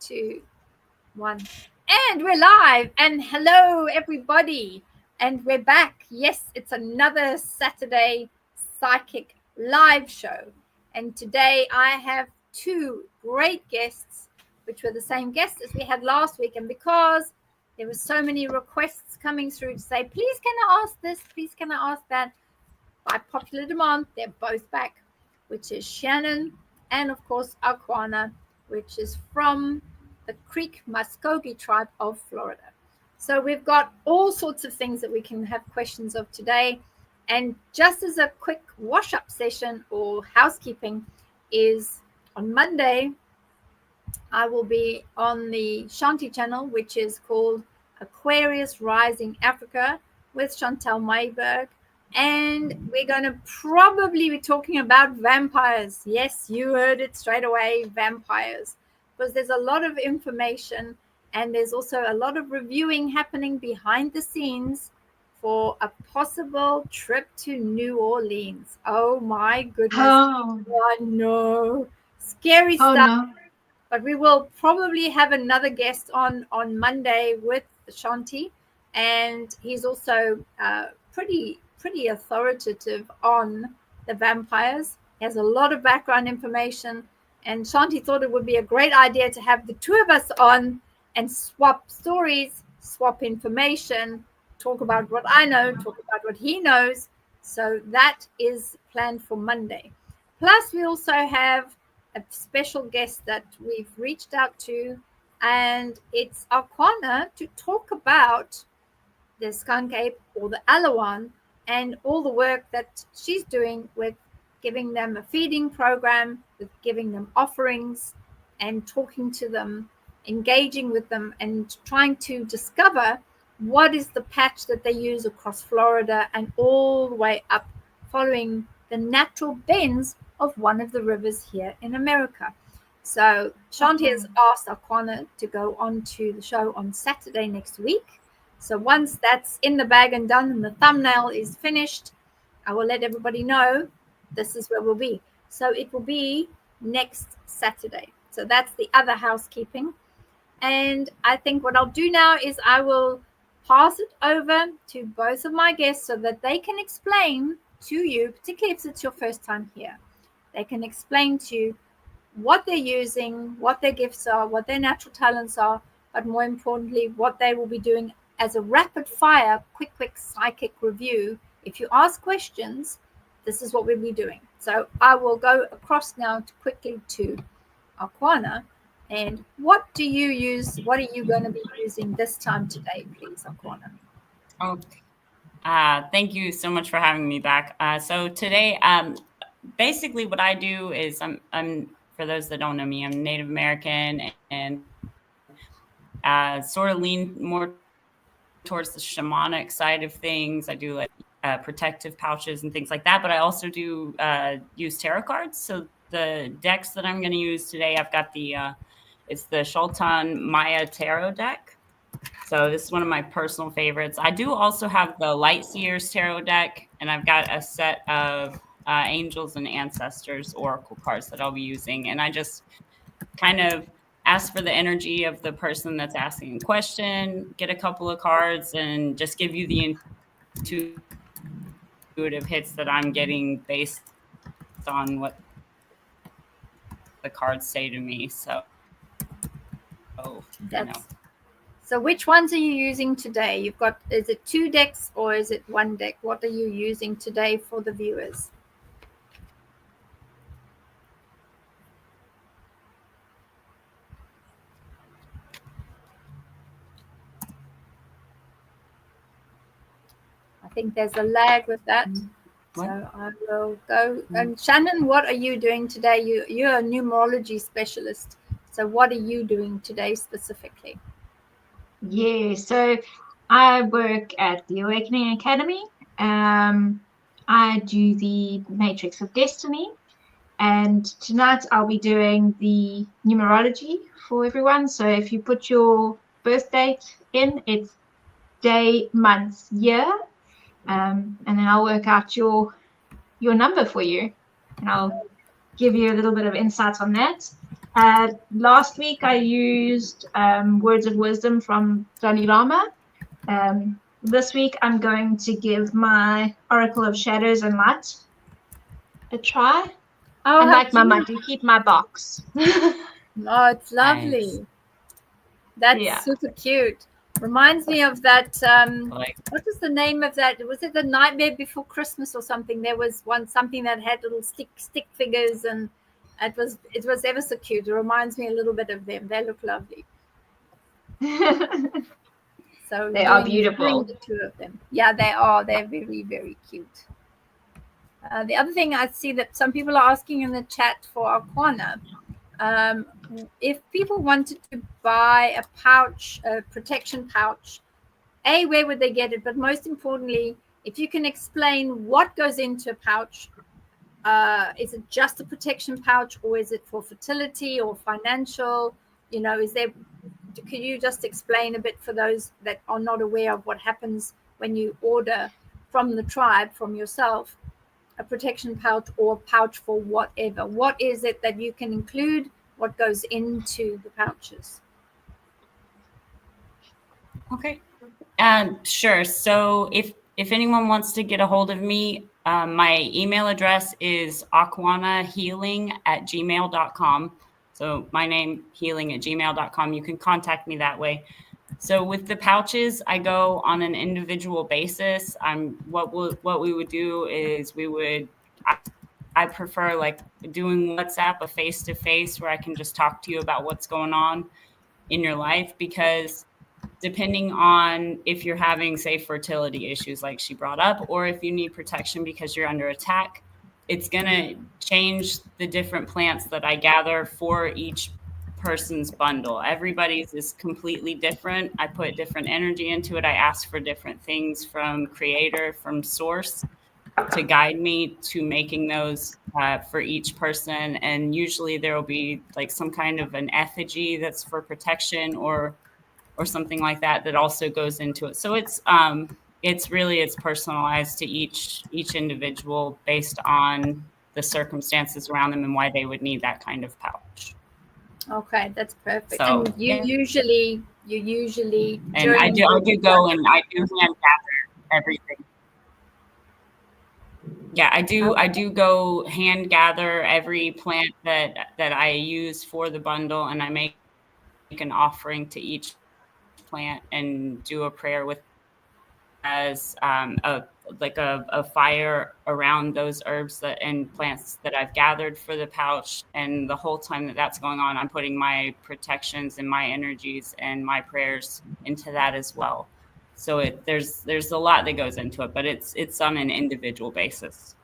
2, 1. And we're live. And hello, everybody. And we're back. Yes, it's another Saturday Psychic live show. And today I have two great guests, which were the same guests as we had last week. And because there were so many requests coming through to say, please can I ask this? Please can I ask that? By popular demand, they're both back, which is Shannyn and, of course, Akwana, which is from the Creek Muscogee tribe of Florida. So we've got all sorts of things that we can have questions of today. And just as a quick wash-up session or housekeeping is on Monday, I will be on the Shanti channel, which is called Aquarius Rising Africa with Chantal Mayberg. And we're going to probably be talking about vampires. Yes, you heard it straight away, vampires. Because there's a lot of information and there's also a lot of reviewing happening behind the scenes for a possible trip to New Orleans. Oh my goodness. Oh no. Scary stuff. No. But we will probably have another guest on Monday with Shanti. And he's also pretty authoritative on the vampires. He has a lot of background information, and Shanti thought it would be a great idea to have the two of us on and swap stories, swap information, talk about what I know, talk about what he knows. So that is planned for Monday. Plus, we also have a special guest that we've reached out to, and it's Akwana to talk about the skunk ape or the Alawan and all the work that she's doing with giving them a feeding program, with giving them offerings and talking to them, engaging with them and trying to discover what is the patch that they use across Florida and all the way up, following the natural bends of one of the rivers here in America. So Shanti has asked Akwana to go on to the show on Saturday next week. So once that's in the bag and done and the thumbnail is finished, I will let everybody know this is where we'll be. So it will be next Saturday. So that's the other housekeeping. And I think what I'll do now is I will pass it over to both of my guests so that they can explain to you, particularly if it's your first time here, they can explain to you what they're using, what their gifts are, what their natural talents are, but more importantly, what they will be doing as a rapid fire, quick psychic review. If you ask questions, this is what we'll be doing. So I will go across now quickly to Akwana. And what do you use? What are you going to be using this time today, please, Akwana? Okay. Thank you so much for having me back. So today, basically what I do is I'm for those that don't know me, I'm Native American and sort of lean more towards the shamanic side of things. I do like protective pouches and things like that, but I also do use tarot cards. So the decks that I'm going to use today, I've got it's the Shultan Maya Tarot deck. So this is one of my personal favorites. I do also have the Light Seers Tarot deck, and I've got a set of Angels and Ancestors Oracle cards that I'll be using. And I just kind of ask for the energy of the person that's asking a question, get a couple of cards, and just give you the intuitive hits that I'm getting based on what the cards say to me. So, So which ones are you using today? You've got, is it 2 decks or is it 1 deck? What are you using today for the viewers? I think there's a lag with that. What? So I will go. And Shannyn, what are you doing today? You're a numerology specialist. So what are you doing today specifically? Yeah, so I work at the Awakening Academy. I do the Matrix of Destiny. And tonight I'll be doing the numerology for everyone. So if you put your birth date in, it's day, month, year. And then I'll work out your number for you. And I'll give you a little bit of insight on that. Last week I used Words of Wisdom from Dalai Lama. This week I'm going to give my Oracle of Shadows and Light a try. Oh, And how like Mama, cute. to keep my box. Oh, it's lovely. Nice. That's Yeah. super cute. Reminds me of that. Like, What was the name of that? Was it The Nightmare Before Christmas or something? There was something that had little stick figures, and it was ever so cute. It reminds me a little bit of them. They look lovely. So They are doing beautiful. the two of them. Yeah, they are. They're very, very cute. The other thing I see that some people are asking in the chat for Akwana, if people wanted to buy a pouch, a protection pouch, where would they get it? But most importantly, if you can explain what goes into a pouch, is it just a protection pouch, or is it for fertility or financial? Can you just explain a bit for those that are not aware of what happens when you order from the tribe, from yourself, a protection pouch or a pouch for whatever? What is it that you can include? What goes into the pouches? okay. Sure. So if anyone wants to get a hold of me, my email address is akwanahealing@gmail.com. So my name, healing@gmail.com. You can contact me that way. So with the pouches, I go on an individual basis. What we would do is I prefer like doing WhatsApp, a face-to-face where I can just talk to you about what's going on in your life, because depending on if you're having, say, fertility issues like she brought up, or if you need protection because you're under attack, it's going to change the different plants that I gather for each person's bundle. Everybody's is completely different. I put different energy into it. I ask for different things from creator, from source, to guide me to making those for each person. And usually there will be like some kind of an effigy that's for protection, or something like that also goes into it. So it's personalized to each individual based on the circumstances around them and why they would need that kind of pouch. Okay, that's perfect. So, and you usually and I do go and I do hand gather everything. Yeah, I do go hand gather every plant that I use for the bundle, and I make an offering to each plant and do a prayer with as a fire around those herbs and plants that I've gathered for the pouch. And the whole time that that's going on, I'm putting my protections and my energies and my prayers into that as well. So there's a lot that goes into it, but it's on an individual basis.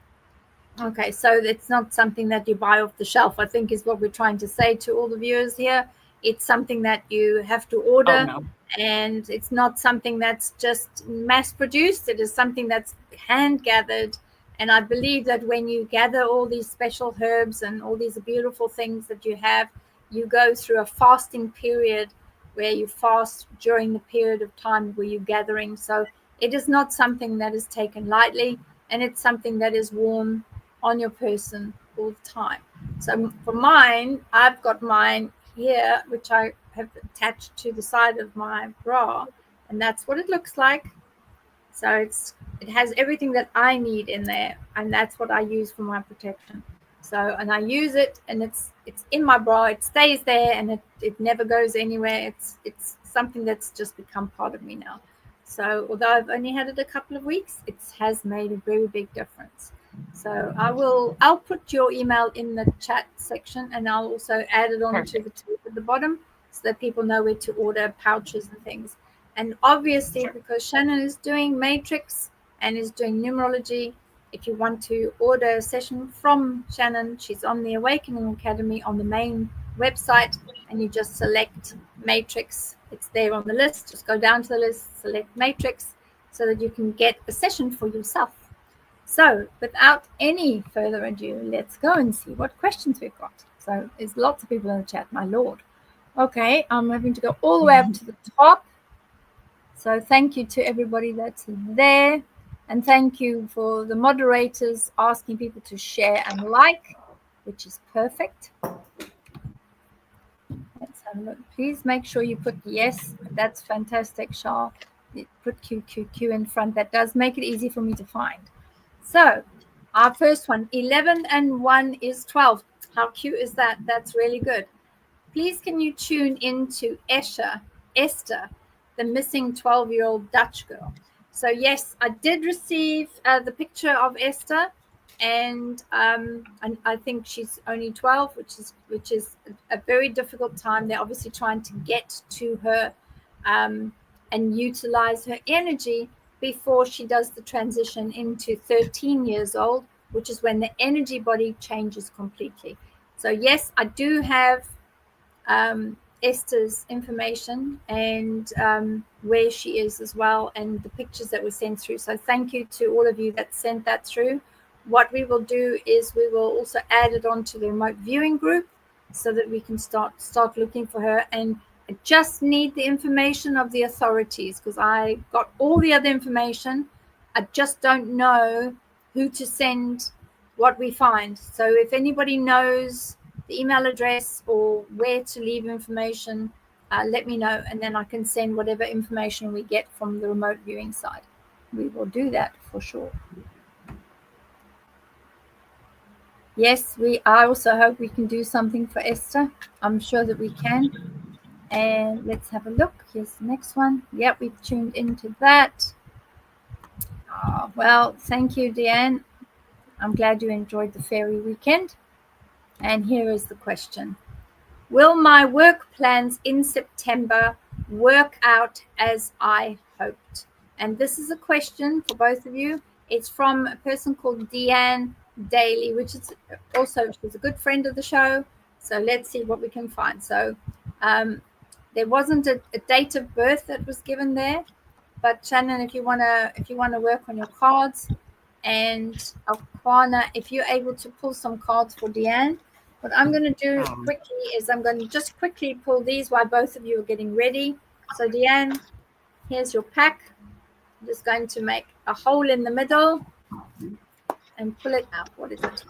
Okay, so it's not something that you buy off the shelf, I think is what we're trying to say to all the viewers here. It's something that you have to order. Oh, no. And it's not something that's just mass produced. It is something that's hand gathered. And I believe that when you gather all these special herbs and all these beautiful things that you have, you go through a fasting period where you fast during the period of time where you're gathering. So it is not something that is taken lightly, and it's something that is worn on your person all the time. So for mine, I've got mine here, which I have attached to the side of my bra, and that's what it looks like. So it has everything that I need in there, and that's what I use for my protection. So, and I use it, and it's in my bra. It stays there, and it never goes anywhere. It's something that's just become part of me now. So although I've only had it a couple of weeks, it has made a very big difference. So I'll put your email in the chat section, and I'll also add it on to the top at the bottom so that people know where to order pouches and things. And obviously, because Shannyn is doing matrix and is doing numerology, if you want to order a session from Shannyn, she's on the Awakening Academy on the main website, and you just select matrix. It's there on the list. Just go down to the list, select matrix, so that you can get a session for yourself. So without any further ado, let's go and see what questions we've got. So there's lots of people in the chat, my lord. Okay, I'm having to go all the way up to the top. So thank you to everybody that's there. And thank you for the moderators asking people to share and like, which is perfect. Please make sure you put yes. That's fantastic, Shah. Put Q in front. That does make it easy for me to find. So our first one, 11 and 1 is 12. How cute is that? That's really good. Please can you tune into Esther, the missing 12-year-old Dutch girl. So yes, I did receive the picture of Esther, and I think she's only 12, which is a very difficult time. They're obviously trying to get to her and utilize her energy before she does the transition into 13 years old, which is when the energy body changes completely. So yes, I do have Esther's information and where she is as well, and the pictures that were sent through. So thank you to all of you that sent that through. What we will do is we will also add it onto the remote viewing group so that we can start looking for her. And I just need the information of the authorities, because I got all the other information. I just don't know who to send what we find. So if anybody knows the email address or where to leave information, let me know, and then I can send whatever information we get from the remote viewing side. We will do that for sure. Yes, I also hope we can do something for Esther. I'm sure that we can. And let's have a look. Here's the next one. Yep, we've tuned into that. Oh, well, thank you, Deanne. I'm glad you enjoyed the fairy weekend. And here is the question. Will my work plans in September work out as I hoped? And this is a question for both of you. It's from a person called Deanne Daly, which is also, she's a good friend of the show. So let's see what we can find. So there wasn't a date of birth that was given there, but Shannyn, if you wanna work on your cards, and Akwana, if you're able to pull some cards for Deanne. What I'm going to do quickly is I'm going to just quickly pull these while both of you are getting ready. So Deanne, here's your pack. I'm just going to make a hole in the middle and pull it out. What is it?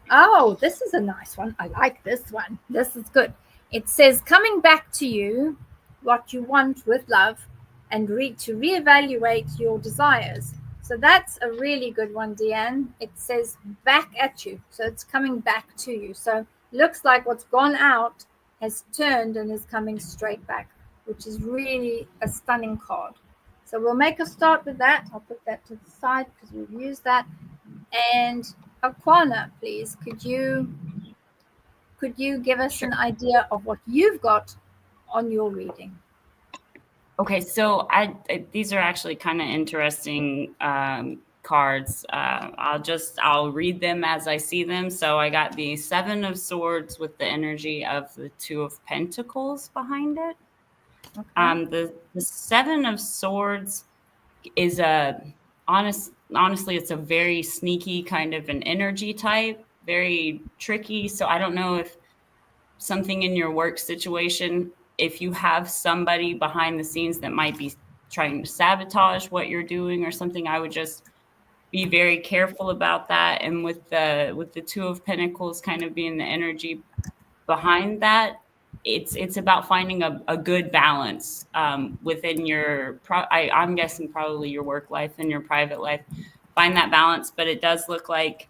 Oh, this is a nice one. I like this one. This is good. It says, coming back to you, what you want with love, and to reevaluate your desires. So that's a really good one, Deanne. It says back at you. So it's coming back to you. So looks like what's gone out has turned and is coming straight back, which is really a stunning card. So we'll make a start with that. I'll put that to the side because we've used that. And Akwana, please, could you give us an idea of what you've got on your reading? Okay, so these are actually kind of interesting cards. I'll read them as I see them. So I got the 7 of Swords with the energy of the 2 of Pentacles behind it. Okay. The 7 of Swords is honestly, it's a very sneaky kind of an energy type, very tricky. So I don't know if something in your work situation, if you have somebody behind the scenes that might be trying to sabotage what you're doing or something, I would just be very careful about that. And with the 2 of Pentacles kind of being the energy behind that, it's about finding a good balance within your, I'm guessing probably your work life and your private life. Find that balance, but it does look like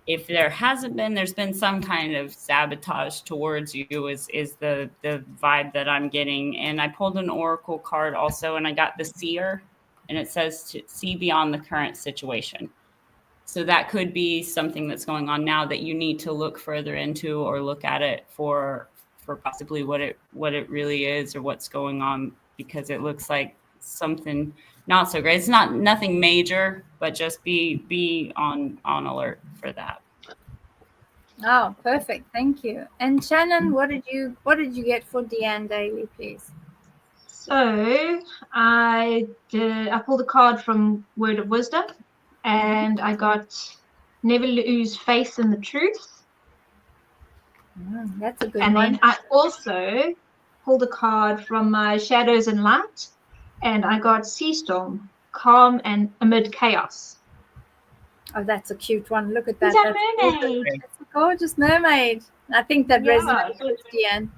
if there's been some kind of sabotage towards you is the vibe that I'm getting. And I pulled an oracle card also, and I got the Seer, and it says to see beyond the current situation. So that could be something that's going on now that you need to look further into or look at it for possibly what it really is or what's going on, because it looks like something not so great. It's nothing major, but just be on alert for that. Oh, perfect. Thank you. And Shannyn, what did you get for Deanne Daly, please? So I pulled a card from Word of Wisdom, and I got never lose faith in the truth. That's a good one. And then I also pulled a card from my Shadows and Light, and I got Sea Storm, calm and amid chaos. Oh, that's a cute one. Look at that. It's a mermaid. It's a gorgeous mermaid. I think that resonates with Deanne.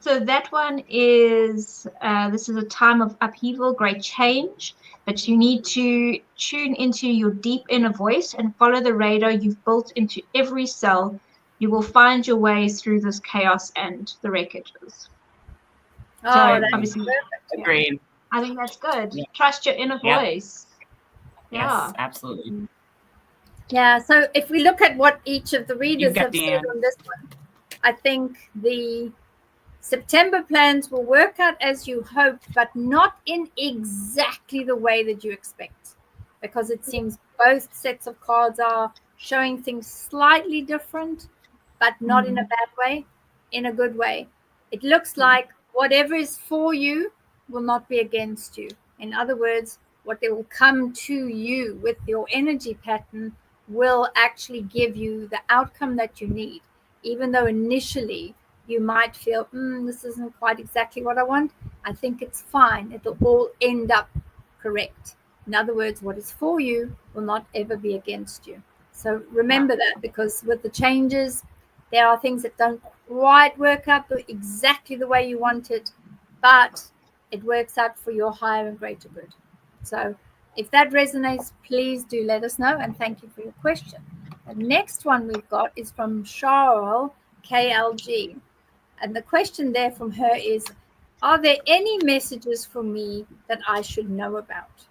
So that one is, this is a time of upheaval, great change, but you need to tune into your deep inner voice and follow the radar you've built into every cell. You will find your way through this chaos and the wreckages. Oh, So that's obviously, perfect. Agreed. I think that's good. Yeah. Trust your inner Yep. voice. Yes, absolutely. Yeah, so if we look at what each of the readers got have the said end. on this one, I think the September plans will work out as you hoped, but not in exactly the way that you expect, because it seems both sets of cards are showing things slightly different, but not in a bad way, in a good way. It looks like whatever is for you will not be against you. In other words, what they will come to you with your energy pattern will actually give you the outcome that you need, even though initially you might feel, this isn't quite exactly what I want. I think it's fine. It'll all end up correct. In other words, what is for you will not ever be against you. So remember that, because with the changes, there are things that don't quite work out exactly the way you want it, but it works out for your higher and greater good. So if that resonates, please do let us know, and thank you for your question. The next one we've got is from Cheryl KLG. And the question there from her is, are there any messages for me that I should know about?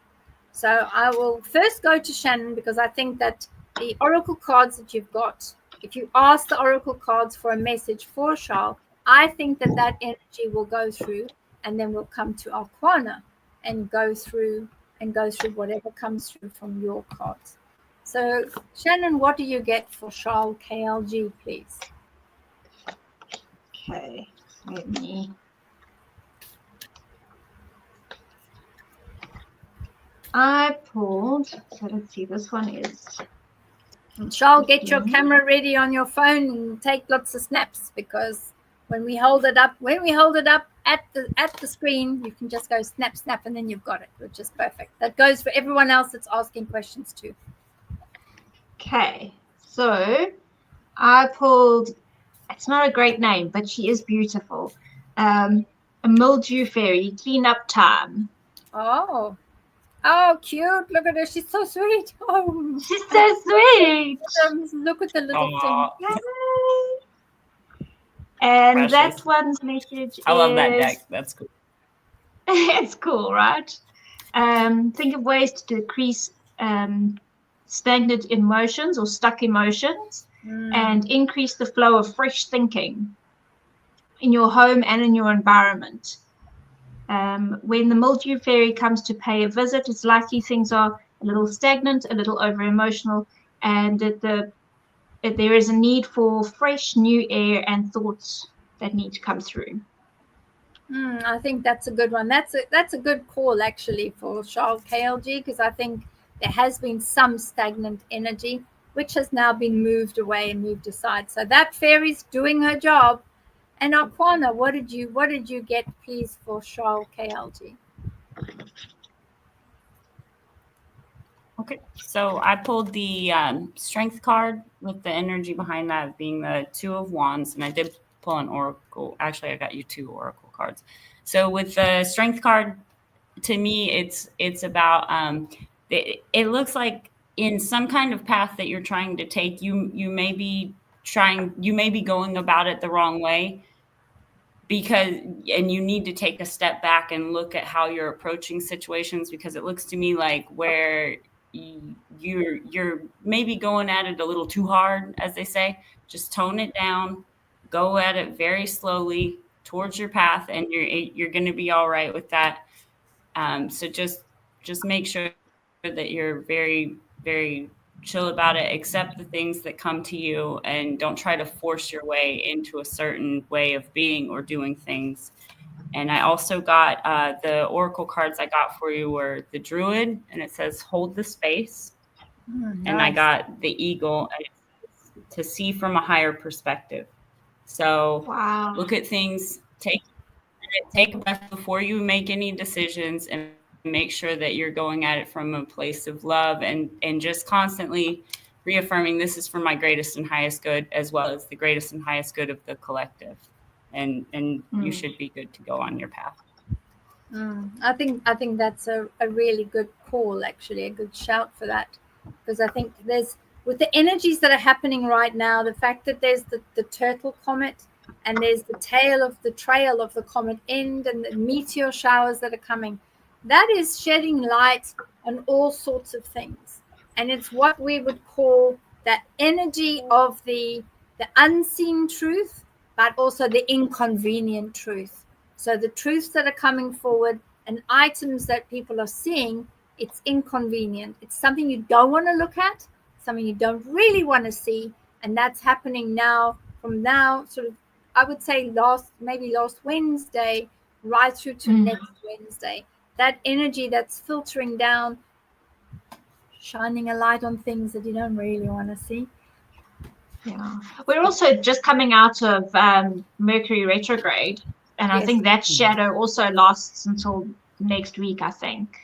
So I will first go to Shannyn, because I think that the oracle cards that you've got, if you ask the oracle cards for a message for Charles, I think that that energy will go through, and then we'll come to Akwana and go through whatever comes through from your cards. So Shannyn, what do you get for Charles KLG, please? Okay, let me. I pulled, so let's see, this one is. Charles, get your camera ready on your phone and take lots of snaps, because when we hold it up at the screen, you can just go snap, snap, and then you've got it, which is perfect. That goes for everyone else that's asking questions too. Okay, so I pulled, it's not a great name, but she is beautiful. A mildew fairy, clean up time. Oh, cute. Look at her. She's so sweet. Oh, she's so sweet. Look at the little thing. And that one's message I love that deck. That's cool. It's cool, right? Think of ways to decrease stagnant emotions or stuck emotions and increase the flow of fresh thinking in your home and in your environment. When the mildew fairy comes to pay a visit, it's likely things are a little stagnant, a little over emotional, and that there is a need for fresh new air and thoughts that need to come through. I think that's a good one. That's a good call actually for Charles KLG, because I think there has been some stagnant energy which has now been moved away and moved aside. So that fairy's doing her job. And Akwana, what did you get, please, for Charles KLG? Okay, so I pulled the strength card with the energy behind that being the Two of Wands, and I did pull an oracle. Actually, I got you 2 oracle cards. So with the strength card, to me, it's about it looks like in some kind of path that you're trying to take, you may be going about it the wrong way, and you need to take a step back and look at how you're approaching situations, because it looks to me like where you're maybe going at it a little too hard, as they say. Just tone it down, go at it very slowly towards your path, and you're going to be all right with that. So just make sure that you're very, very chill about it. Accept the things that come to you, and don't try to force your way into a certain way of being or doing things. And I also got the oracle cards I got for you were the Druid, and it says hold the space. Nice. And I got the Eagle, and it's to see from a higher perspective. So Look at things, take a breath before you make any decisions, and make sure that you're going at it from a place of love, and just constantly reaffirming this is for my greatest and highest good, as well as the greatest and highest good of the collective. and you should be good to go on your path. I think that's a really good call, actually, a good shout for that, because I think there's, with the energies that are happening right now, the fact that there's the turtle comet, and there's the trail of the comet end, and the meteor showers that are coming, that is shedding light on all sorts of things. And it's what we would call that energy of the unseen truth, but also the inconvenient truth. So the truths that are coming forward and items that people are seeing, it's inconvenient. It's something you don't want to look at, something you don't really want to see. And that's happening now, from now, sort of, I would say last Wednesday, right through to next Wednesday. That energy that's filtering down, shining a light on things that you don't really want to see. Yeah. We're also just coming out of Mercury retrograde. And I think that shadow also lasts until next week, I think.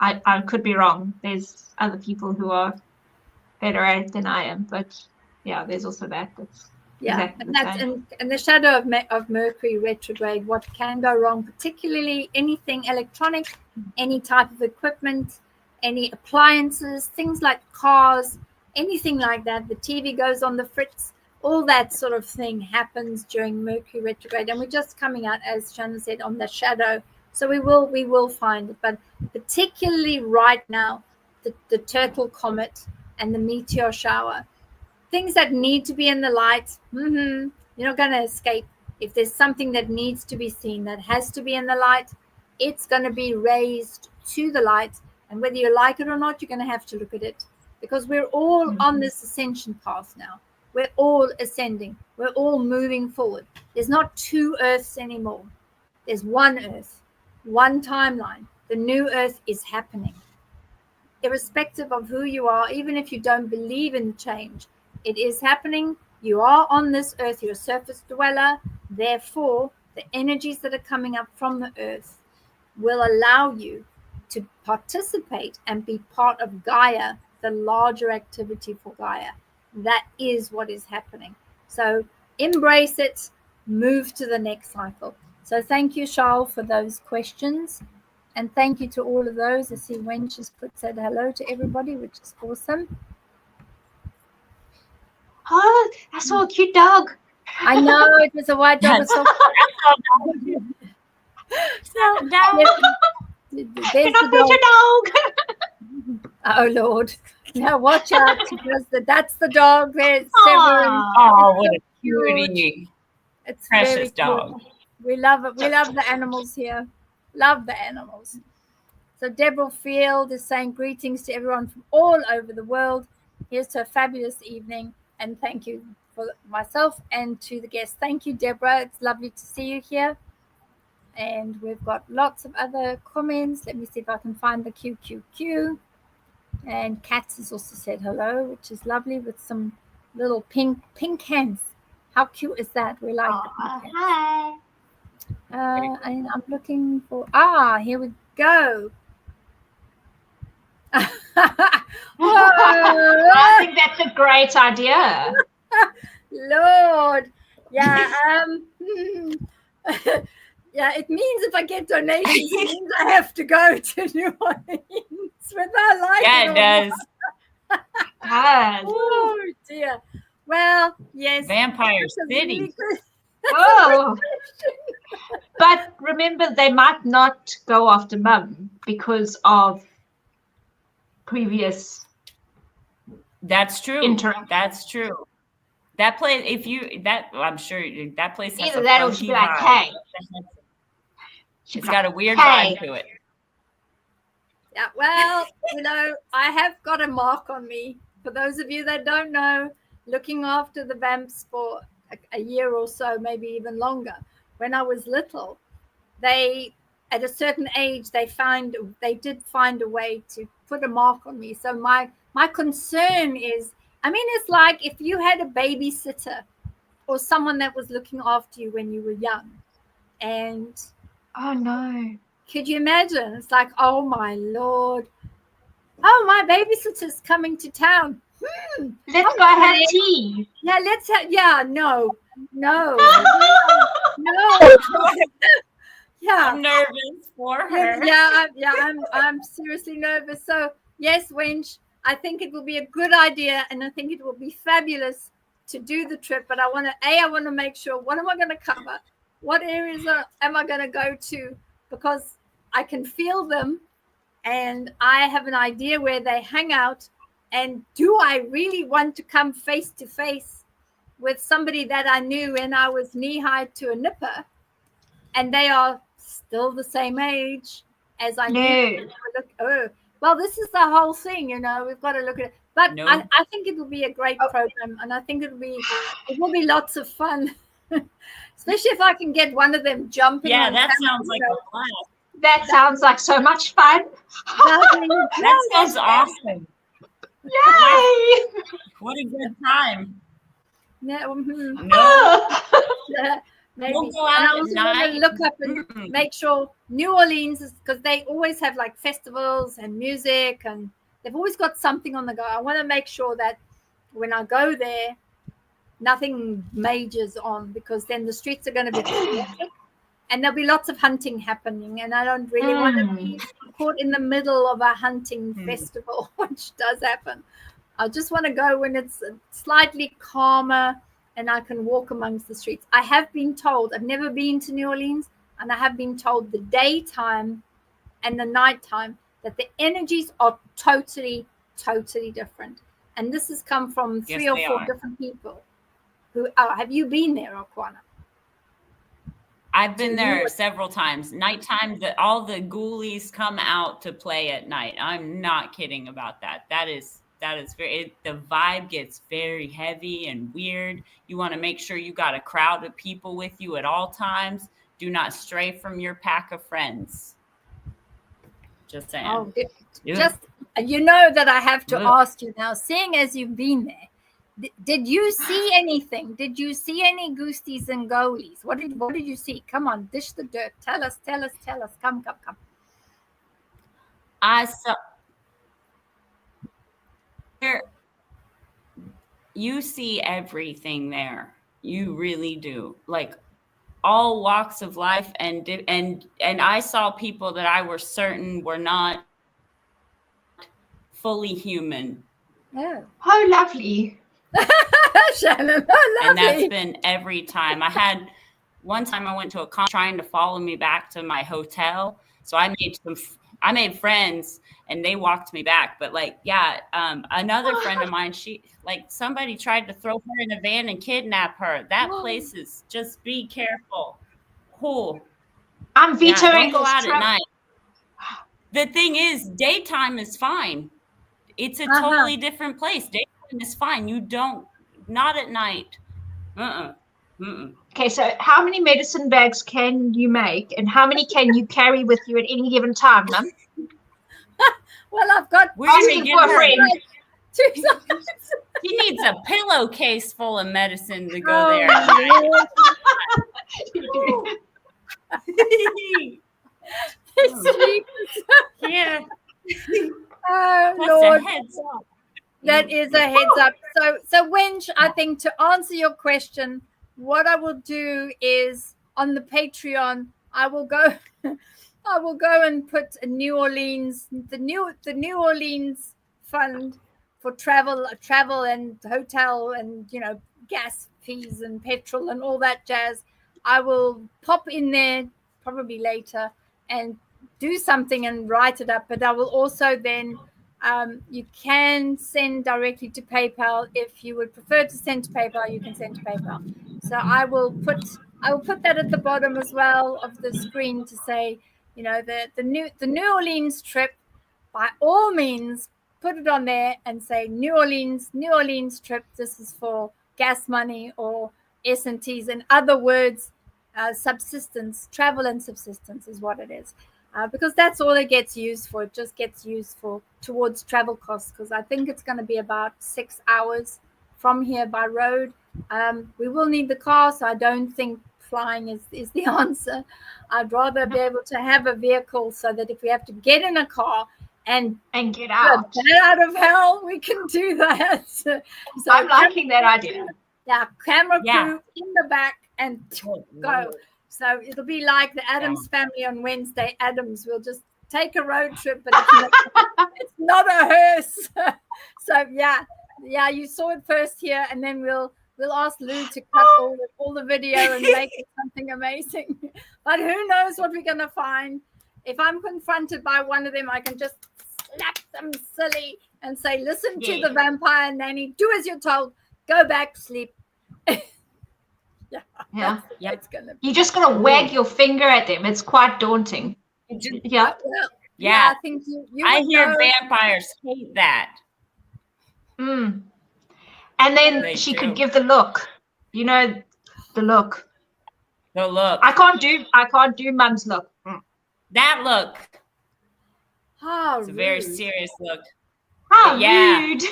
I could be wrong. There's other people who are better at it than I am. But yeah, there's also that. And the shadow of Mercury retrograde, what can go wrong, particularly anything electronic, any type of equipment, any appliances, things like cars, anything like that. The TV goes on the fritz. All that sort of thing happens during Mercury retrograde, and we're just coming out, as Shannyn said, on the shadow. So we will find it, but particularly right now, the turtle comet and the meteor shower, things that need to be in the light. You're not going to escape. If there's something that needs to be seen, that has to be in the light, it's going to be raised to the light, and whether you like it or not, you're going to have to look at it, because we're all on this ascension path now. We're all ascending. We're all moving forward. There's not two Earths anymore. There's one Earth, one timeline. The new Earth is happening. Irrespective of who you are, even if you don't believe in change, it is happening. You are on this Earth. You're a surface dweller. Therefore, the energies that are coming up from the Earth will allow you to participate and be part of Gaia, the larger activity for Gaia. That is what is happening. So embrace it, move to the next cycle. So thank you, Charles, for those questions. And thank you to all of those. I see Wench has said hello to everybody, which is awesome. Oh, I saw a cute dog. I know, it was a white dog. So there's the dog. Oh, Lord. Now watch out, because that's the dog. There's several. Oh, what a cutie. It's precious dog. We love it. We love the animals here. Love the animals. So Deborah Field is saying greetings to everyone from all over the world. Here's to a fabulous evening. And thank you for myself and to the guests. Thank you, Deborah. It's lovely to see you here. And we've got lots of other comments. Let me see if I can find the QQQ. And Katz has also said hello, which is lovely, with some little pink hands. How cute is that? We like the pink hands. Hi. And I'm looking for, here we go. I think that's a great idea. Lord. Yeah. Yeah, it means if I get donations, it means I have to go to New Orleans without liking. Yeah, it does. Oh dear. Well, yes. Vampire City. Really Oh. But remember, they might not go after Mum because of previous. That's true. That's true. That place, I'm sure that place has either that or she'd be like, hey. It's got a weird vibe to it. Yeah, well, I have got a mark on me. For those of you that don't know, looking after the vamps for a year or so, maybe even longer. When I was little, at a certain age, they did find a way to put a mark on me. So my concern is, it's like if you had a babysitter or someone that was looking after you when you were young, and oh no, could you imagine? It's like, oh my Lord, oh, my babysitter's coming to town. Let's go have tea. Yeah, no. No. Yeah. I'm nervous for her. I'm seriously nervous. So yes, Wench, I think it will be a good idea, and I think it will be fabulous to do the trip. But I want to make sure, what am I going to cover? What areas am I going to go to? Because I can feel them, and I have an idea where they hang out. And do I really want to come face to face with somebody that I knew when I was knee-high to a nipper, and they are still the same age as I knew? Well, this is the whole thing, we've got to look at it. But No. I think it will be a great program, and I think it will be lots of fun, especially if I can get one of them jumping. Yeah, on that camera, sounds like a blast. That sounds like so much fun. That sounds awesome. Yay! What a good time. Yeah, No, maybe. we'll go And out I at also want to night. look up and make sure New Orleans is, because they always have like festivals and music, and they've always got something on the go. I want to make sure that when I go there, nothing majors on, because then the streets are going to be chaotic, and there'll be lots of hunting happening, and I don't really want to be caught in the middle of a hunting festival, which does happen. I just want to go when it's slightly calmer and I can walk amongst the streets. I have been told, I've never been to New Orleans, and I have been told the daytime and the nighttime that the energies are totally, totally different. And this has come from three or four different people. Have you been there, Akwana? I've been there several times. Nighttime, all the ghoulies come out to play at night. I'm not kidding about that. That is very, the vibe gets very heavy and weird. You want to make sure you got a crowd of people with you at all times. Do not stray from your pack of friends. Just saying. Oh, just, that I have to ask you now, seeing as you've been there, did you see anything? Did you see any ghosties and ghoulies? What did you see? Come on, dish the dirt. Tell us. Come. I saw. You see everything there. You really do. Like all walks of life, and I saw people that I was certain were not fully human. Yeah. Oh, lovely. Shannyn, and that's been every time. One time I went to a con trying to follow me back to my hotel. So I made friends and they walked me back. But another friend of mine, somebody tried to throw her in a van and kidnap her. That place is, just be careful. Cool. I'm vetoing. Don't go out at night. The thing is, daytime is fine. It's a totally different place. Daytime is fine. Not at night. Okay, so how many medicine bags can you make, and how many can you carry with you at any given time? Well, I've got. We're gonna get her. She needs a pillowcase full of medicine to go there. Yeah. Oh, Lord. That is a heads up. So Wench, I think to answer your question, what I will do is on the Patreon, I will go and put a New Orleans, the New Orleans fund for travel and hotel and gas fees and petrol and all that jazz. I will pop in there probably later and do something and write it up. But I will also then. You can send directly to PayPal. If you would prefer to send to PayPal, you can send to PayPal. So I will put that at the bottom as well of the screen to say, the New Orleans trip. By all means, put it on there and say New Orleans trip. This is for gas money or S&Ts. In other words, subsistence, travel and subsistence is what it is. Because that's all it gets used for. It just gets used towards travel costs, because I think it's going to be about 6 hours from here by road. We will need the car, so I don't think flying is the answer. I'd rather be able to have a vehicle so that if we have to get in a car and get out of hell, we can do that. So I'm liking that idea. Yeah, camera crew in the back and go. So it'll be like the Adams family on Wednesday. Adams will just take a road trip, but it's not a hearse. So yeah, you saw it first here, and then we'll ask Lou to cut all the video and make it something amazing. But who knows what we're gonna find? If I'm confronted by one of them, I can just slap them silly and say, "Listen to the vampire nanny. Do as you're told. Go back, sleep." Yeah. It's gonna be. You just gotta wag your finger at them. It's quite daunting. Yeah. I think you I hear vampires hate that. And then she could give the look. You know, the look. The look. I can't do Mum's look. That look. How it's rude. A very serious look. How rude.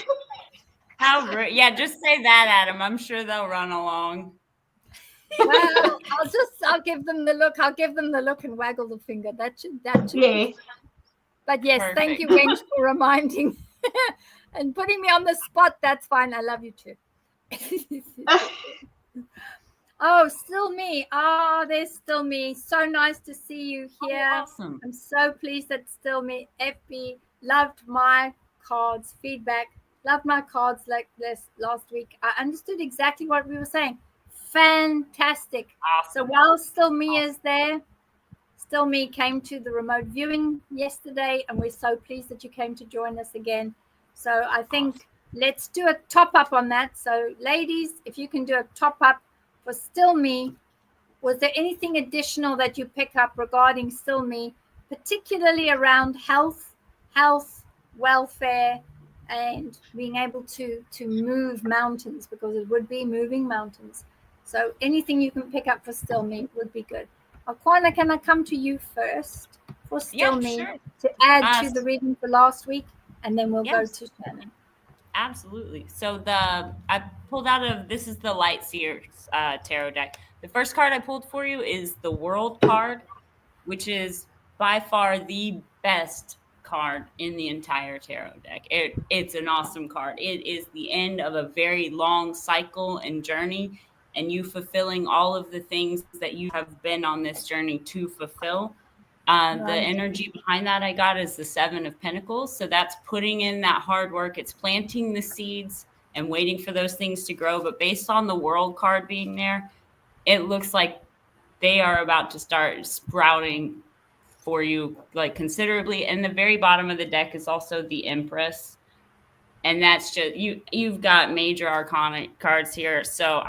How rude. Yeah, just say that, Adam. I'm sure they'll run along. Well, I'll give them the look. I'll give them the look and waggle the finger. That should yeah. But yes, Perfect. Thank you, Wench, for reminding and putting me on the spot. That's fine. I love you too. Oh, still me. There's still me. So nice to see you here. Oh, awesome. I'm so pleased that still me. FB loved my cards. Feedback. Loved my cards like this last week. I understood exactly what we were saying. Fantastic. Awesome. So while still me is there, still me came to the remote viewing yesterday, and we're so pleased that you came to join us again. So I think let's do a top up on that. So ladies, if you can do a top up for still me, was there anything additional that you pick up regarding still me, particularly around health, welfare, and being able to move mountains, because it would be moving mountains. So anything you can pick up for still me would be good. Akwana, can I come to you first for still me to add to the reading for last week, and then we'll go to Shannyn. Absolutely. So I pulled out of, this is the Light Seers tarot deck. The first card I pulled for you is the World card, which is by far the best card in the entire tarot deck. It's an awesome card. It is the end of a very long cycle and journey, and you fulfilling all of the things that you have been on this journey to fulfill. The energy behind that I got is the 7 of Pentacles. So that's putting in that hard work. It's planting the seeds and waiting for those things to grow. But based on the World card being there, it looks like they are about to start sprouting for you, like considerably. And the very bottom of the deck is also the Empress. And that's just, you've got major arcana cards here. So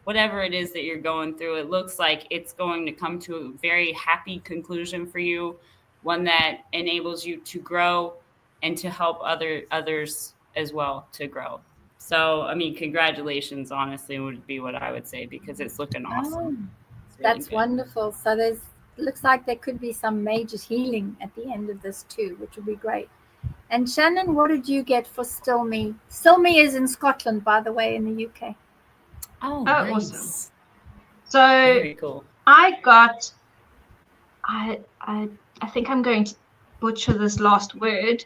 whatever it is that you're going through, it looks like it's going to come to a very happy conclusion for you, one that enables you to grow and to help others as well to grow. So, I mean, congratulations, honestly, would be what I would say, because it's looking awesome. That's wonderful. So looks like there could be some major healing at the end of this too, which would be great. And Shannyn, what did you get for Still Me? Still Me is in Scotland, by the way, in the UK. Oh, nice. Awesome. So very cool. I got, I think I'm going to butcher this last word,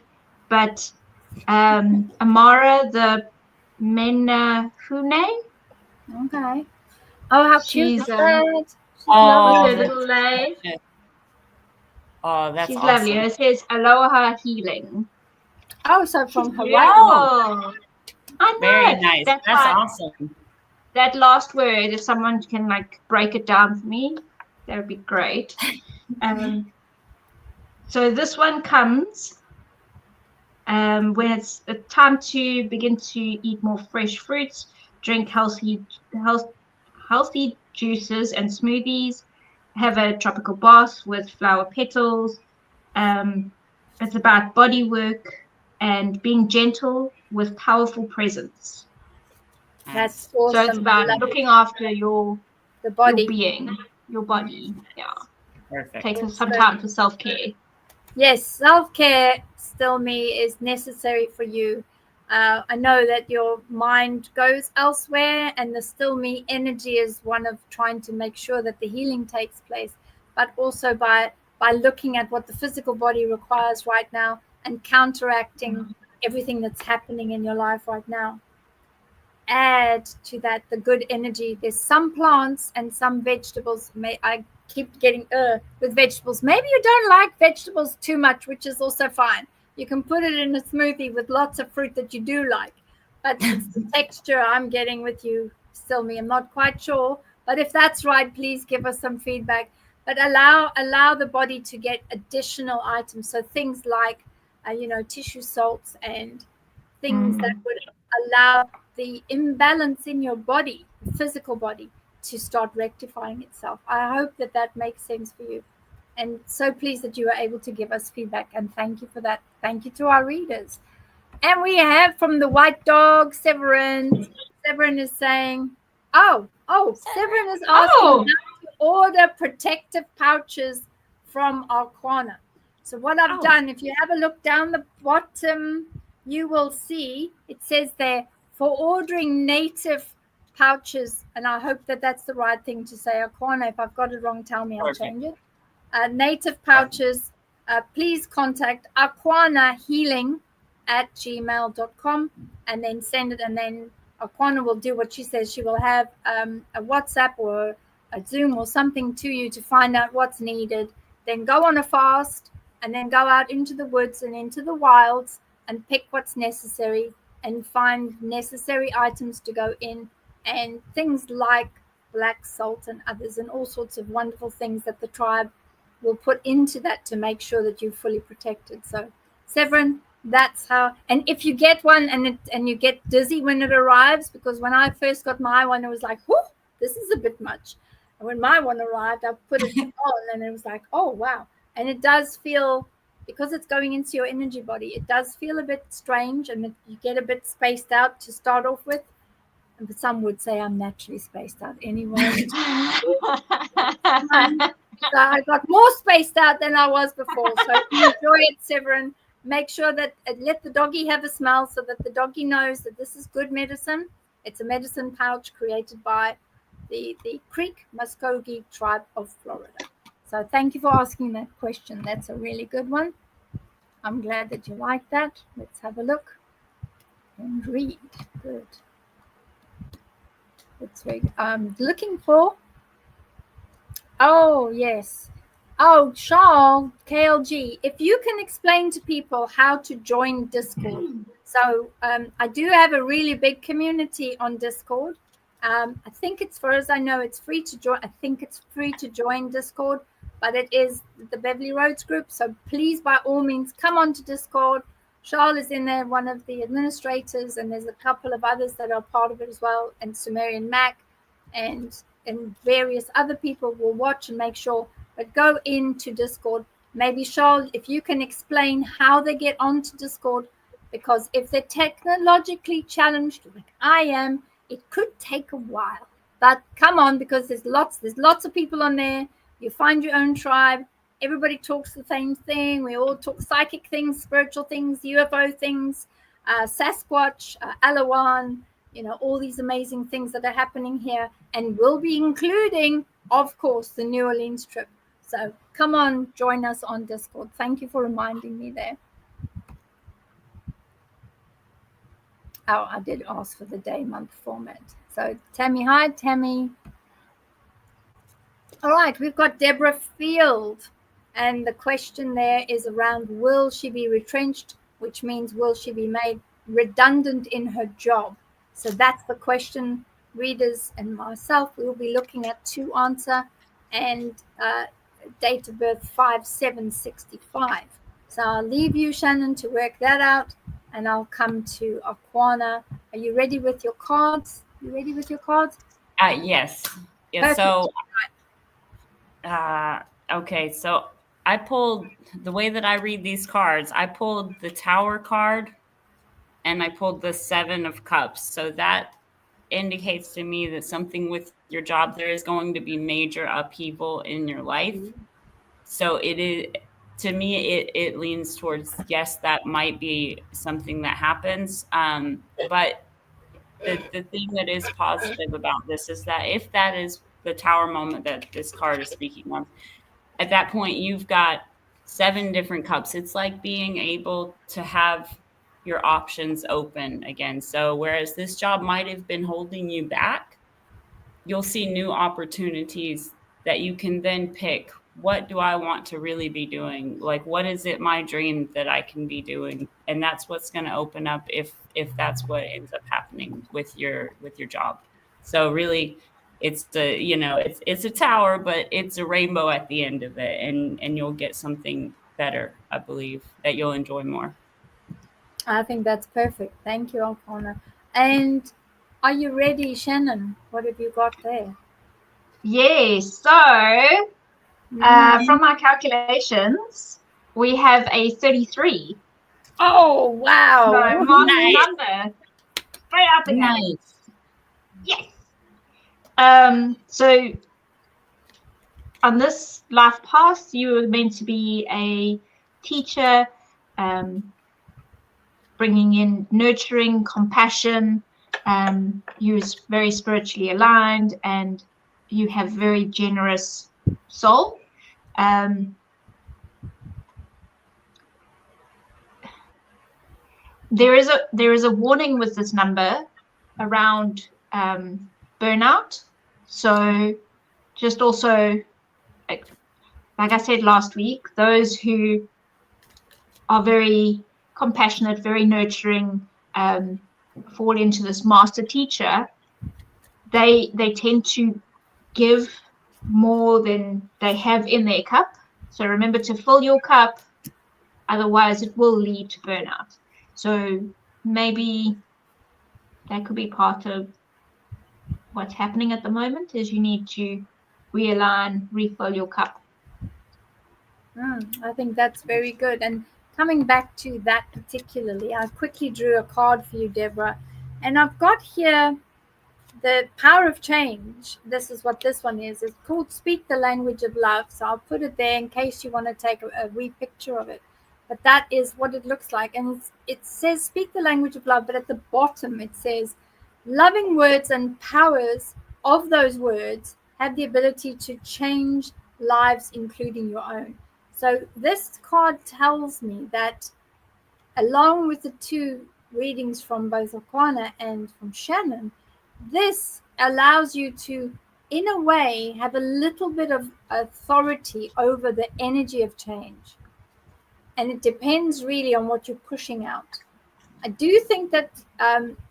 but Amara the Menahune. Okay. Oh, how cute is that? Oh, her little lay. Oh, that's She's awesome. lovely. And it says Aloha Healing. Oh, so from Hawaii. Wow. I know. Very nice. That's awesome. That last word, if someone can like break it down for me, that would be great. So this one comes when it's time to begin to eat more fresh fruits, drink healthy juices and smoothies, have a tropical bath with flower petals. It's about body work and being gentle with powerful presence. That's awesome. So it's about looking after the body, your being, your body. Yeah. Perfect. Take some time for self-care. Yes, self-care, Still Me, is necessary for you. I know that your mind goes elsewhere, and the Still Me energy is one of trying to make sure that the healing takes place, but also by looking at what the physical body requires right now and counteracting everything that's happening in your life right now. add to that the good energy. There's some plants and some vegetables. I keep getting with vegetables. Maybe you don't like vegetables too much, which is also fine. You can put it in a smoothie with lots of fruit that you do like. But it's the texture I'm getting with you, Sylvie. I'm not quite sure. But if that's right, please give us some feedback. But allow the body to get additional items. So things like, tissue salts and things that would allow the imbalance in your body, physical body, to start rectifying itself. I hope that makes sense for you. And so pleased that you were able to give us feedback. And thank you for that. Thank you to our readers. And we have from the white dog, Severin. Severin is saying, Severin is asking how to order protective pouches from Akwana. So what I've done, if you have a look down the bottom, you will see it says there, for ordering native pouches, and I hope that that's the right thing to say, Akwana. If I've got it wrong, tell me, I'll change it. Native pouches, please contact Akwana Healing at gmail.com and then send it, and then Akwana will do what she says. She will have a WhatsApp or a Zoom or something to you to find out what's needed, then go on a fast and then go out into the woods and into the wilds and pick what's necessary and find necessary items to go in, and things like black salt and others and all sorts of wonderful things that the tribe will put into that to make sure that you're fully protected. So Severin, that's how. And if you get one and you get dizzy when it arrives, because when I first got my one, it was like, whoo, this is a bit much. And when my one arrived, I put it on and it was like, oh wow. And it does feel, because it's going into your energy body, it does feel a bit strange, and you get a bit spaced out to start off with. But some would say I'm naturally spaced out anyway. So I got more spaced out than I was before. So enjoy it, Severin. Make sure that let the doggy have a smell so that the doggy knows that this is good medicine. It's a medicine pouch created by the Creek Muscogee tribe of Florida. So thank you for asking that question. That's a really good one. I'm glad that you like that. Let's have a look and read. Good. Let's read. I'm looking for. Oh, yes. Oh, Charles, KLG, if you can explain to people how to join Discord. So I do have a really big community on Discord. I think it's, far as I know, it's free to join. I think it's free to join Discord, but it is the Beverli Roads group. So please, by all means, come on to Discord. Charles is in there, one of the administrators, and there's a couple of others that are part of it as well, and Sumerian Mac, and various other people will watch and make sure. But go into Discord. Maybe, Charles, if you can explain how they get onto Discord, because if they're technologically challenged like I am, it could take a while. But come on, because there's lots of people on there. You find your own tribe. Everybody talks the same thing. We all talk psychic things, spiritual things, UFO things, Sasquatch, Alawan, all these amazing things that are happening here, and we'll be including, of course, the New Orleans trip. So come on, join us on Discord. Thank you for reminding me there. Oh, I did ask for the day-month format. So Tammy, hi, Tammy. All right, we've got Deborah Field. And the question there is around, will she be retrenched, which means will she be made redundant in her job? So that's the question. Readers and myself, we will be looking at to answer, and date of birth 5/7/65. So I'll leave you, Shannyn, to work that out, and I'll come to Akwana. Are you ready with your cards? Yes. Yeah. Perfect. So, okay. So I pulled, the way that I read these cards, I pulled the Tower card and I pulled the 7 of Cups. So that indicates to me that something with your job, there is going to be major upheaval in your life. So it is, to me, it leans towards, yes, that might be something that happens. But the thing that is positive about this is that if that is the Tower moment that this card is speaking of, at that point, you've got 7 different cups. It's like being able to have your options open again. So whereas this job might have been holding you back, you'll see new opportunities that you can then pick. What do I want to really be doing? Like, what is it my dream that I can be doing? And that's what's going to open up if that's what ends up happening with your job. So really, it's it's a tower, but it's a rainbow at the end of it, and you'll get something better, I believe, that you'll enjoy more. I think that's perfect. Thank you, Akwana. And are you ready, Shannyn? What have you got there? Yes. So from my calculations, we have a 33. Oh, wow. So master number. Straight out the gate. Yes. So on this life path, you were meant to be a teacher, bringing in nurturing, compassion. You're very spiritually aligned, and you have very generous soul. There is a warning with this number around burnout. So just also, like I said last week, those who are very compassionate, very nurturing, fall into this master teacher. They tend to give more than they have in their cup. So remember to fill your cup, otherwise it will lead to burnout. So maybe that could be part of what's happening at the moment, is you need to realign, refill your cup. I think that's very good. And coming back to that particularly, I quickly drew a card for you, Deborah. And I've got here the power of change. This is what this one is. It's called Speak the Language of Love. So I'll put it there in case you want to take a wee picture of it. But that is what it looks like. And it says speak the language of love, but at the bottom it says loving words and powers of those words have the ability to change lives, including your own. So this card tells me that along with the two readings from both Akwana and from Shannyn, this allows you to, in a way, have a little bit of authority over the energy of change. And it depends really on what you're pushing out. I do think that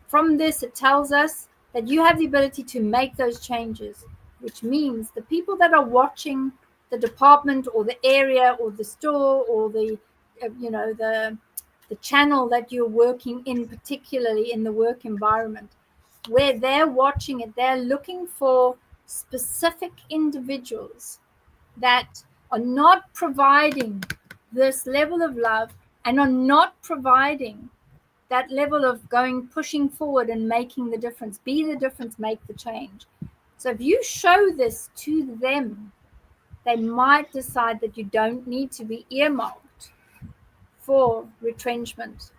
from this, it tells us that you have the ability to make those changes, which means the people that are watching the department or the area or the store or the channel that you're working in, particularly in the work environment, where they're watching it, they're looking for specific individuals that are not providing this level of love and are not providing that level of pushing forward and making the difference. Be the difference, make the change. So if you show this to them, they might decide that you don't need to be earmarked for retrenchment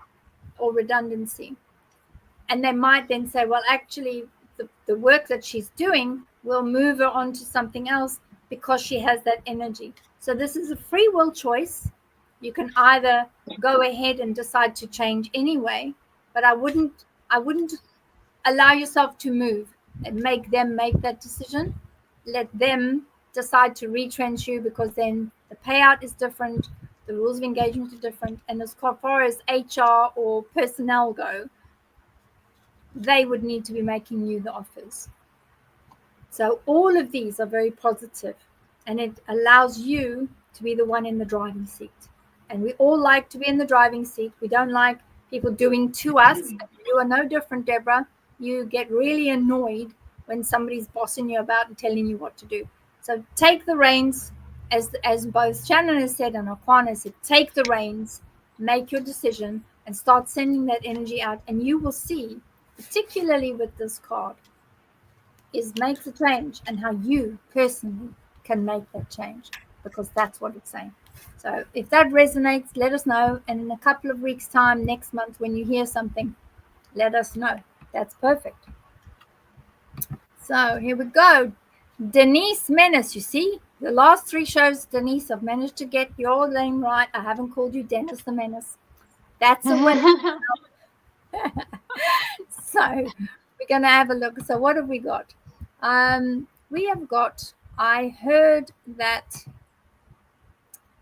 or redundancy. And they might then say, well, actually, the work that she's doing will move her on to something else because she has that energy. So this is a free will choice. You can either go ahead and decide to change anyway, but I wouldn't allow yourself to move and make them make that decision. Let them decide to retrench you, because then the payout is different, the rules of engagement are different, and as far as HR or personnel go, they would need to be making you the offers. So all of these are very positive, and it allows you to be the one in the driving seat. And we all like to be in the driving seat. We don't like people doing to us. You are no different, Deborah. You get really annoyed when somebody's bossing you about and telling you what to do. So take the reins, as both Shannyn has said and Akwana said, take the reins, make your decision, and start sending that energy out. And you will see, particularly with this card, is make the change, and how you personally can make that change, because that's what it's saying. So if that resonates, let us know. And in a couple of weeks' time, next month, when you hear something, let us know. That's perfect. So here we go. Denise Menace, you see, the last 3 shows, Denise, I've managed to get your name right. I haven't called you Dennis the Menace. That's a win. So we're going to have a look. So what have we got? We have got, I heard that,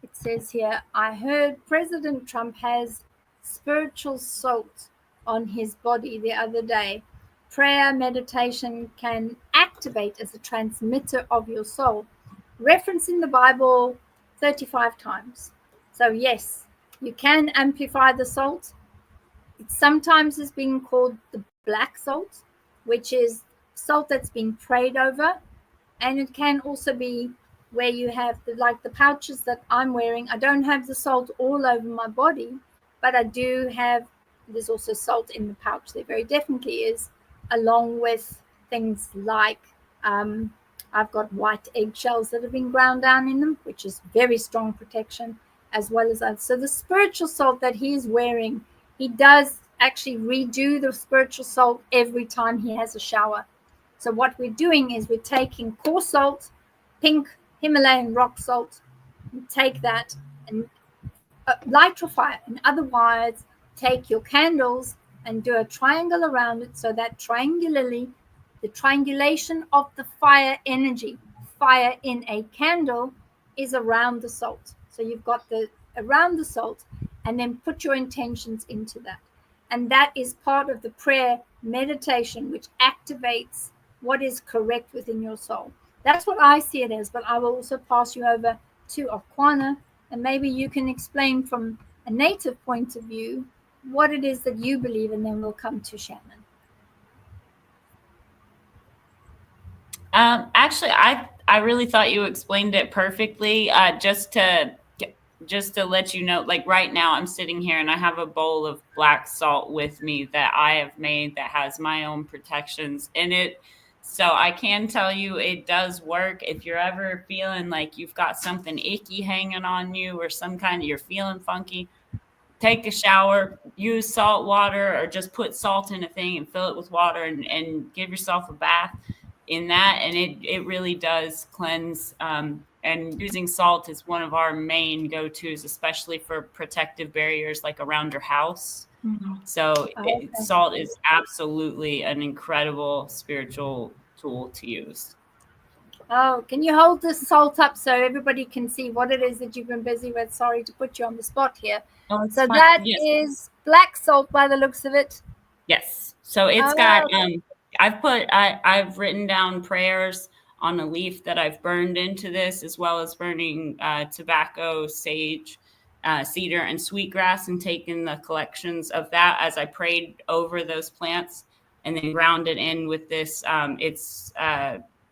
it says here, I heard President Trump has spiritual salt on his body the other day. Prayer meditation can activate as a transmitter of your soul. Reference in the Bible 35 times. So yes, you can amplify the salt. It sometimes is being called the black salt, which is salt that's been prayed over. And it can also be where you have the pouches that I'm wearing. I don't have the salt all over my body, but I do have, there's also salt in the pouch. There very definitely is, along with things like I've got white eggshells that have been ground down in them, which is very strong protection, as well as that. So the spiritual salt that he's wearing, he does actually redo the spiritual salt every time he has a shower. So what we're doing is we're taking coarse salt, pink Himalayan rock salt, and take that and light your fire. And otherwise, take your candles and do a triangle around it, so that triangularly, the triangulation of the fire energy, fire in a candle, is around the salt. So you've got the around the salt, and then put your intentions into that. And that is part of the prayer meditation, which activates what is correct within your soul. That's what I see it as, but I will also pass you over to Akwana, and maybe you can explain from a native point of view what it is that you believe, and then we'll come to Shannyn. Actually, I really thought you explained it perfectly. Just to let you know, like right now I'm sitting here and I have a bowl of black salt with me that I have made that has my own protections in it. So I can tell you it does work. If you're ever feeling like you've got something icky hanging on you, or some kind of, you're feeling funky, take a shower, use salt water, or just put salt in a thing and fill it with water and give yourself a bath in that. And it really does cleanse. And using salt is one of our main go-tos, especially for protective barriers like around your house. Mm-hmm. So salt is absolutely an incredible spiritual tool to use. Oh, can you hold this salt up so everybody can see what it is that you've been busy with? Sorry to put you on the spot here. Oh, so fine. That is black salt by the looks of it. Yes. So it's got, I've written down prayers on a leaf that I've burned into this, as well as burning tobacco, sage, cedar, and sweetgrass, and taken the collections of that as I prayed over those plants, and then ground it in with this. It's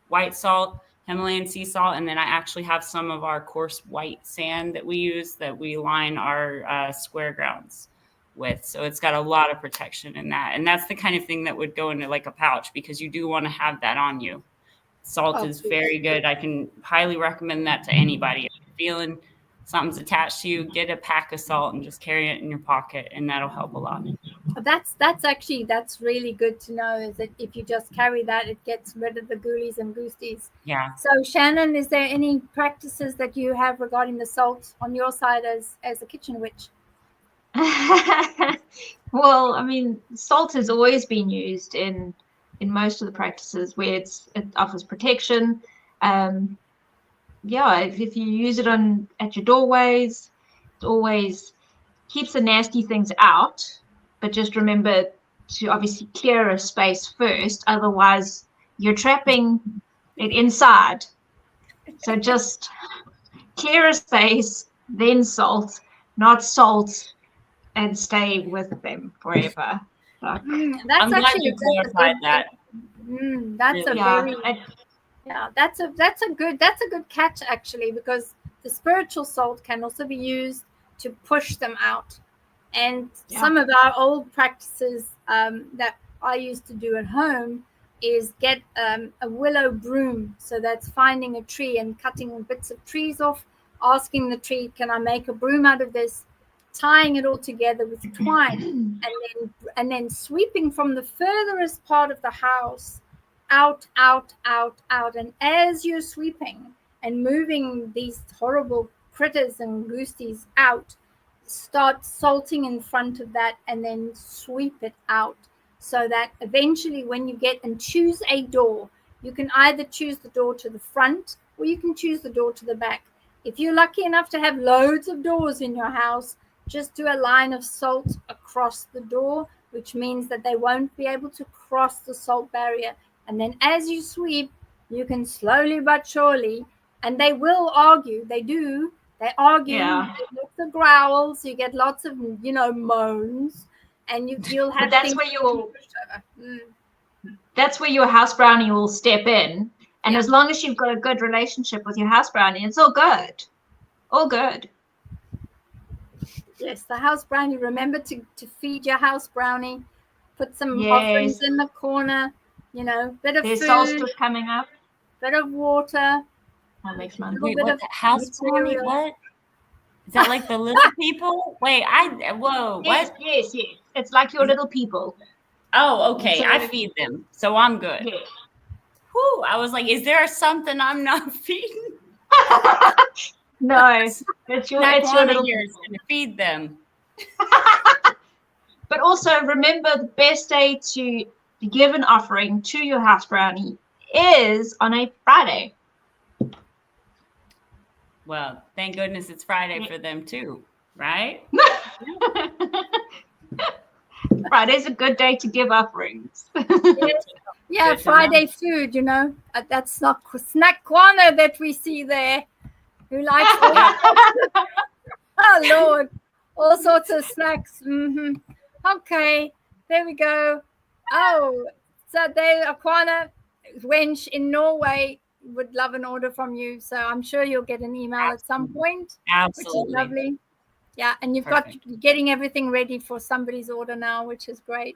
white salt, Himalayan sea salt, and then I actually have some of our coarse white sand that we use, that we line our square grounds with. So it's got a lot of protection in that. And that's the kind of thing that would go into like a pouch, because you do want to have that on you. Salt is very good. I can highly recommend that to anybody. If you're feeling something's attached to you, get a pack of salt and just carry it in your pocket, and that'll help a lot. That's really good to know, is that if you just carry that, it gets rid of the ghoulies and ghosties. Yeah. So Shannyn, is there any practices that you have regarding the salt on your side as a kitchen witch? Well, I mean, salt has always been used in most of the practices where it offers protection. If you use it at your doorways, it always keeps the nasty things out. But just remember to obviously clear a space first, otherwise you're trapping it inside. So just clear a space, then salt, not salt and stay with them forever. That's I'm glad you clarified that. That's a good catch, actually, because the spiritual salt can also be used to push them out. And some of our old practices that I used to do at home is get a willow broom. So that's finding a tree and cutting bits of trees off, asking the tree, can I make a broom out of this? Tying it all together with twine, and then sweeping from the furthest part of the house out. And as you're sweeping and moving these horrible critters and ghosties out, start salting in front of that and then sweep it out, so that eventually when you get and choose a door, you can either choose the door to the front or you can choose the door to the back. If you're lucky enough to have loads of doors in your house, just do a line of salt across the door, which means that they won't be able to cross the salt barrier. And then as you sweep, you can slowly but surely, and they will argue, they argue, Yeah. you get lots of growls, you get lots of, moans, and you'll have that's things where you'll pushed over. That's where your house brownie will step in. And Yeah. as long as you've got a good relationship with your house brownie, it's all good. All good. Yes, the house brownie. Remember to feed your house brownie. Put some Yes. offerings in the corner, bit of There's food, solstice coming up. bit of water, That makes a money. little Wait, bit what? of The house brownie? material. What? Is that like the little people? Wait, whoa, what? Yes. It's like your little people. Oh, okay. So- I feed them, so I'm good. Yes. Whew, I was like, is there something I'm not feeding? No, it's your little here is going to feed them. But also remember, the best day to give an offering to your house brownie is on a Friday. Well, thank goodness it's Friday for them too, right? Friday's a good day to give offerings. Yeah, Good to Friday food, that's not snack corner that we see there. Who likes all oh Lord, all sorts of snacks. Okay, there we go. Oh, so there, Akwana wench in Norway would love an order from you, so I'm sure you'll get an email at some point. Absolutely. Which is lovely. Yeah, and you're getting everything ready for somebody's order now, which is great.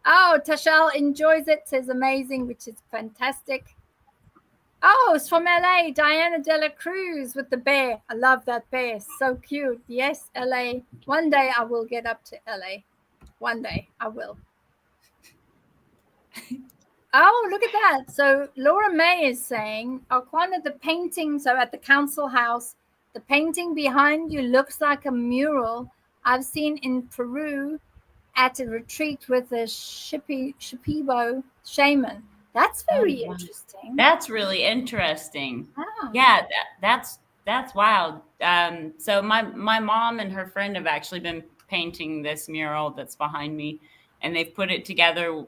Oh, Tashal enjoys it, says amazing, which is fantastic. Oh, it's from LA, Diana Dela Cruz with the bear. I love that bear. So cute. Yes, LA. One day I will get up to LA. One day I will. Oh, look at that. So Laura May is saying, Akwana, the painting, so at the council house, the painting behind you looks like a mural I've seen in Peru at a retreat with a Shipibo shaman. That's very interesting. That's really interesting. Oh. Yeah, that's wild. So my mom and her friend have actually been painting this mural that's behind me, and they've put it together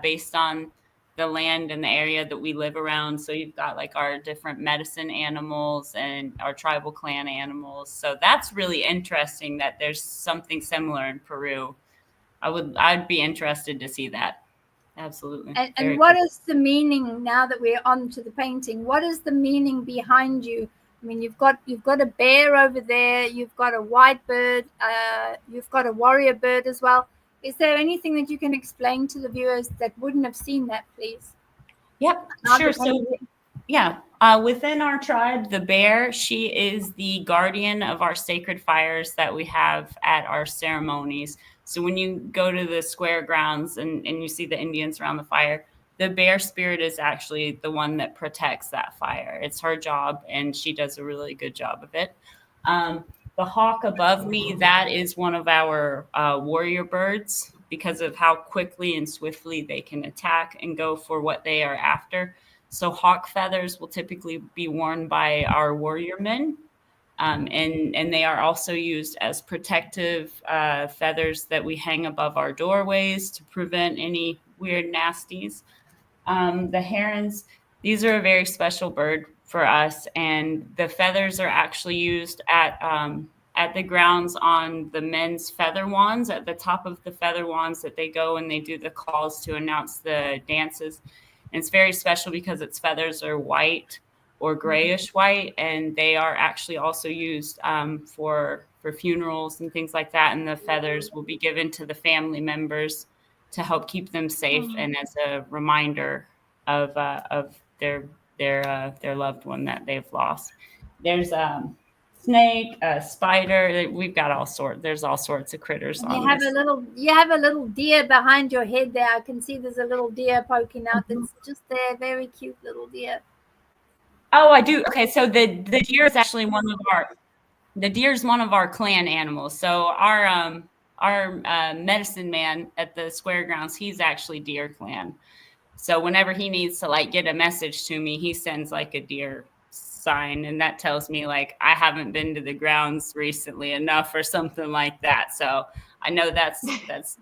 based on the land and the area that we live around. So you've got like our different medicine animals and our tribal clan animals. So that's really interesting that there's something similar in Peru. I'd be interested to see that. Absolutely. And what is the meaning, now that we're on to the painting? What is the meaning behind you? I mean, you've got a bear over there. You've got a white bird. You've got a warrior bird as well. Is there anything that you can explain to the viewers that wouldn't have seen that, please? Yep, sure. So, yeah, within our tribe, the bear, she is the guardian of our sacred fires that we have at our ceremonies. So when you go to the square grounds and you see the Indians around the fire, the bear spirit is actually the one that protects that fire. It's her job, and she does a really good job of it. The hawk above me, that is one of our warrior birds, because of how quickly and swiftly they can attack and go for what they are after. So hawk feathers will typically be worn by our warrior men. And they are also used as protective feathers that we hang above our doorways to prevent any weird nasties. The herons, these are a very special bird for us, and the feathers are actually used at the grounds on the men's feather wands, at the top of the feather wands that they go and they do the calls to announce the dances. And it's very special because its feathers are white or grayish white, and they are actually also used for funerals and things like that. And the feathers will be given to the family members to help keep them safe and as a reminder of their loved one that they've lost. There's snake, a spider. We've got all sorts. There's all sorts of critters. You have a little deer behind your head there. I can see there's a little deer poking out. That's just there. Very cute little deer. Oh, I do. Okay, so the deer is actually one of our. the deer is one of our clan animals. So our medicine man at the square grounds, he's actually deer clan. So whenever he needs to like get a message to me, he sends like a deer sign, and that tells me like I haven't been to the grounds recently enough or something like that. So I know that's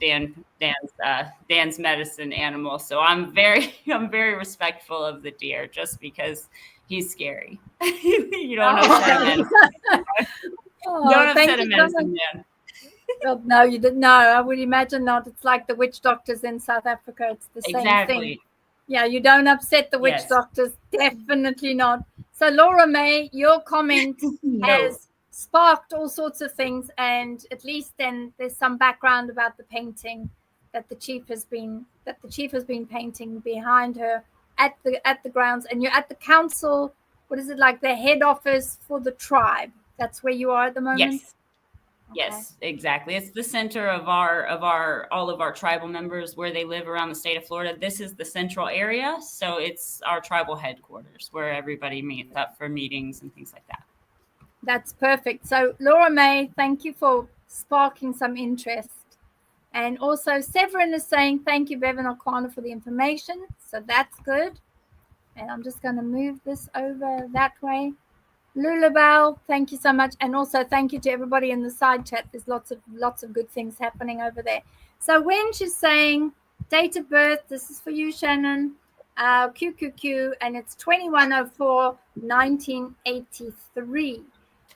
Dan's medicine animal. So I'm very respectful of the deer just because he's scary. You don't upset him. Don't upset a medicine man. Well, no, you didn't. No, I would imagine not. It's like the witch doctors in South Africa. It's the same thing. Yeah, you don't upset the witch doctors. Definitely not. So, Laura May, your comment has sparked all sorts of things, and at least then there's some background about the painting that the chief has been painting behind her at the grounds, and you're at the council. What is it, like the head office for the tribe? That's where you are at the moment. Yes. Yes, exactly. It's the center of all of our tribal members where they live around the state of Florida. This is the central area, so it's our tribal headquarters where everybody meets up for meetings and things like that. That's perfect. So Laura May, thank you for sparking some interest. And also Severin is saying thank you, Bev and Akwana, for the information. So that's good. And I'm just going to move this over that way. Lulabelle, thank you so much. And also thank you to everybody in the side chat. There's lots of good things happening over there. So when she's saying date of birth, this is for you, Shannyn, QQQ, and it's 2104 1983.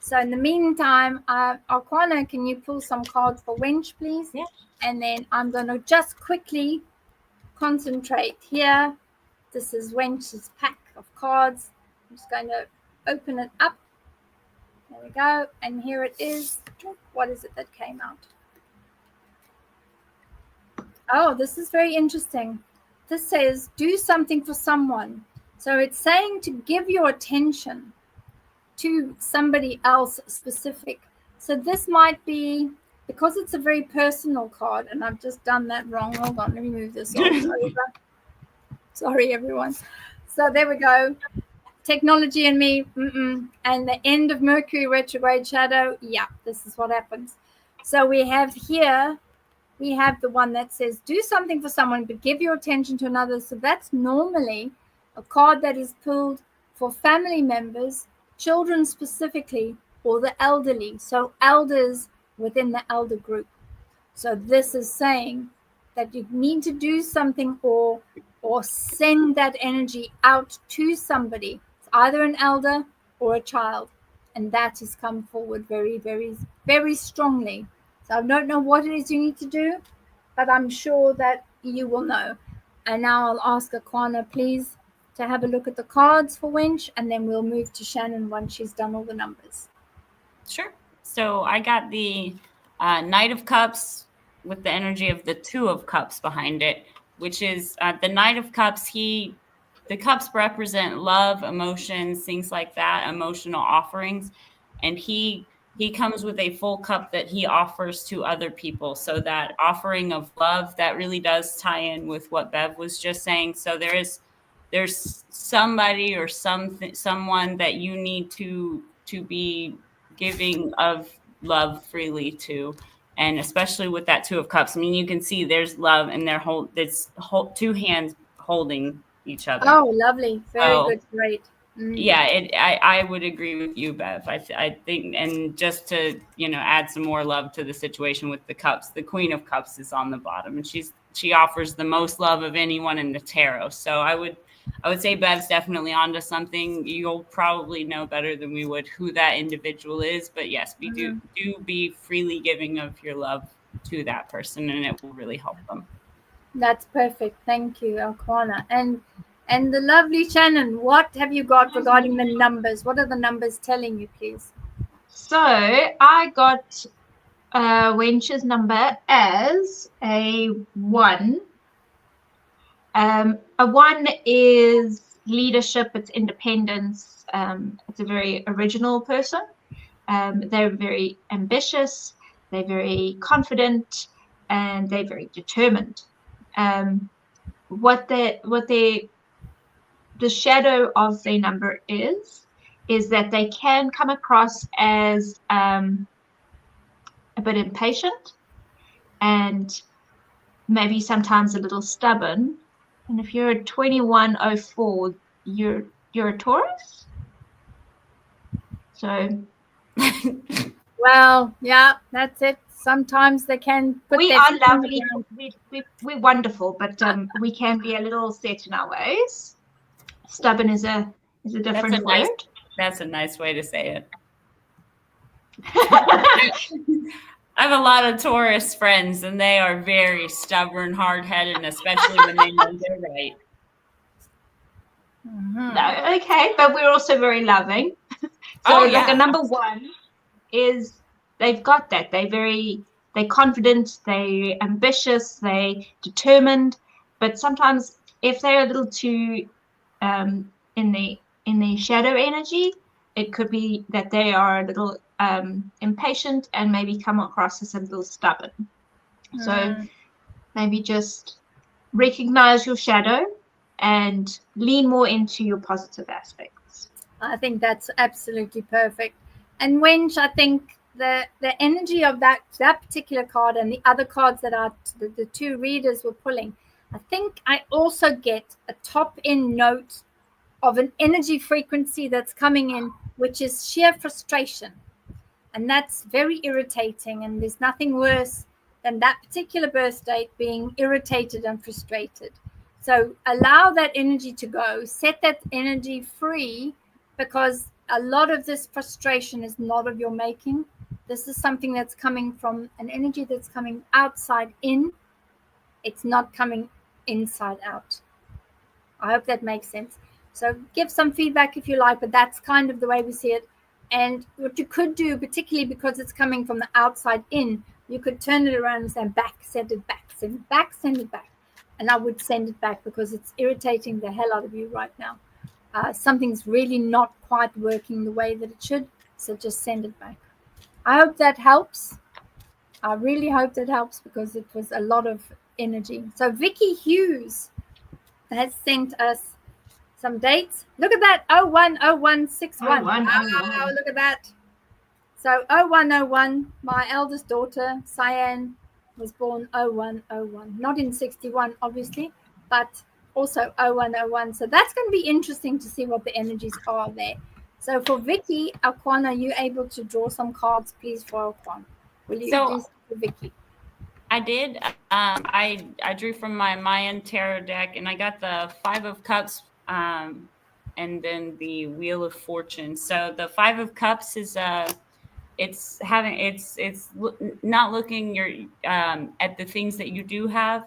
So in the meantime, Akwana, can you pull some cards for Wench, please? Yeah. And then I'm going to just quickly concentrate here. This is Wench's pack of cards. I'm just going to open it up. There we go. And here it is. What is it that came out? Oh, this is very interesting. This says, do something for someone. So it's saying to give your attention to somebody else specific. So this might be, because it's a very personal card, and I've just done that wrong. Hold on, let me move this over. Sorry, everyone. So there we go. Technology and me, and the end of Mercury retrograde shadow. Yeah, this is what happens. So we have here, we have the one that says, do something for someone, but give your attention to another. So that's normally a card that is pulled for family members, children specifically, or the elderly. So elders within the elder group. So this is saying that you need to do something or send that energy out to somebody. It's either an elder or a child. And that has come forward very, very, very strongly. So I don't know what it is you need to do, but I'm sure that you will know. And now I'll ask Akwana, please, to have a look at the cards for Wench, and then we'll move to Shannyn once she's done all the numbers. Sure. So I got the Knight of Cups with the energy of the Two of Cups behind it, which is the Knight of Cups. The cups represent love, emotions, things like that, emotional offerings. And he comes with a full cup that he offers to other people. So that offering of love, that really does tie in with what Bev was just saying. So there's somebody or someone that you need to be giving of love freely to. And especially with that Two of Cups, I mean, you can see there's love, and it's two hands holding each other. Oh, lovely. Very good. Great. Yeah, I would agree with you, Bev. I think, and just to add some more love to the situation with the cups, the Queen of Cups is on the bottom, and she offers the most love of anyone in the tarot. So I would say Bev's definitely onto something. You'll probably know better than we would who that individual is, but yes, we do be freely giving of your love to that person, and it will really help them. That's perfect. Thank you, Akwana. And the lovely Shannyn, what have you got regarding the numbers? What are the numbers telling you, please? So I got Wench's number as a 1. A 1 is leadership, it's independence. It's a very original person. They're very ambitious, they're very confident, and they're very determined. The shadow of their number is is that they can come across as a bit impatient and maybe sometimes a little stubborn. And if you're a 2104, you're a Taurus. So Well, yeah, that's it. Sometimes they can put we their are feet on the lovely. ground. We're wonderful, but we can be a little set in our ways. Stubborn is a different word. That's a nice way to say it. I have a lot of Taurus friends, and they are very stubborn, hard-headed, and especially when they know they're right. Mm-hmm. No, okay, but we're also very loving. So like a number one is they've got that. They're confident, they're ambitious, they're determined. But sometimes if they're a little too in the shadow energy, it could be that they are a little impatient and maybe come across as a little stubborn. So maybe just recognize your shadow and lean more into your positive aspects. I think that's absolutely perfect. And Wench, I think the energy of that particular card and the other cards that the two readers were pulling, I think I also get a top-in note of an energy frequency that's coming in, which is sheer frustration. And that's very irritating. And there's nothing worse than that particular birth date being irritated and frustrated. So allow that energy to go, set that energy free, because a lot of this frustration is not of your making. This is something that's coming from an energy that's coming outside in. It's not coming inside out. I hope that makes sense. So give some feedback if you like, but that's kind of the way we see it. And what you could do, particularly because it's coming from the outside in, you could turn it around and say back, send it back, send it back, send it back. And I would send it back because it's irritating the hell out of you right now. Something's really not quite working the way that it should. So just send it back. I hope that helps. I really hope that helps because it was a lot of energy. So Vicky Hughes has sent us some dates. Look at that, 010161. Wow, look at that. So 0101, my eldest daughter, Cyan, was born 0101. Not in 61, obviously, but also 0101. So that's going to be interesting to see what the energies are there. So for Vicky, Akwana, are you able to draw some cards, please, for Akwana? Will you do for Vicky? I did. I drew from my Mayan tarot deck, and I got the Five of Cups, and then the Wheel of Fortune. So the Five of Cups is it's not looking at the things that you do have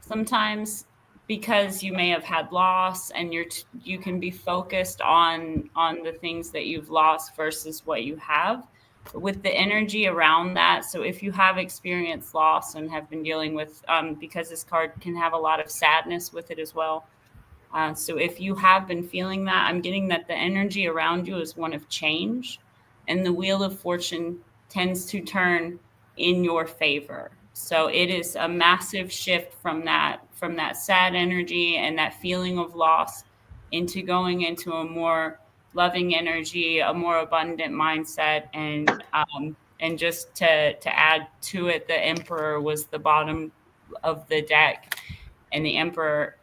sometimes, because you may have had loss, and you can be focused on the things that you've lost versus what you have. With the energy around that, so if you have experienced loss and have been dealing with, because this card can have a lot of sadness with it as well. So if you have been feeling that, I'm getting that the energy around you is one of change, and the Wheel of Fortune tends to turn in your favor. So it is a massive shift from that sad energy and that feeling of loss into going into a more loving energy, a more abundant mindset, and just to add to it, the Emperor was the bottom of the deck, and the Emperor,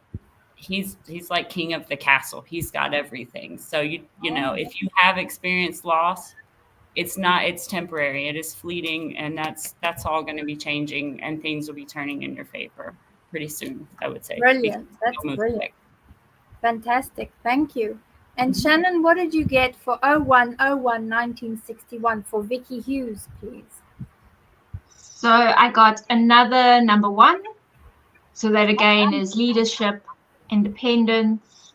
he's like king of the castle. He's got everything. So you know, if you have experienced loss, it's temporary, it is fleeting, and that's all going to be changing, and things will be turning in your favor pretty soon, I would say. Brilliant. That's brilliant. Fantastic. Thank you. And Shannyn, what did you get for 01/01/1961 for Vicky Hughes, please? So I got another number one. So that again is leadership, independence,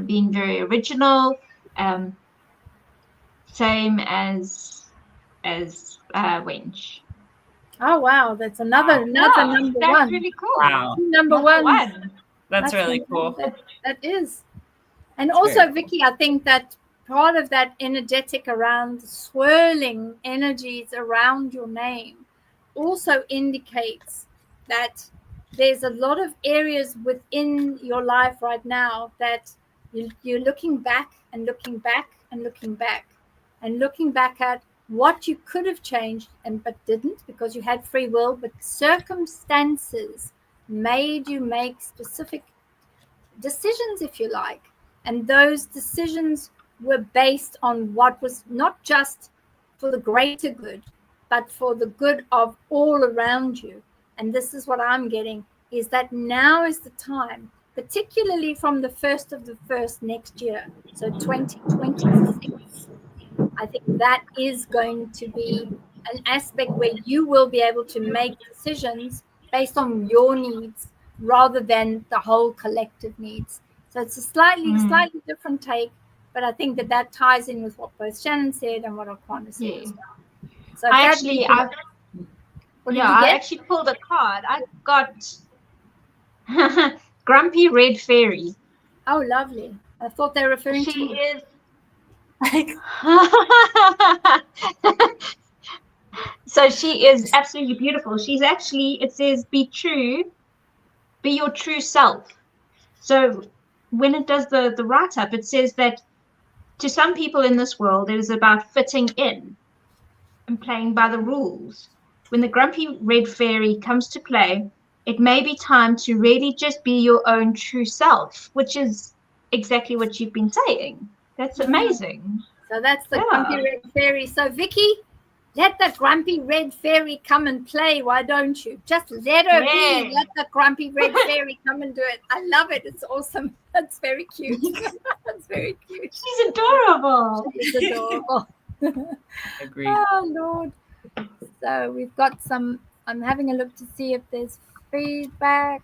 being very original, same as Wench. Oh wow, that's another number that's one. Really cool. Wow. Number one. That's really cool. That is. And also, Vicky, I think that part of that energetic around swirling energies around your name also indicates that there's a lot of areas within your life right now that you're looking back, and looking back at what you could have changed but didn't because you had free will, but circumstances made you make specific decisions, if you like. And those decisions were based on what was not just for the greater good, but for the good of all around you. And this is what I'm getting, is that now is the time, particularly from the 1st of the 1st next year, so 2026. I think that is going to be an aspect where you will be able to make decisions based on your needs rather than the whole collective needs. So it's a slightly different take, but I think that ties in with what both Shannyn said and what Akwana said as well. So I actually pulled a card. I got Grumpy Red Fairy. Oh, lovely. I thought they were referring to me. Is so she is absolutely beautiful. She's actually, it says, be true, be your true self. So when it does the write-up, it says that to some people in this world, it is about fitting in and playing by the rules. When the Grumpy Red Fairy comes to play, it may be time to really just be your own true self, which is exactly what you've been saying. That's amazing. So that's the Grumpy Red Fairy. So Vicky, let the Grumpy Red Fairy come and play. Why don't you? Just let her be. Let the Grumpy Red Fairy come and do it. I love it. It's awesome. That's very cute. That's very cute. She's adorable. She's adorable. Agreed. Oh, Lord. So we've got some, I'm having a look to see if there's feedback.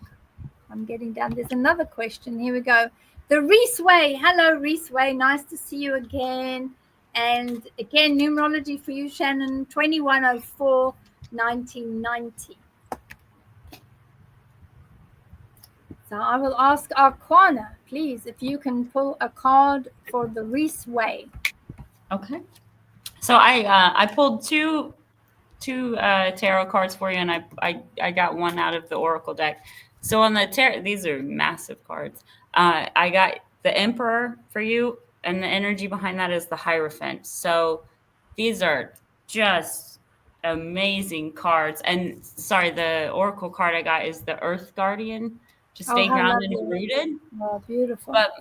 I'm getting down. There's another question. Here we go. The Reese Way. Hello, Reese Way. Nice to see you again. And again, numerology for you, Shannyn, 2104, 1990. So I will ask Akwana, please, if you can pull a card for the Reese Way. Okay. So I pulled two tarot cards for you, and I got one out of the Oracle deck. So on the tarot, these are massive cards. I got the Emperor for you, and the energy behind that is the Hierophant. So these are just amazing cards. And sorry, the Oracle card I got is the Earth Guardian, to stay grounded and rooted. Oh, beautiful. But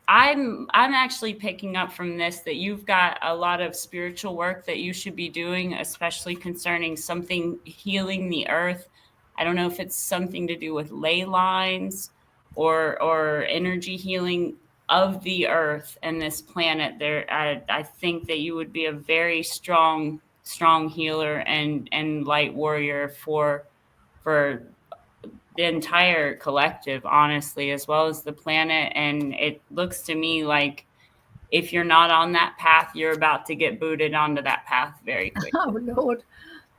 I'm actually picking up from this that you've got a lot of spiritual work that you should be doing, especially concerning something healing the earth. I don't know if it's something to do with ley lines or energy healing of the earth and this planet. There, I think that you would be a very strong healer and light warrior for the entire collective, honestly, as well as the planet. And it looks to me like if you're not on that path, you're about to get booted onto that path very quickly. Oh, Lord.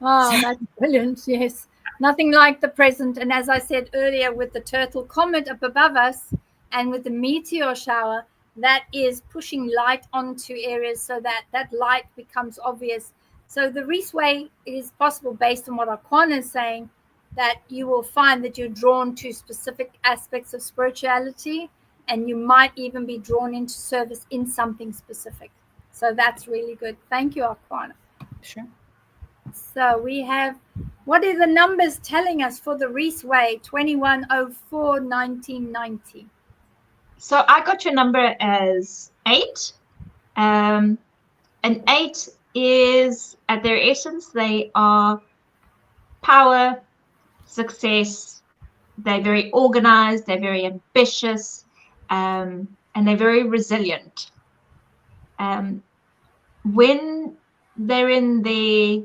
Oh, that's brilliant. Yes. Nothing like the present. And as I said earlier, with the turtle comet up above us and with the meteor shower, that is pushing light onto areas so that that light becomes obvious. So the Reese Way is possible based on what Akwana is saying, that you will find that you're drawn to specific aspects of spirituality, and you might even be drawn into service in something specific. So that's really good. Thank you, Akwana. Sure. So we have, what are the numbers telling us for the Reese Way, 2104, 1990? So I got your number as 8. And 8 is, at their essence, they are power, success. They're very organized, they're very ambitious, and they're very resilient. When they're in their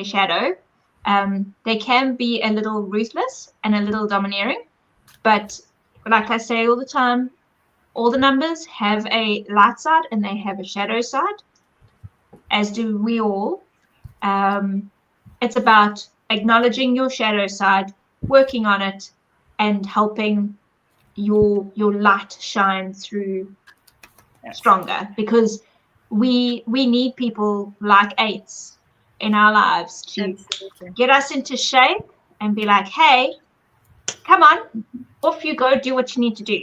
shadow, they can be a little ruthless and a little domineering, but like I say all the time, all the numbers have a light side and they have a shadow side, as do we all. It's about acknowledging your shadow side, working on it, and helping your light shine through stronger, because we need people like 8s in our lives to get us into shape and be like, hey, come on, off you go, do what you need to do.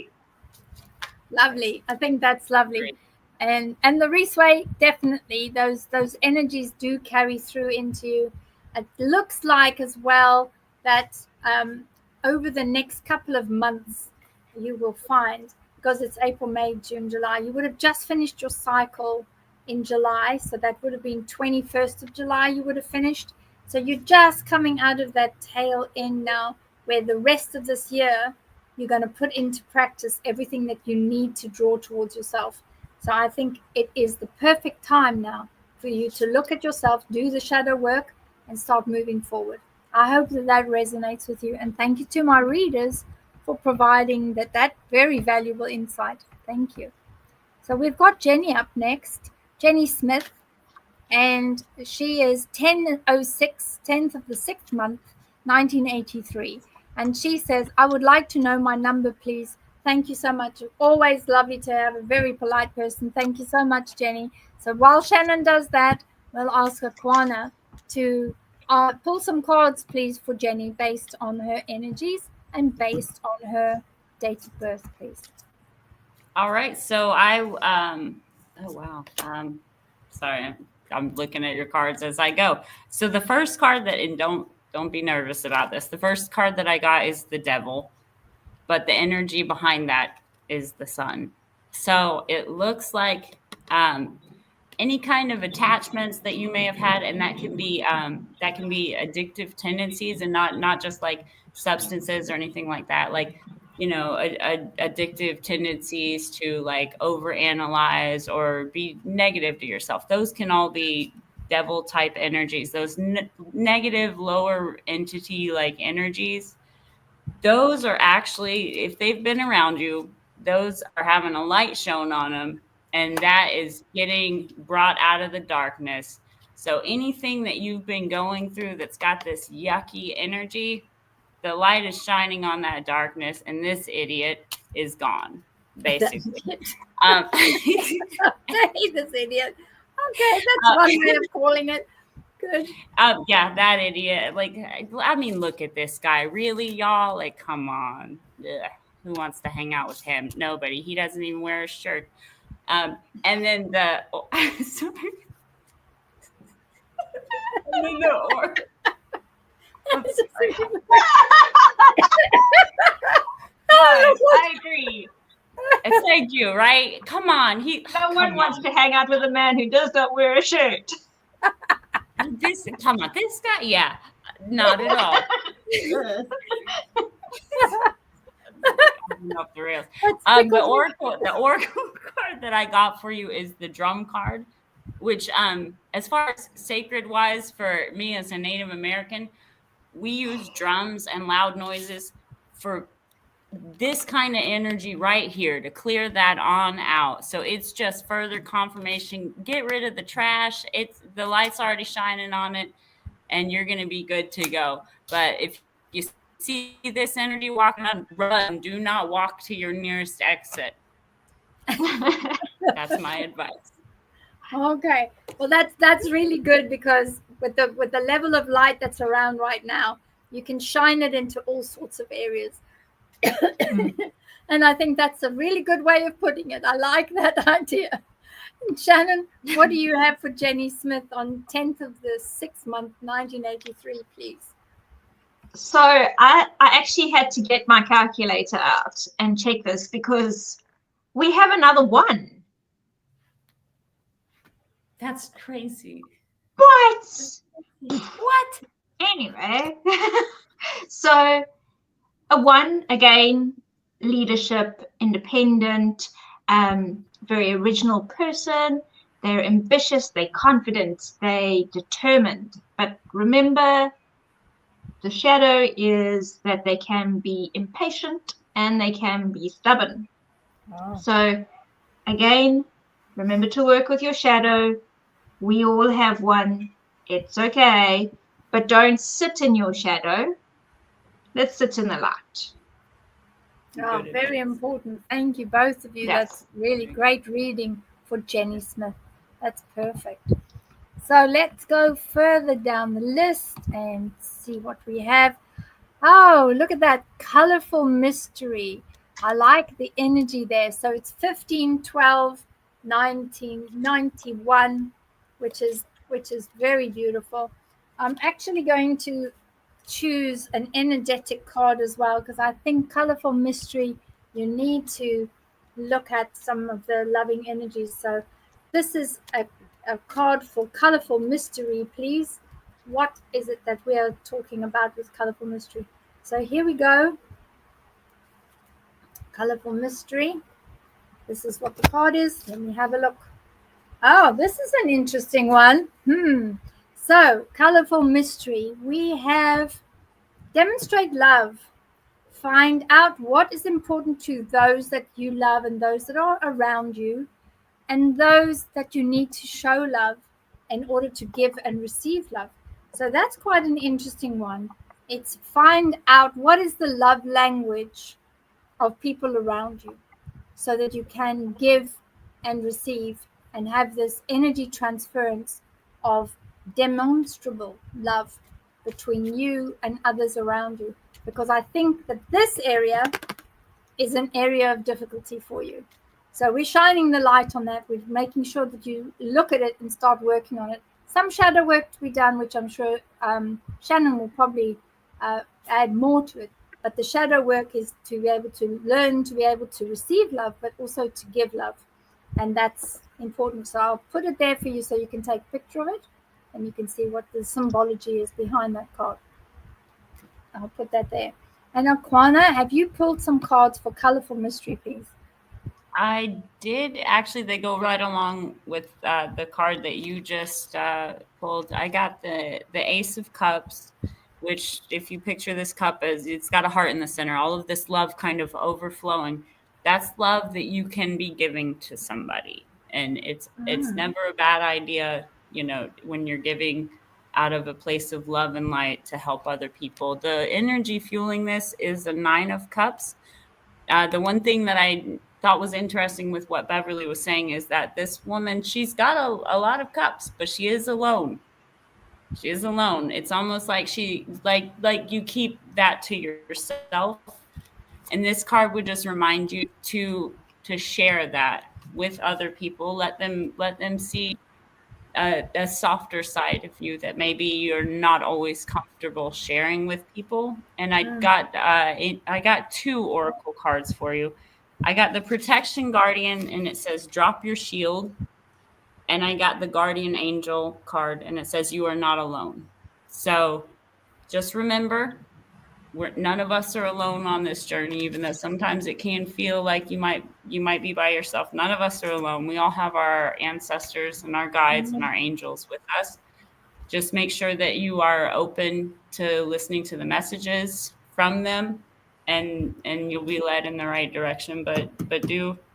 Lovely. I think that's lovely. And the Reesway, definitely those energies do carry through into you. It looks like as well that over the next couple of months you will find, because it's April, May, June, July, you would have just finished your cycle in July, so that would have been 21st of July you would have finished. So you're just coming out of that tail end now, where the rest of this year you're going to put into practice everything that you need to draw towards yourself. So I think it is the perfect time now for you to look at yourself, do the shadow work, and start moving forward. I hope that that resonates with you. And thank you to my readers for providing that very valuable insight. Thank you. So we've got Jenny up next, Jenny Smith, and she is 10/06, 10th of the 6th month, 1983. And she says, I would like to know my number, please. Thank you so much. Always lovely to have a very polite person. Thank you so much, Jenny. So while Shannyn does that, we'll ask Akwana to pull some cards, please, for Jenny based on her energies and based on her date of birth, please. All right. So oh, wow. Sorry, I'm looking at your cards as I go. So the first card that, and don't be nervous about this. The first card that I got is the Devil, but the energy behind that is the Sun. So it looks like any kind of attachments that you may have had, and that can be addictive tendencies, and not just like substances or anything like that. Like, you know, addictive tendencies to like overanalyze or be negative to yourself. Those can all be devil type energies. Those negative lower entity like energies. Those are actually, if they've been around you, those are having a light shown on them, and that is getting brought out of the darkness. So anything that you've been going through that's got this yucky energy, the light is shining on that darkness, and this idiot is gone, basically. Okay, this idiot. Okay, that's one way of calling it. Good. Yeah, that idiot. Like, I mean, look at this guy. Really, y'all? Like, come on. Ugh. Who wants to hang out with him? Nobody. He doesn't even wear a shirt. And then the sorry. And then I agree. It's like you, right? Come on. No one wants to hang out with a man who does not wear a shirt. Come on, this guy, yeah, not at all. Off the rails. The oracle card that I got for you is the Drum card, which, as far as sacred wise, for me as a Native American, we use drums and loud noises for this kind of energy right here to clear that on out. So it's just further confirmation. Get rid of the trash. The light's already shining on it, and you're going to be good to go. But if you see this energy walking on, run. Do not walk to your nearest exit. That's my advice. Okay. Well, that's really good, because with the level of light that's around right now, you can shine it into all sorts of areas. And I think that's a really good way of putting it. I like that idea. And Shannyn, what do you have for Jenny Smith on 10th of the 6th month, 1983, please? So I actually had to get my calculator out and check this, because we have another one. That's crazy. What? What? Anyway, so a 1, again, leadership, independent, very original person. They're ambitious, they're confident, they're determined. But remember, the shadow is that they can be impatient and they can be stubborn. Oh. So again, remember to work with your shadow. We all have one. It's okay. But don't sit in your shadow. Let's sit in the light. Oh, very important. Thank you, both of you. Yes. That's really great reading for Jenny Smith. That's perfect. So let's go further down the list and see what we have. Oh, look at that colorful mystery. I like the energy there. So it's 1512 1991, which is very beautiful. I'm actually going to choose an energetic card as well, because I think colorful mystery, you need to look at some of the loving energies. So this is a card for colorful mystery, please. What is it that we are talking about with colorful mystery? So here we go. Colorful mystery. This is what the card is. Let me have a look. Oh, this is an interesting one. So colorful mystery. We have demonstrate love. Find out what is important to those that you love and those that are around you, and those that you need to show love in order to give and receive love. So that's quite an interesting one. It's find out what is the love language of people around you, so that you can give and receive and have this energy transference of demonstrable love between you and others around you. Because I think that this area is an area of difficulty for you. So we're shining the light on that. We're making sure that you look at it and start working on it. Some shadow work to be done, which I'm sure Shannyn will probably add more to it. But the shadow work is to be able to learn, to be able to receive love, but also to give love. And that's important. So I'll put it there for you so you can take a picture of it and you can see what the symbology is behind that card. I'll put that there. And Akwana, have you pulled some cards for colorful mystery, please? I did. Actually, they go right along with the card that you just pulled. I got the Ace of Cups, which, if you picture this cup as it's got a heart in the center, all of this love kind of overflowing. That's love that you can be giving to somebody, and it's never a bad idea, when you're giving out of a place of love and light to help other people. The energy fueling this is a 9 of Cups. The one thing that I thought was interesting with what Beverli was saying is that this woman, she's got a lot of cups, but she is alone. She is alone. It's almost like like you keep that to yourself. And this card would just remind you to share that with other people. Let them see a softer side of you that maybe you're not always comfortable sharing with people. And I got 2 oracle cards for you. I got the Protection Guardian, and it says drop your shield. And I got the Guardian Angel card, and it says you are not alone. So just remember, none of us are alone on this journey, even though sometimes it can feel like you might be by yourself. None of us are alone. We all have our ancestors and our guides and our angels with us. Just make sure that you are open to listening to the messages from them, and you'll be led in the right direction. But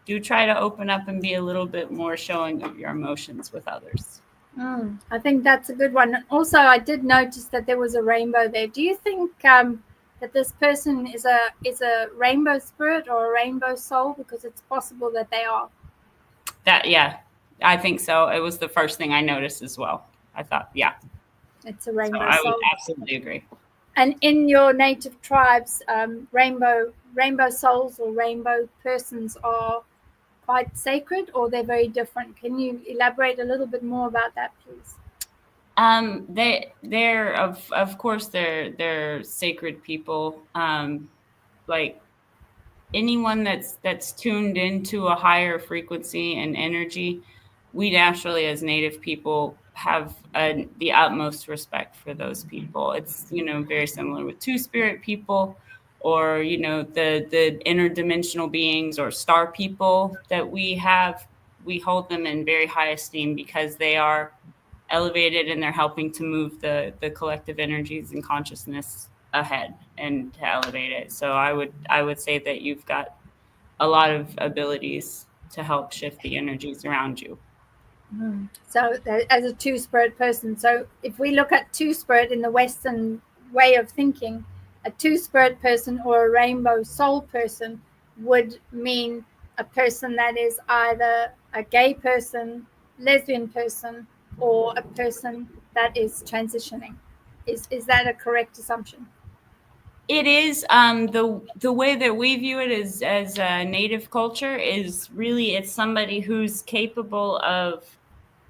do try to open up and be a little bit more showing of your emotions with others. I think that's a good one. Also, I did notice that there was a rainbow there. Do you think that this person is a rainbow spirit or a rainbow soul? Because it's possible that they are. Yeah, I think so. It was the first thing I noticed as well. I thought, yeah, it's a rainbow soul. I soul. would absolutely agree. And in your native tribes, rainbow souls or rainbow persons are quite sacred, or they're very different. Can you elaborate a little bit more about that, please? They're of course they're sacred people. Like anyone that's tuned into a higher frequency and energy, we naturally as Native people have the utmost respect for those people. It's very similar with Two-Spirit people, or the interdimensional beings or star people that we have. We hold them in very high esteem because they are elevated and they're helping to move the collective energies and consciousness ahead and to elevate it. So I would say that you've got a lot of abilities to help shift the energies around you. So as a Two-Spirit person, so if we look at Two-Spirit in the Western way of thinking, a Two-Spirit person or a rainbow soul person would mean a person that is either a gay person, lesbian person, or a person that is transitioning. Is that a correct assumption? It is the way that we view it as a native culture is really it's somebody who's capable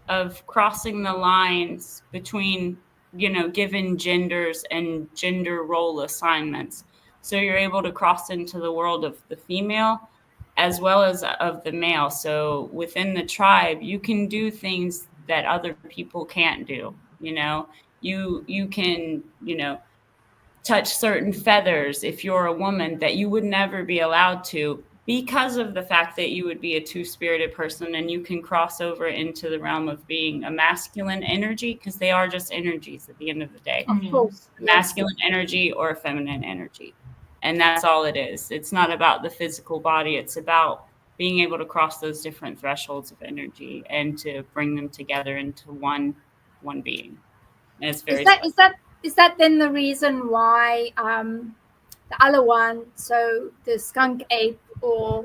of crossing the lines between, you know, given genders and gender role assignments. So you're able to cross into the world of the female as well as of the male. So within the tribe, you can do things that other people can't do. You know, you can, you know, touch certain feathers if you're a woman that you would never be allowed to because of the fact that you would be a two-spirited person, and you can cross over into the realm of being a masculine energy because they are just energies at the end of the day. Of course. A masculine energy or a feminine energy. And that's all it is. It's not about the physical body. It's about being able to cross those different thresholds of energy and to bring them together into one being. And it's very Is that then the reason why the other one, so the skunk ape or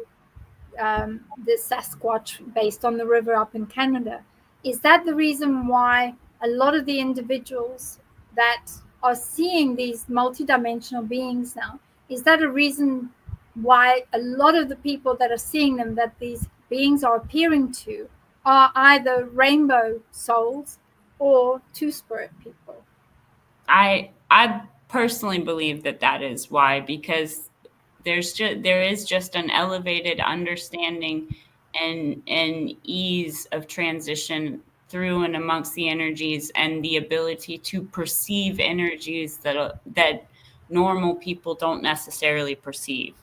the Sasquatch based on the river up in Canada, is that the reason why a lot of the individuals that are seeing these multidimensional beings now, is that a reason why a lot of the people that are seeing them, that these beings are appearing to, are either rainbow souls or two-spirit people? I personally believe that is why, because there is just an elevated understanding and ease of transition through and amongst the energies, and the ability to perceive energies that normal people don't necessarily perceive.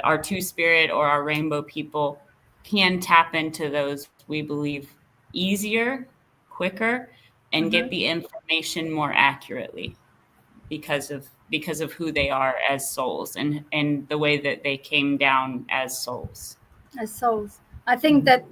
Our two-spirit or our rainbow people can tap into those, we believe, easier, quicker, and get the information more accurately because of who they are as souls and the way that they came down as souls. As souls. I think that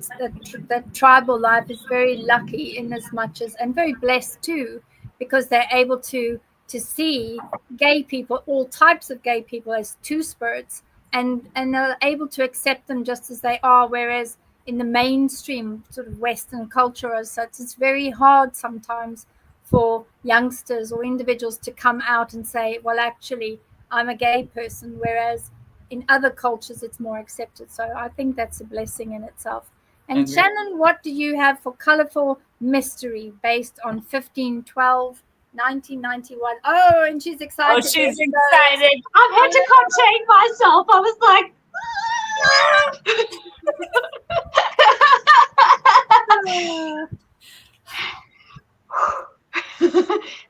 tribal life is very lucky in as much as, and very blessed too, because they're able to see gay people, all types of gay people, as two spirits, and they're able to accept them just as they are. Whereas in the mainstream sort of Western culture as such, it's very hard sometimes for youngsters or individuals to come out and say, well, actually, I'm a gay person, whereas in other cultures it's more accepted. So I think that's a blessing in itself. And Shannyn, what do you have for colorful mystery based on 1512 1991? Oh, and she's excited. Oh, she's excited. I've had to contain myself. I was like,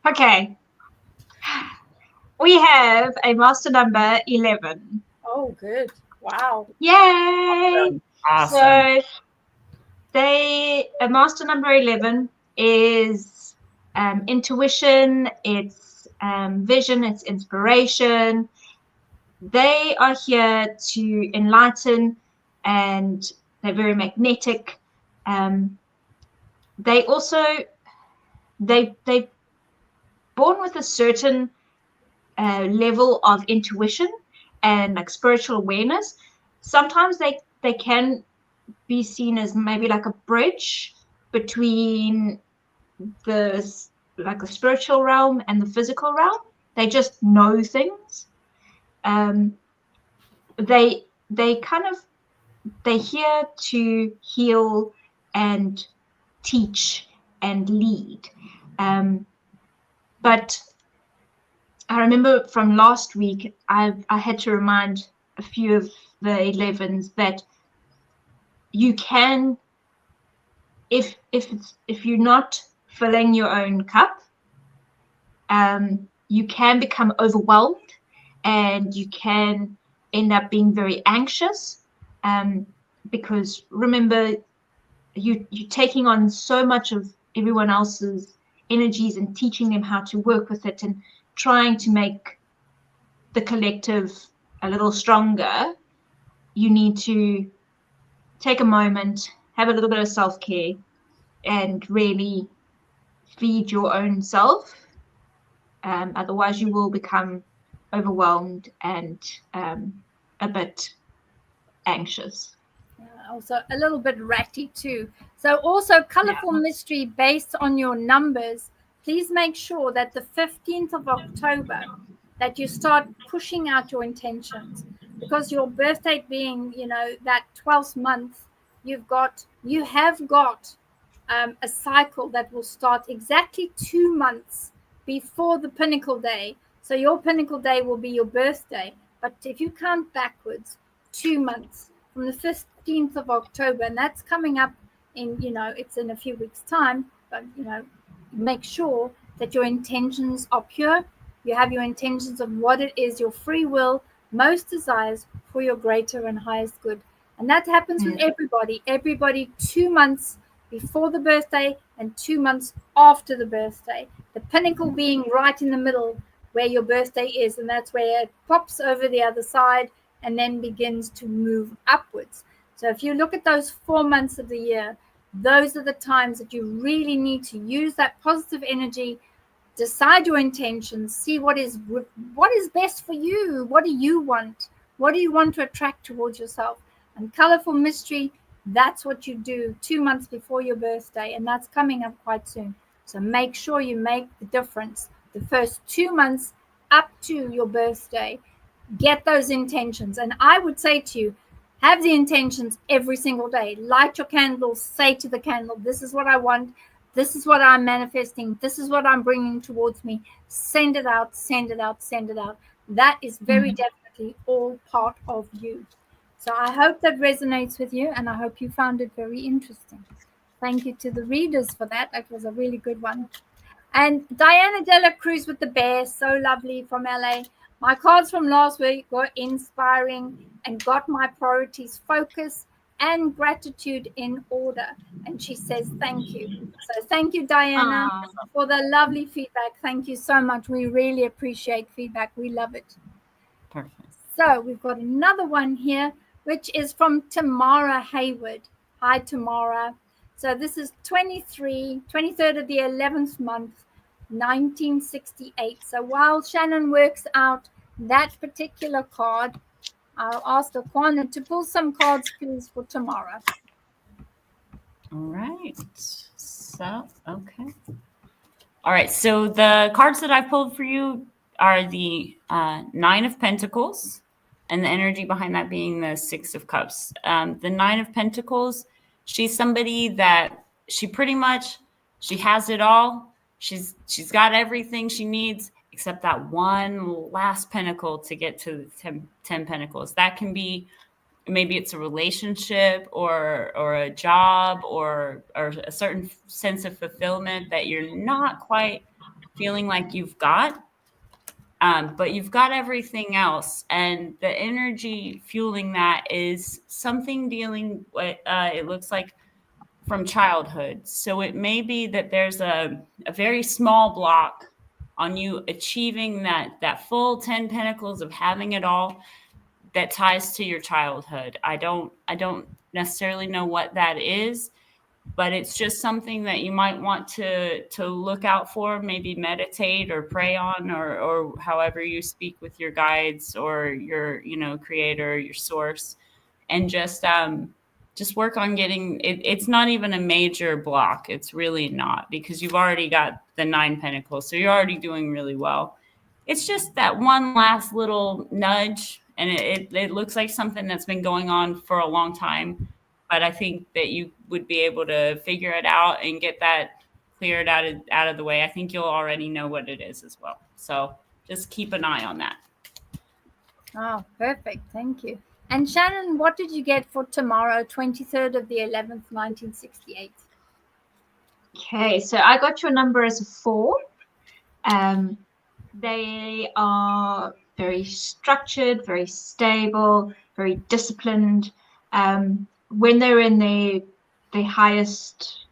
okay. We have a master number 11. Oh, good. Wow. Yay! Awesome. So a master number 11 is intuition, it's vision, it's inspiration. They are here to enlighten, and they're very magnetic. They also they born with a certain level of intuition and like spiritual awareness. Sometimes they can be seen as maybe like a bridge between the spiritual realm and the physical realm. They just know things. They're here to heal and teach and lead. But I remember from last week, I had to remind a few of the 11s that you can, if you're not filling your own cup, you can become overwhelmed, and you can end up being very anxious, because remember, you're taking on so much of everyone else's energies and teaching them how to work with it and trying to make the collective a little stronger. You need to take a moment, have a little bit of self-care, and really feed your own self. Otherwise, you will become overwhelmed and a bit anxious. Also a little bit ratty too. So also colorful mystery based on your numbers. Please make sure that the 15th of October that you start pushing out your intentions, because your birthday being, that 12th month, you have got a cycle that will start exactly 2 months before the pinnacle day. So your pinnacle day will be your birthday. But if you count backwards, 2 months from the 15th of October, and that's coming up in, it's in a few weeks' time, but, make sure that your intentions are pure. You have your intentions of what it is your free will most desires for your greater and highest good. And that happens with everybody 2 months before the birthday and 2 months after the birthday. The pinnacle being right in the middle where your birthday is, and that's where it pops over the other side and then begins to move upwards. So if you look at those 4 months of the year, those are the times that you really need to use that positive energy, decide your intentions, see what is best for you. What do you want? What do you want to attract towards yourself? And colorful mystery, that's what you do 2 months before your birthday, and that's coming up quite soon. So make sure you make the difference the first 2 months up to your birthday. Get those intentions, and I would say to you, have the intentions every single day. Light your candles, say to the candle, this is what I want, this is what I'm manifesting, this is what I'm bringing towards me. Send it out, send it out, send it out. That is very definitely all part of you. So I hope that resonates with you, and I hope you found it very interesting. Thank you to the readers for that. That was a really good one. And Diana Dela Cruz with the bear, so lovely, from LA. My cards from last week were inspiring and got my priorities, focus, and gratitude in order. And she says, thank you. So thank you, Diana, for the lovely feedback. Thank you so much. We really appreciate feedback. We love it. Perfect. So we've got another one here, which is from Tamara Hayward. Hi, Tamara. So this is 23rd of the 11th month, 1968. So while Shannyn works out that particular card, I'll ask Akwana to pull some cards, please, for Tamara. All right. So, okay. All right. So the cards that I pulled for you are the Nine of Pentacles, and the energy behind that being the Six of Cups. The Nine of Pentacles, she's somebody that she has it all. She's got everything she needs except that one last pentacle to get to the 10 pentacles. That can be, maybe it's a relationship or a job or a certain sense of fulfillment that you're not quite feeling like you've got. But you've got everything else, and the energy fueling that is something dealing with, it looks like, from childhood. So it may be that there's a very small block on you achieving that full 10 pentacles of having it all that ties to your childhood. I don't necessarily know what that is, but it's just something that you might want to look out for, maybe meditate or pray on, or however you speak with your guides or your, creator, your source, and just work on getting it. It's not even a major block. It's really not, because you've already got the 9 pentacles. So you're already doing really well. It's just that one last little nudge, and it looks like something that's been going on for a long time. But I think that you would be able to figure it out and get that cleared out of the way. I think you'll already know what it is as well. So just keep an eye on that. Oh, perfect. Thank you. And Shannyn, what did you get for tomorrow, 23rd of the 11th, 1968? Okay, so I got your number as a 4. They are very structured, very stable, very disciplined. When they're in the highest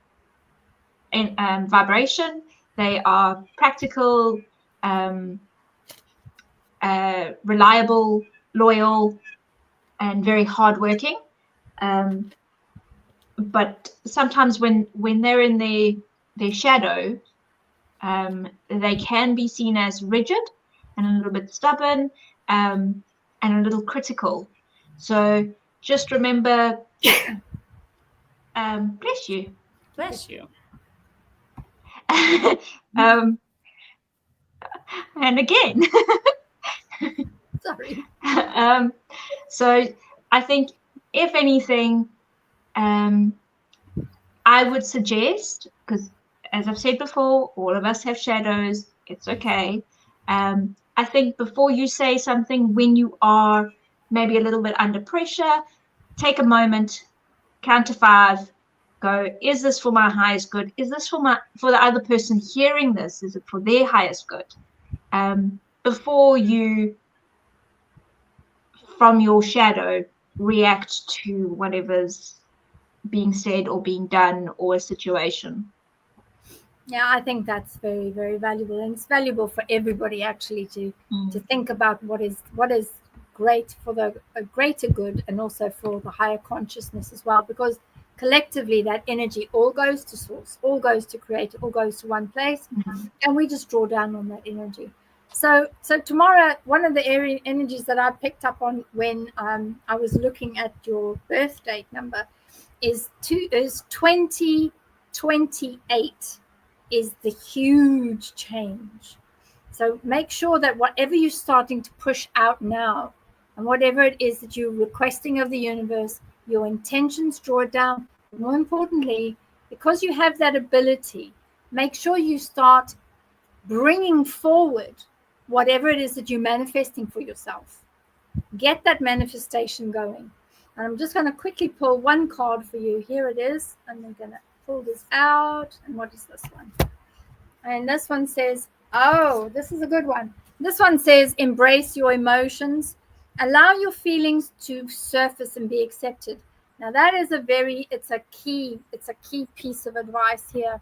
vibration, they are practical, reliable, loyal, and very hardworking. But sometimes when they're in their shadow, they can be seen as rigid and a little bit stubborn, and a little critical. So just remember, bless you. Bless you. And again, Sorry. So I think, if anything, I would suggest, because as I've said before, all of us have shadows. It's okay. I think before you say something, when you are maybe a little bit under pressure, take a moment, count to 5, go, is this for my highest good? Is this for the other person hearing this? Is it for their highest good? Before you, from your shadow, react to whatever's being said or being done, or a situation. Yeah, I think that's very, very valuable, and it's valuable for everybody actually to think about what is great for the greater good, and also for the higher consciousness as well, because collectively that energy all goes to source, all goes to create, all goes to one place, and we just draw down on that energy. So Tamara, one of the energies that I picked up on when I was looking at your birth date number is 2028 is the huge change. So make sure that whatever you're starting to push out now, and whatever it is that you're requesting of the universe, your intentions, draw it down. More importantly, because you have that ability, make sure you start bringing forward whatever it is that you're manifesting for yourself. Get that manifestation going. And I'm just going to quickly pull one card for you. Here it is. And I'm going to pull this out. And what is this one? And this one says, oh, this is a good one. This one says, embrace your emotions. Allow your feelings to surface and be accepted. Now that is it's a key piece of advice here.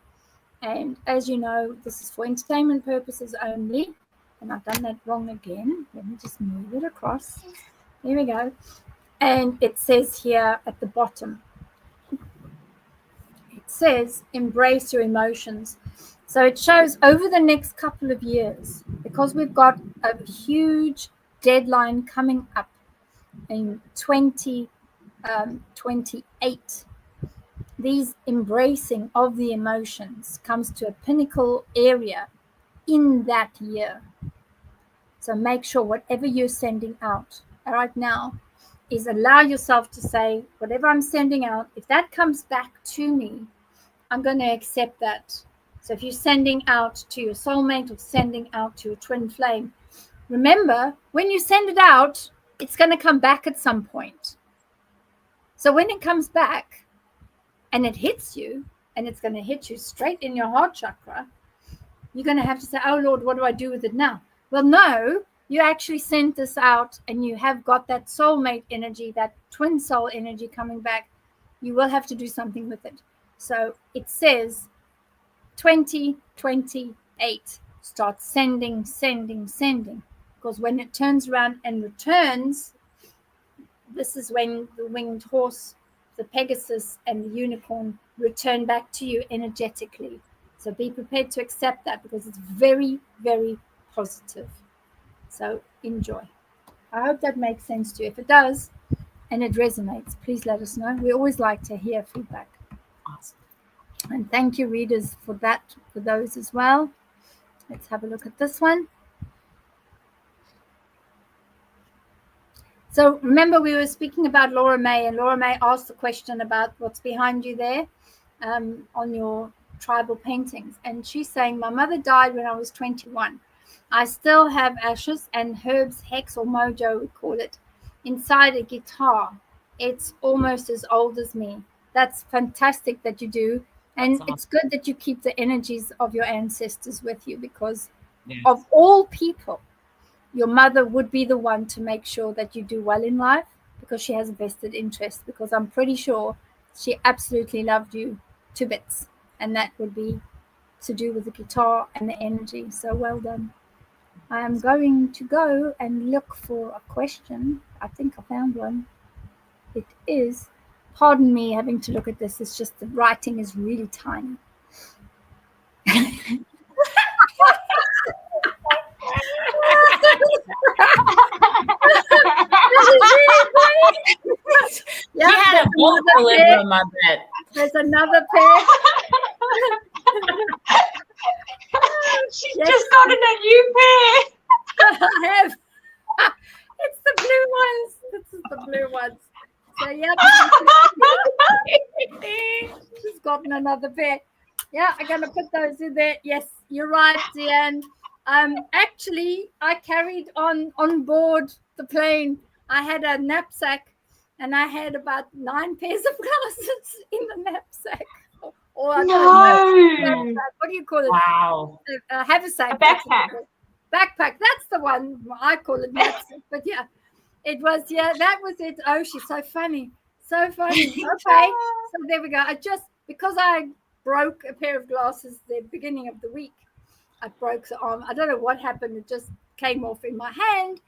And as you know, this is for entertainment purposes only. And I've done that wrong again. Let me just move it across. There we go. And it says here at the bottom, it says, embrace your emotions. So it shows over the next couple of years, because we've got a huge deadline coming up in 2028. These embracing of the emotions comes to a pinnacle area in that year. So make sure whatever you're sending out right now is allow yourself to say, whatever I'm sending out, if that comes back to me, I'm going to accept that. So if you're sending out to your soulmate or sending out to your twin flame, remember, when you send it out, it's going to come back at some point. So when it comes back and it hits you, and it's going to hit you straight in your heart chakra, you're going to have to say, oh, Lord, what do I do with it now? Well, no, you actually sent this out and you have got that soulmate energy, that twin soul energy coming back. You will have to do something with it. So it says 2028, start sending. Because when it turns around and returns, this is when the winged horse, the Pegasus, and the unicorn return back to you energetically. So be prepared to accept that, because it's very, very positive. So enjoy. I hope that makes sense to you. If it does and it resonates, please let us know. We always like to hear feedback. Awesome. And thank you, readers, for those as well. Let's have a look at this one. So remember, we were speaking about Laura May, and Laura May asked the question about what's behind you there on your tribal paintings. And she's saying, my mother died when I was 21. I still have ashes and herbs, hex or mojo, we call it, inside a guitar. It's almost as old as me. That's fantastic that you do. And it's good that you keep the energies of your ancestors with you, because of all people, your mother would be the one to make sure that you do well in life, because she has a vested interest, because I'm pretty sure she absolutely loved you to bits. And that would be to do with the guitar and the energy. So well done. I am going to go and look for a question. I think I found one. It is, pardon me having to look at this. It's just the writing is really tiny. Yeah, had a bolt delivery, I bet. There's another pair. She's just gotten a new pair. I have. ones. This is the blue ones. So yeah, she's gotten another pair. Yeah, I'm gonna put those in there. Yes, you're right, Deanne. Actually, I carried on board the plane. I had a knapsack, and I had about 9 pairs of glasses in the knapsack. Or I don't know, No. what do you call it? Wow. Haversack. A backpack. Backpack. That's the one. I call it knapsack. But yeah, it was. Yeah, that was it. Oh, she's so funny. So funny. Okay, so there we go. I just because I broke a pair of glasses the beginning of the week. I broke the arm. I don't know what happened. It just came off in my hand.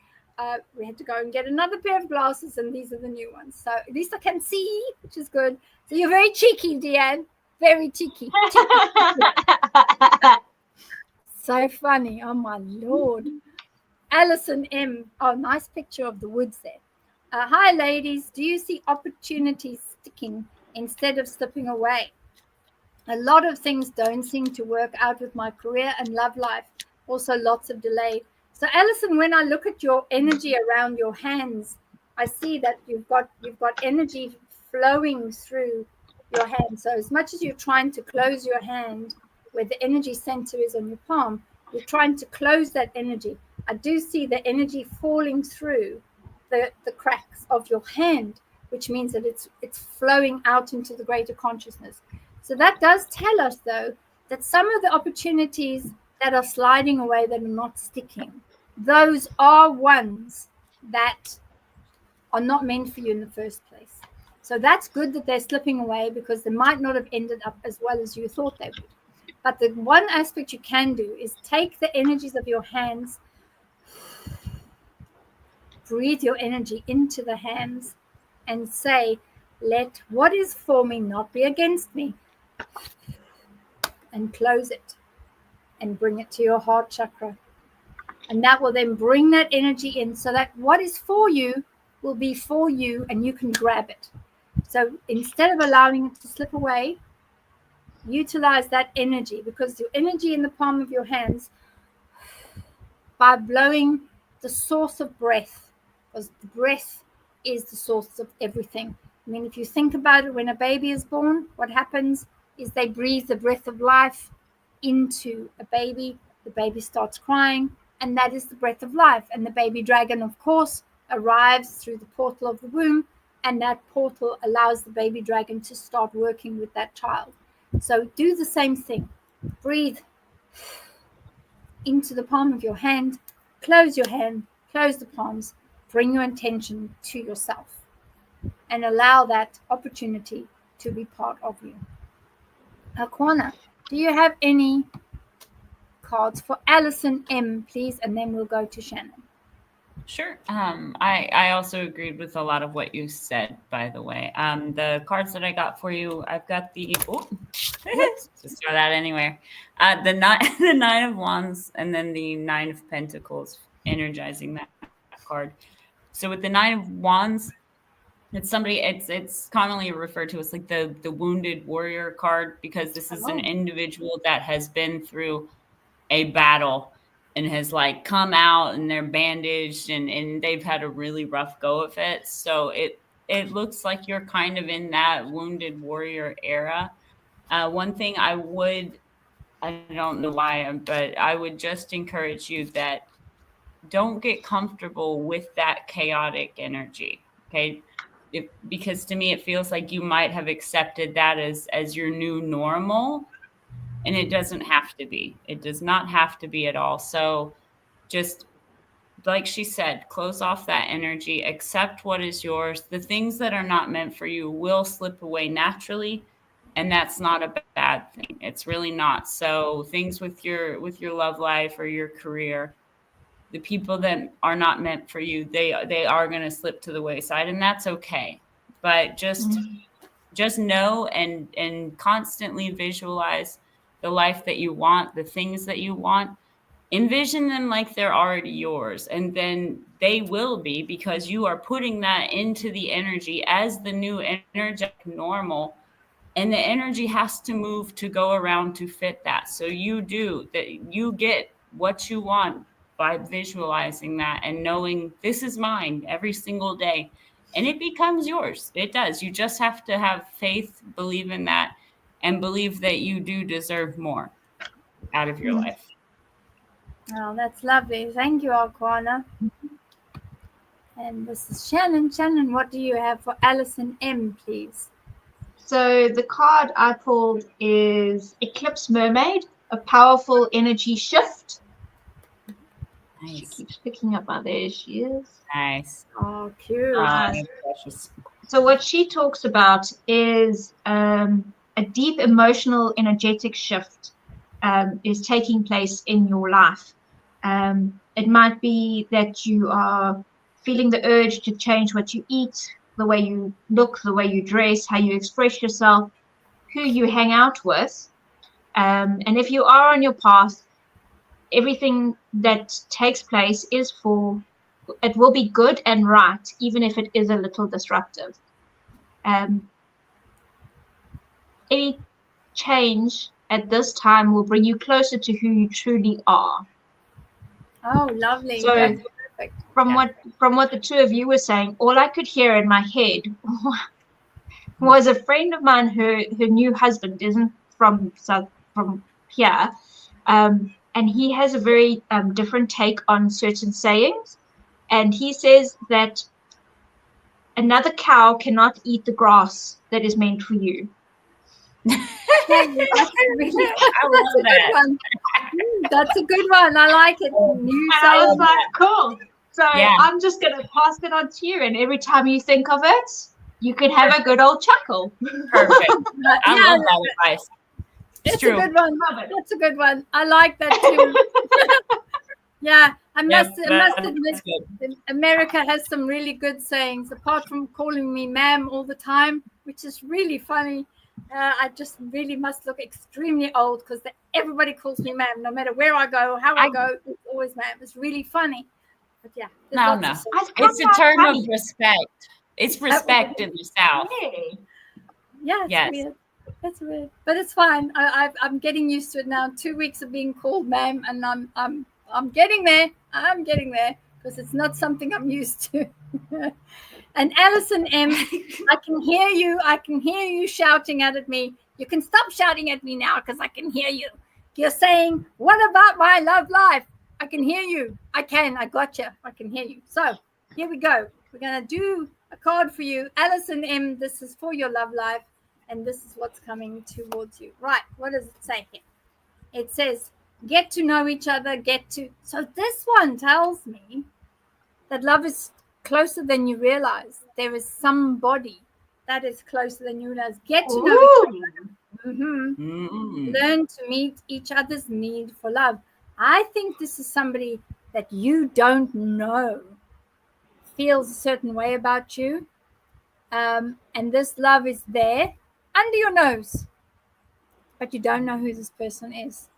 We had to go and get another pair of glasses, and these are the new ones. So at least I can see, which is good. So you're very cheeky, Deanne. Very cheeky. So funny. Oh, my Lord. Alison M. Oh, nice picture of the woods there. Hi, ladies. Do you see opportunities sticking instead of slipping away? A lot of things don't seem to work out with my career and love life. Also, lots of delay. So, Alison, when I look at your energy around your hands, I see that you've got energy flowing through your hand. So, as much as you're trying to close your hand, where the energy center is on your palm, you're trying to close that energy. I do see the energy falling through the cracks of your hand, which means that it's flowing out into the greater consciousness. So that does tell us, though, that some of the opportunities that are sliding away, that are not sticking, those are ones that are not meant for you in the first place. So that's good that they're slipping away, because they might not have ended up as well as you thought they would. But the one aspect you can do is take the energies of your hands, breathe your energy into the hands, and say, let what is for me not be against me, and close it and bring it to your heart chakra. And that will then bring that energy in, so that what is for you will be for you, and you can grab it. So instead of allowing it to slip away, utilize that energy, because your energy in the palm of your hands, by blowing the source of breath, because the breath is the source of everything. I mean, if you think about it, when a baby is born, what happens is they breathe the breath of life into a baby. The baby starts crying, and that is the breath of life. And the baby dragon, of course, arrives through the portal of the womb, and that portal allows the baby dragon to start working with that child. So do the same thing. Breathe into the palm of your hand, close your hand, close the palms, bring your intention to yourself, and allow that opportunity to be part of you. Akwana, do you have any cards for Alison M, please? And then we'll go to Shannyn. Sure. I also agreed with a lot of what you said, by the way. The cards that I got for you, I've got the just throw that anywhere. The nine of wands, and then the 9 of pentacles, energizing that card. So with the 9 of wands, it's commonly referred to as like the wounded warrior card, because this is an individual that has been through a battle and has like come out, and they're bandaged, and they've had a really rough go of it. So it looks like you're kind of in that wounded warrior era. One thing I don't know why, but I would just encourage you that don't get comfortable with that chaotic energy. Okay. Because to me, it feels like you might have accepted that as your new normal. And it doesn't have to be. It does not have to be at all. So just like she said, close off that energy, accept what is yours. The things that are not meant for you will slip away naturally. And that's not a bad thing. It's really not. So things with your love life or your career, the people that are not meant for you, they are going to slip to the wayside, and that's okay. But just know and constantly visualize the life that you want, the things that you want. Envision them like they're already yours, and then they will be, because you are putting that into the energy as the new energetic normal, and the energy has to move to go around to fit that. So you get what you want by visualizing that and knowing this is mine every single day. And it becomes yours. It does. You just have to have faith, believe in that, and believe that you do deserve more out of your life. Oh, that's lovely. Thank you, Akwana. And this is Shannyn. Shannyn, what do you have for Alison M, please? So the card I pulled is Eclipse Mermaid, a powerful energy shift. Nice. She keeps picking up. There she is. Nice. Oh, cute. Precious. So what she talks about is a deep emotional, energetic shift is taking place in your life. It might be that you are feeling the urge to change what you eat, the way you look, the way you dress, how you express yourself, who you hang out with. And if you are on your path, everything that takes place it will be good and right, even if it is a little disruptive. Any change at this time will bring you closer to who you truly are. Oh, lovely. So that's perfect. from what the two of you were saying, all I could hear in my head was a friend of mine, her new husband isn't from here, and he has a very different take on certain sayings, and he says that another cow cannot eat the grass that is meant for you. I love that. That's a good one. I like it. I was like, cool. So I'm just going to pass it on to you, and every time you think of it, you can have a good old chuckle. Perfect. I love that advice. It's That's true. a good one. That's a good one. I like that too. Yeah, I must admit, America has some really good sayings, apart from calling me ma'am all the time, which is really funny. I just really must look extremely old because everybody calls me ma'am, no matter where I go, how I go, it's always ma'am. It's really funny. But yeah. No. It's a term of respect. It's respect in the South. Yeah, it's weird. That's weird. But it's fine. I'm getting used to it now. 2 weeks of being called ma'am, and I'm getting there. I'm getting there because it's not something I'm used to. And Alison M, I can hear you. I can hear you shouting at me. You can stop shouting at me now because I can hear you. You're saying, what about my love life? I can hear you. I gotcha. I can hear you. So here we go. We're going to do a card for you. Alison M, this is for your love life. And this is what's coming towards you. Right. What does it say here? It says, get to know each other, So this one tells me that love is closer than you realize. There is somebody that is closer than you realize. Get to know each other. Learn to meet each other's need for love. I think this is somebody that you don't know feels a certain way about you. And this love is there under your nose, but you don't know who this person is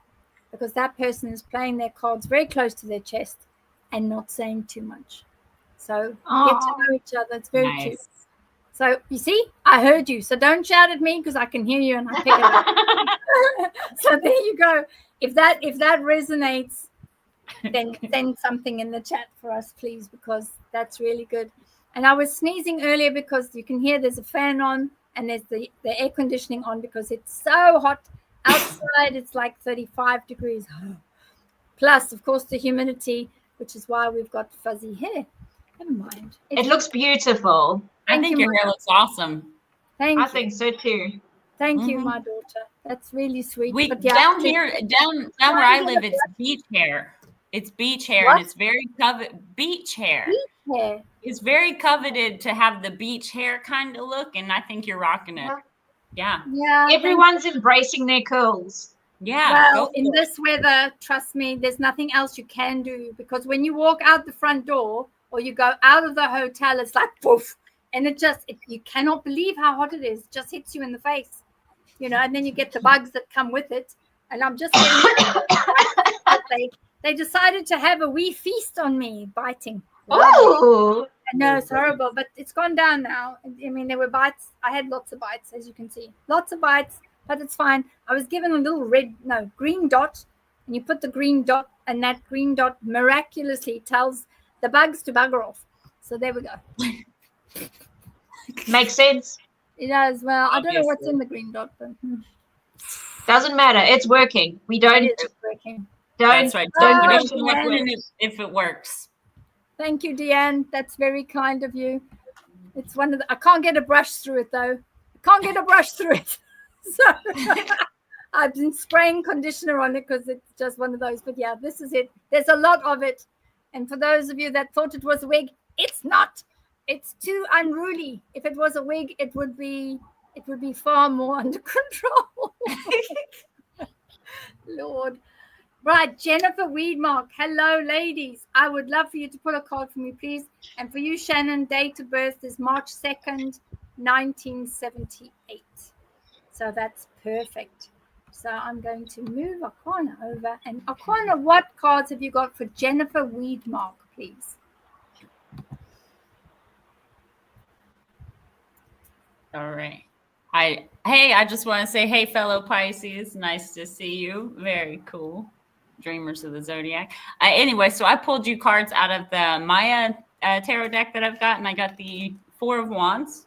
because that person is playing their cards very close to their chest and not saying too much. So get to know each other. It's very cute. So you see, I heard you. So don't shout at me because I can hear you and I pick it up. So there you go. If that resonates, then send something in the chat for us, please, because that's really good. And I was sneezing earlier because you can hear there's a fan on and there's the air conditioning on because it's so hot outside. It's like 35 degrees. Plus, of course, the humidity, which is why we've got fuzzy hair. Never mind. It looks beautiful. I think your hair looks awesome. Thank you. I think so too. Thank you, my daughter. That's really sweet. Down where I live, it's beach hair. It's beach hair, and it's very coveted. Beach hair. Beach hair. It's very coveted to have the beach hair kind of look, and I think you're rocking it. Yeah. Everyone's embracing their curls. Yeah. Well, in this weather, trust me, there's nothing else you can do because when you walk out the front door or you go out of the hotel, it's like poof, and you cannot believe how hot it is. It just hits you in the face, and then you get the bugs that come with it. And I'm just getting they decided to have a wee feast on me, biting. Oh, I know it's horrible, but it's gone down now. I mean, there were bites. I had lots of bites, as you can see, lots of bites, but it's fine. I was given a little green dot and you put the green dot, and that green dot miraculously tells the bugs to bugger off. So there we go. Makes sense. It does. Well, Obviously. I don't know what's in the green dot, but Doesn't matter. It's working. We don't. it is working. That's right. Don't Oh, question Deanne. it. if it works. Thank you, Deanne. That's very kind of you. It's one of the. I can't get a brush through it though. I can't get a brush through it. So I've been spraying conditioner on it because it's just one of those. But yeah, this is it. There's a lot of it. And for those of you that thought it was a wig, it's not. It's too unruly. If it was a wig, it would be far more under control. Lord. Right, Jennifer Weedmark. Hello, ladies. I would love for you to pull a card for me, please. And for you, Shannyn, date of birth is March 2nd, 1978. So that's perfect. So I'm going to move Akwana over. And Akwana, what cards have you got for Jennifer Weedmark, please? All right. I just want to say, hey, fellow Pisces, nice to see you. Very cool. Dreamers of the Zodiac. Anyway, so I pulled you cards out of the Maya tarot deck that I've got, and I got the Four of Wands,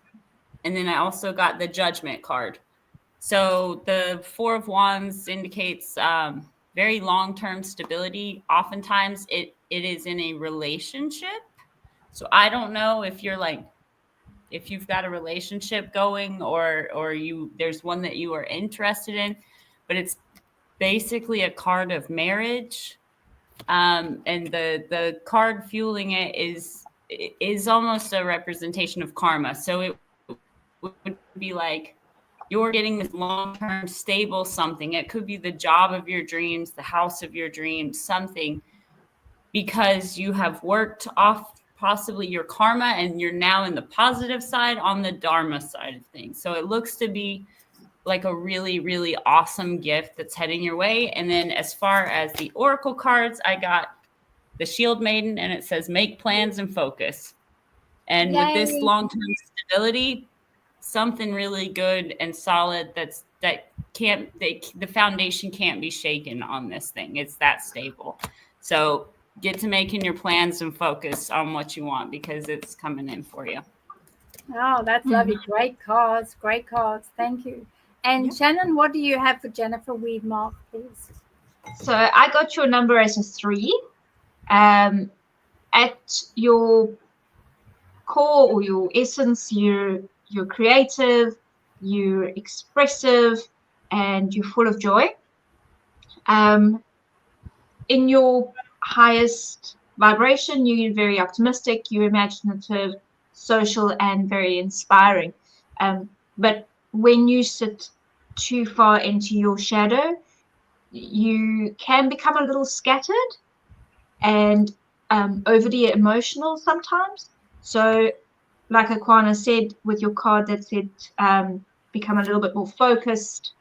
and then I also got the Judgment card. So the Four of Wands indicates very long-term stability. Oftentimes it is in a relationship. So I don't know if you're like, if you've got a relationship going or there's one that you are interested in, but it's basically a card of marriage. And the card fueling it is almost a representation of karma. So it would be like you're getting this long-term stable something. It could be the job of your dreams, the house of your dreams, something, because you have worked off possibly your karma and you're now in the positive side on the Dharma side of things. So it looks to be like a really, really awesome gift that's heading your way. And then as far as the Oracle cards, I got the Shield Maiden, and it says make plans and focus. And Yay. with this long-term stability, something really good and solid the foundation can't be shaken on this thing. It's that stable. So get to making your plans and focus on what you want, because it's coming in for you. Oh, that's lovely. Great cards. Great cards. Thank you. And Shannyn, what do you have for Jennifer Weedmark, please? So I got your number as a 3. At your core or your essence, you're creative, you're expressive, and you're full of joy. In your highest vibration, you're very optimistic, you're imaginative, social, and very inspiring. But when you sit too far into your shadow, you can become a little scattered and overly emotional sometimes. So like Akwana said with your card that said become a little bit more focused,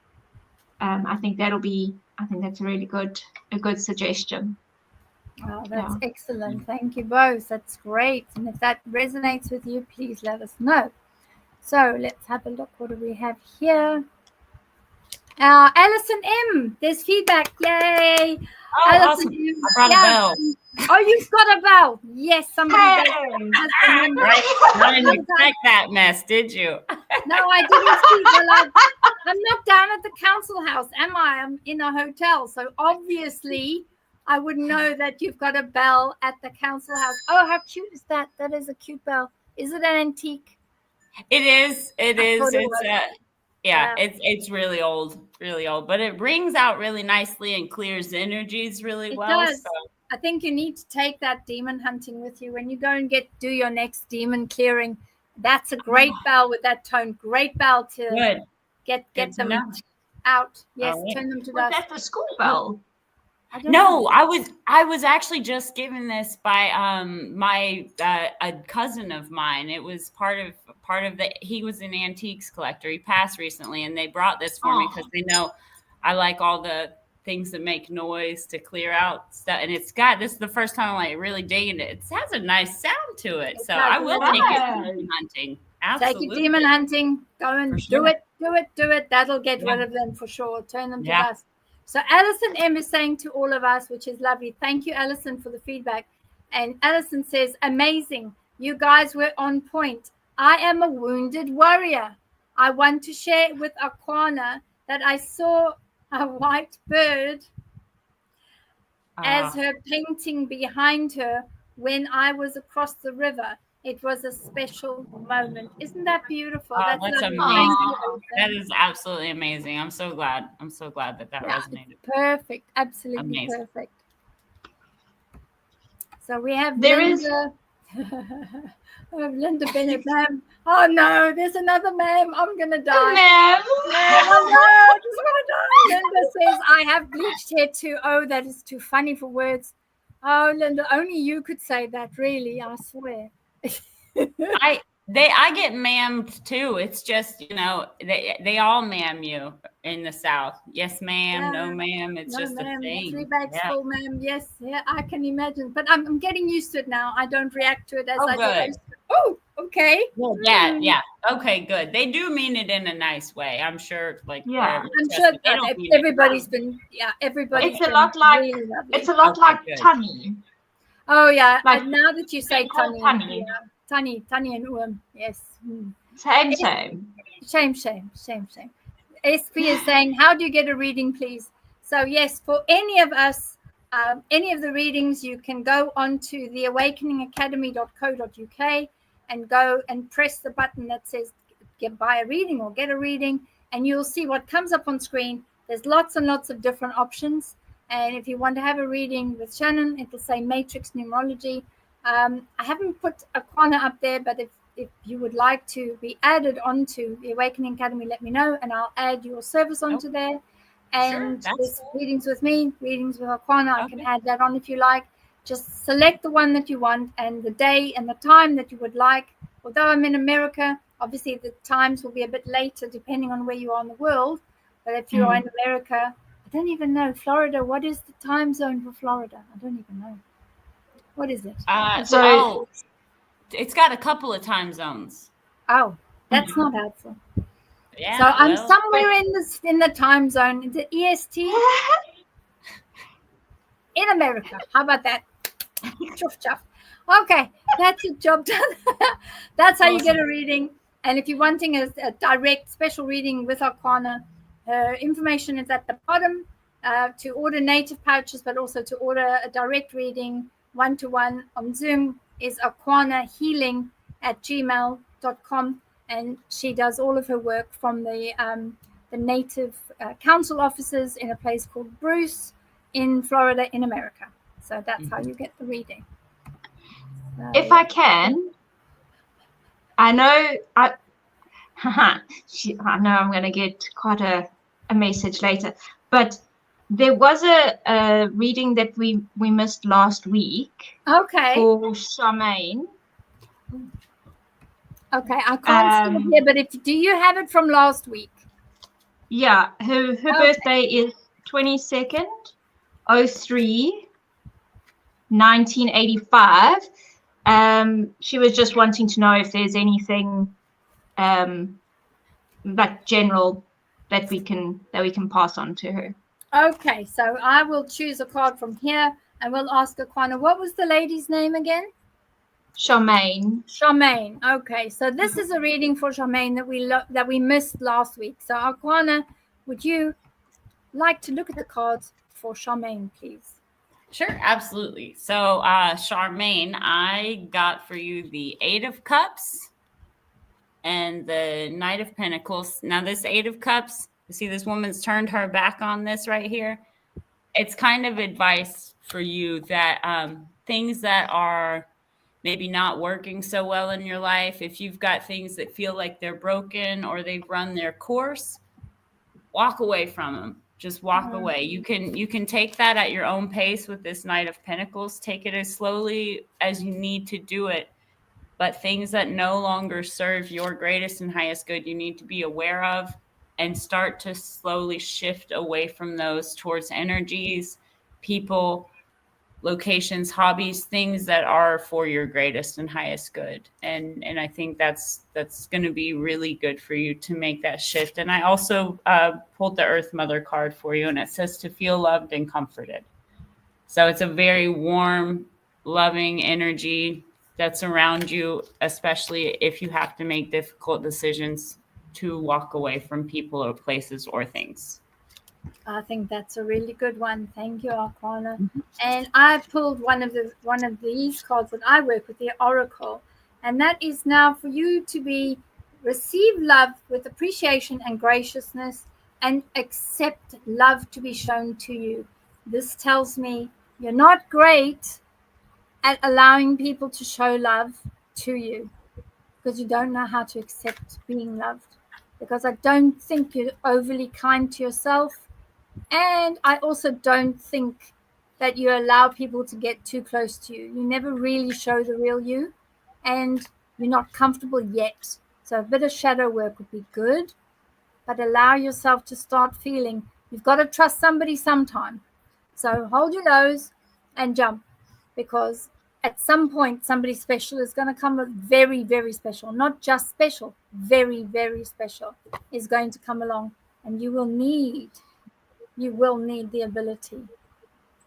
I think that's a really good suggestion. Oh, that's excellent. Thank you both. That's great. And if that resonates with you, please let us know. So let's have a look. What do we have here? Alison M. There's feedback. Yay. Oh, Alison awesome. M. I brought a bell. Oh, you've got a bell. Yes, somebody Hey. has remembered. Right? I didn't expect that mess, did you? No, I didn't see. Well, I'm not down at the council house, am I? I'm in a hotel. So obviously I wouldn't know that you've got a bell at the council house. Oh, how cute is that? That is a cute bell. Is it an antique? It is. It is. thought it It's Yeah. it's really old, but it rings out really nicely and clears the energies really It well. does. So. I think you need to take that demon hunting with you when you go and do your next demon clearing. That's a great bell with that tone. Great bell to Good. get Good to them know. out. Yes, All right. turn them to Was dust. that the school bell? I don't know. No, I was actually just given this by my a cousin of mine. It was part of the. He was an antiques collector. He passed recently, and they brought this for me because they know I like all the things that make noise to clear out stuff. And this is the first time I'm like really digging it. It has a nice sound to it, so I will take it demon hunting. Absolutely. Take it demon hunting. Go and For do sure. it. That'll get rid of them for sure. Turn them to dust. So Alison M is saying to all of us, which is lovely. Thank you, Alison, for the feedback. And Alison says, amazing. You guys were on point. I am a wounded warrior. I want to share with Akwana that I saw a white bird as her painting behind her when I was across the river. It was a special moment. Isn't that beautiful? That's lovely. amazing. That is absolutely amazing. I'm so glad that resonated. Perfect. Absolutely amazing. Perfect. So we have Linda. Linda Bennett, ma'am. Oh no, there's another ma'am. I'm gonna die. Ma'am. Oh no, I just want to die. Linda says, I have bleached hair too. Oh, that is too funny for words. Oh, Linda, only you could say that, really, I swear. I get ma'amed too. It's just, they all ma'am you in the South. Yes, ma'am. No, ma'am. It's just a thing. 3 bags full, ma'am. Yes, yeah, I can imagine. But I'm getting used to it now. I don't react to it as I do. Oh, okay. Well, yeah. Okay, good. They do mean it in a nice way. I'm sure. I'm sure that everybody's been. Everybody's. It's a lot like. Really it's a lot like tunny. Oh yeah. Like, now that you say tunny. Tunny and yes. Shame. SP is saying, how do you get a reading, please? So yes, for any of us, any of the readings, you can go onto theawakeningacademy.co.uk and go and press the button that says buy a reading or get a reading, and you'll see what comes up on screen. There's lots and lots of different options. And if you want to have a reading with Shannyn, it'll say Matrix Numerology. I haven't put Akwana up there, but if you would like to be added onto the Awakening Academy, let me know, and I'll add your service onto there. And there's readings with me, readings with Akwana. I can add that on if you like. Just select the one that you want and the day and the time that you would like. Although I'm in America, obviously the times will be a bit later depending on where you are in the world. But if you are in America, I don't even know. Florida, what is the time zone for Florida? I don't even know. What is it? So it's got a couple of time zones. Oh, that's not helpful. Yeah. So I'm somewhere in the time zone, the EST in America. How about that? Chuff chuff. Okay, that's your job done. That's how you get a reading. And if you're wanting a direct special reading with Akwana, information is at the bottom to order native pouches, but also to order a direct reading one-to-one on Zoom is akwanahealing@gmail.com, and she does all of her work from the native council offices in a place called Bruce in Florida in America. So that's how you get the reading. So, if I can, I know I know I'm going to get quite a message later, but there was a reading that we missed last week. Okay. For Shannyn. Okay, I can't see it here, but do you have it from last week? Yeah, her birthday is 22nd, 03, 1985. She was just wanting to know if there's anything like general that we can pass on to her. Okay, so I will choose a card from here and we'll ask Akwana. What was the lady's name again? Shannyn. Shannyn. Okay, so this is a reading for Shannyn that we missed last week. So Akwana, would you like to look at the cards for Shannyn, please? Sure, absolutely. So Shannyn, I got for you the 8 of Cups and the Knight of Pentacles. Now this 8 of Cups, you see this woman's turned her back on this right here. It's kind of advice for you that things that are maybe not working so well in your life, if you've got things that feel like they're broken or they've run their course, walk away from them. Just walk away. You can take that at your own pace with this Knight of Pentacles. Take it as slowly as you need to do it. But things that no longer serve your greatest and highest good, you need to be aware of and start to slowly shift away from those towards energies, people, locations, hobbies, things that are for your greatest and highest good. And I think that's going to be really good for you to make that shift. And I also pulled the Earth Mother card for you, and it says to feel loved and comforted. So it's a very warm, loving energy that's around you, especially if you have to make difficult decisions to walk away from people or places or things. I think that's a really good one. Thank you, Akwana. And I pulled one of these cards that I work with, the Oracle, and that is now for you to receive love with appreciation and graciousness, and accept love to be shown to you. This tells me you're not great at allowing people to show love to you because you don't know how to accept being loved. Because I don't think you're overly kind to yourself. And I also don't think that you allow people to get too close to you. You never really show the real you, and you're not comfortable yet. So a bit of shadow work would be good, but allow yourself to start feeling. You've got to trust somebody sometime. So hold your nose and jump, because at some point somebody special is going to come, very, very special, not just special, very, very special is going to come along, and you will need the ability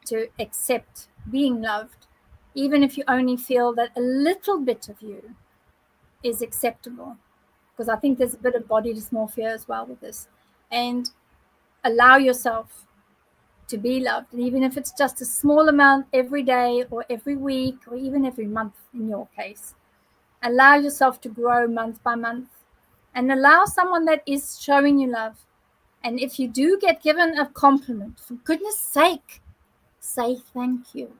to accept being loved, even if you only feel that a little bit of you is acceptable, because I think there's a bit of body dysmorphia as well with this. And allow yourself to be loved, and even if it's just a small amount every day or every week or even every month in your case, allow yourself to grow month by month, and allow someone that is showing you love. And if you do get given a compliment, for goodness sake, say thank you.